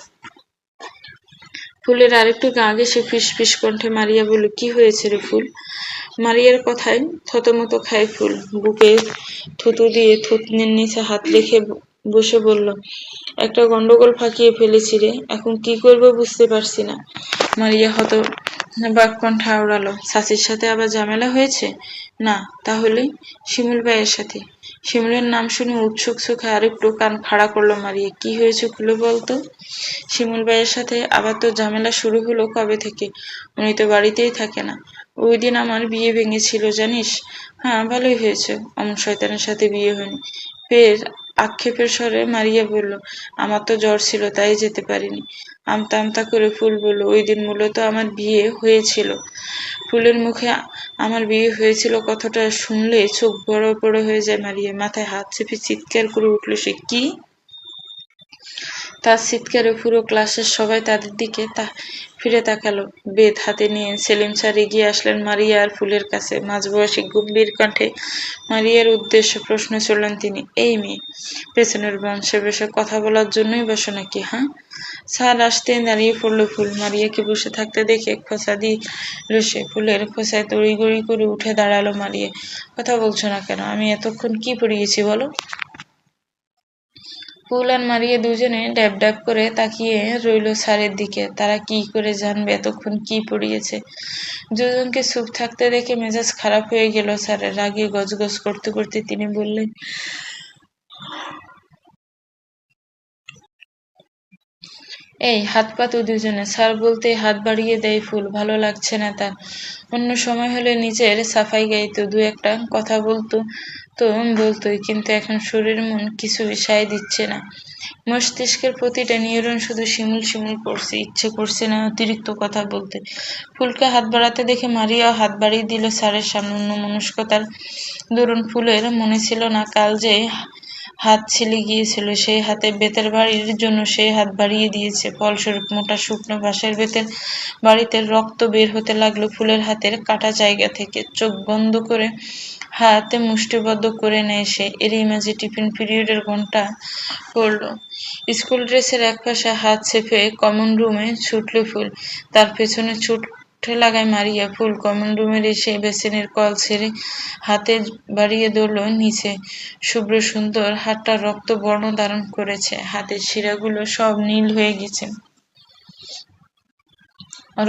ফুলের আরেকটু আগে সে ফিস কণ্ঠে মারিয়া বলল, কি হয়েছে রে ফুল? মারিয়ার কথায় থতমত খায় ফুল। বুকে থুতু দিয়ে থুতনির নিচে হাত রেখে বসে বলল, একটা গন্ডগোল ফাঁকিয়ে ফেলেছি রে, এখন কি করবো বুঝতে পারছি না। মারিয়া হতবাক কণ্ঠে আওড়ালো, চাচির সাথে আবার ঝামেলা হয়েছে? না, তাহলে? শিমুল ভাইয়ের সাথে। শিমুলের নাম শুনে উৎসুক চোখে আরেকটু কান খাড়া করলো মারিয়া। কি হয়েছে খুলে বলতো? শিমুল ভাইয়ের সাথে আবার তো ঝামেলা শুরু হলো কবে থেকে? উনি তো বাড়িতেই থাকে না। ওই দিন আমার বিয়ে ভেঙেছিল জানিস? হ্যাঁ, ভালোই হয়েছে, অমন শয়তানের সাথে বিয়ে হয়নি। ফের আক্ষেপের স্বরে মারিয়া বলল, আমার তো জ্বর ছিল তাই যেতে পারিনি। আমতা আমতা করে ফুল বলল, ওই দিন মূলত আমার বিয়ে হয়েছিল। ফুলের মুখে আমার বিয়ে হয়েছিল কথাটা শুনলে চোখ বড় বড় হয়ে যায় মারিয়া। মাথায় হাত চেপে চিৎকার করে উঠল সে, কি? তার চিৎকারে পুরো ক্লাসের সবাই তাদের দিকে ফিরে তাকালো। বেত হাতে নিয়ে সেলিম স্যার এগিয়ে আসলেন মারিয়া আর ফুলের কাছে। মাঝবয়সী গম্ভীর কণ্ঠে মারিয়ার উদ্দেশ্যে প্রশ্ন ছুড়লেন তিনি, এই মেয়ে, পেছনের বংশে বসে কথা বলার জন্যই বসো নাকি, হ্যাঁ? স্যার আসতেই দাঁড়িয়ে পড়লো ফুল। মারিয়াকে বসে থাকতে দেখে খোঁচা দিয়ে রসে ফুলের খোঁচায় তড়িঘড়ি করে উঠে দাঁড়ালো মারিয়া। কথা বলছো না কেন? আমি এতক্ষণ কি পড়িয়েছি বলো? ফুল আর মারিয়া দুজনে ড্যাব ড্যাব করে তাকিয়ে রইল স্যারের দিকে। তারা কি করে জানবে এতক্ষণ কি পড়িয়েছে? দুজনকে চুপ থাকতে দেখে মেজাজ খারাপ হয়ে গেল স্যারের। রাগে গজগজ করতে করতে তিনি বললেন, এই হাত পাতো দুজনে। স্যার বলতেই হাত বাড়িয়ে দেয় ফুল। ভালো লাগছে না তার। অন্য সময় হলে নিজের সাফাই গাইতো, দু একটা কথা বলতো তো বলতোই, কিন্তু এখন শরীর মন কিছুই সায় দিচ্ছে না। মস্তিষ্কের প্রতিটা নিউরন শুধু শিমুল শিমুল করছে, ইচ্ছে করছে না অতিরিক্ত কথা বলতে। ফুলকে হাত বাড়াতে দেখে মারিয়াও হাত বাড়িয়ে দিল স্যারের সামনে। অন্যমনস্কতার দরুন ফুলের মনে ছিল না কাল যে হাত ছিলে গিয়েছিল, সেই হাতে বেতের বাড়ির জন্য সেই হাত বাড়িয়ে দিয়েছে। ফলস্বরূপ মোটা শুকনো বাঁশের বেতের বাড়িতে রক্ত বের হতে লাগলো ফুলের হাতের কাটা জায়গা থেকে। চোখ বন্ধ করে হাতে মুষ্টিবদ্ধ করে নেয় সে। এরই মাঝে টিফিন পিরিয়ডের ঘন্টা পড়ল। স্কুল ড্রেসের একপাশে হাত চেপে কমন রুমে ছুটল ফুল। তার পেছনে ছুটে লাগায় মারিয়া। ফুল কমন রুমের এসে বেসিনের কল ছেড়ে হাতে বাড়িয়ে ধরল নিচে। শুভ্র সুন্দর হাতটা রক্ত বর্ণ ধারণ করেছে। হাতের শিরাগুলো সব নীল হয়ে গেছে।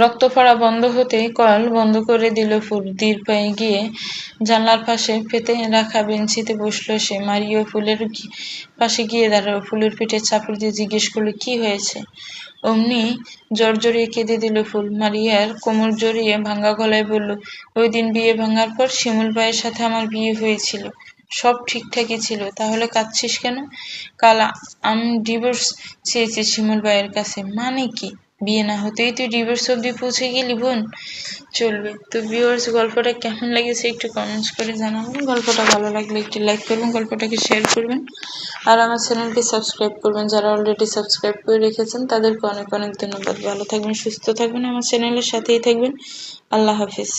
রক্ত পড়া বন্ধ হতেই কল বন্ধ করে দিল ফুল। ধীর পায়ে গিয়ে জানলার পাশে পেতে রাখা বেঞ্চিতে বসল সে। মারিয়া ফুলের পাশে গিয়ে দাঁড়ালো। ফুলের পিঠে চাপড় দিয়ে জিজ্ঞেস করলো, কি হয়েছে? অমনি জড়িয়ে কেঁদে দিল ফুল। মারিয়ার কোমর জড়িয়ে ভাঙা গলায় বলল, ওই দিন বিয়ে ভাঙার পর শিমুল ভাইয়ের সাথে আমার বিয়ে হয়েছিল। সব ঠিকঠাকই ছিল, তাহলে কাঁদছিস কেন? কাল আমি ডিভোর্স চেয়েছি শিমুল ভাইয়ের কাছে। মানে কি? বিয়ে না হতেই তুই ডিভোর্স অব্দি পৌঁছে গেলি বোন? চলবে। তো ভিউয়ার্স, গল্পটা কেমন লেগেছে একটু কমেন্টস করে জানাবেন। গল্পটা ভালো লাগলে একটু লাইক করবেন, গল্পটাকে শেয়ার করবেন, আর আমার চ্যানেলটি সাবস্ক্রাইব করবেন। যারা অলরেডি সাবস্ক্রাইব করে রেখেছেন তাদেরকে অনেক অনেক ধন্যবাদ। ভালো থাকবেন, সুস্থ থাকবেন, আমার চ্যানেলের সাথেই থাকবেন। আল্লাহ হাফিজ।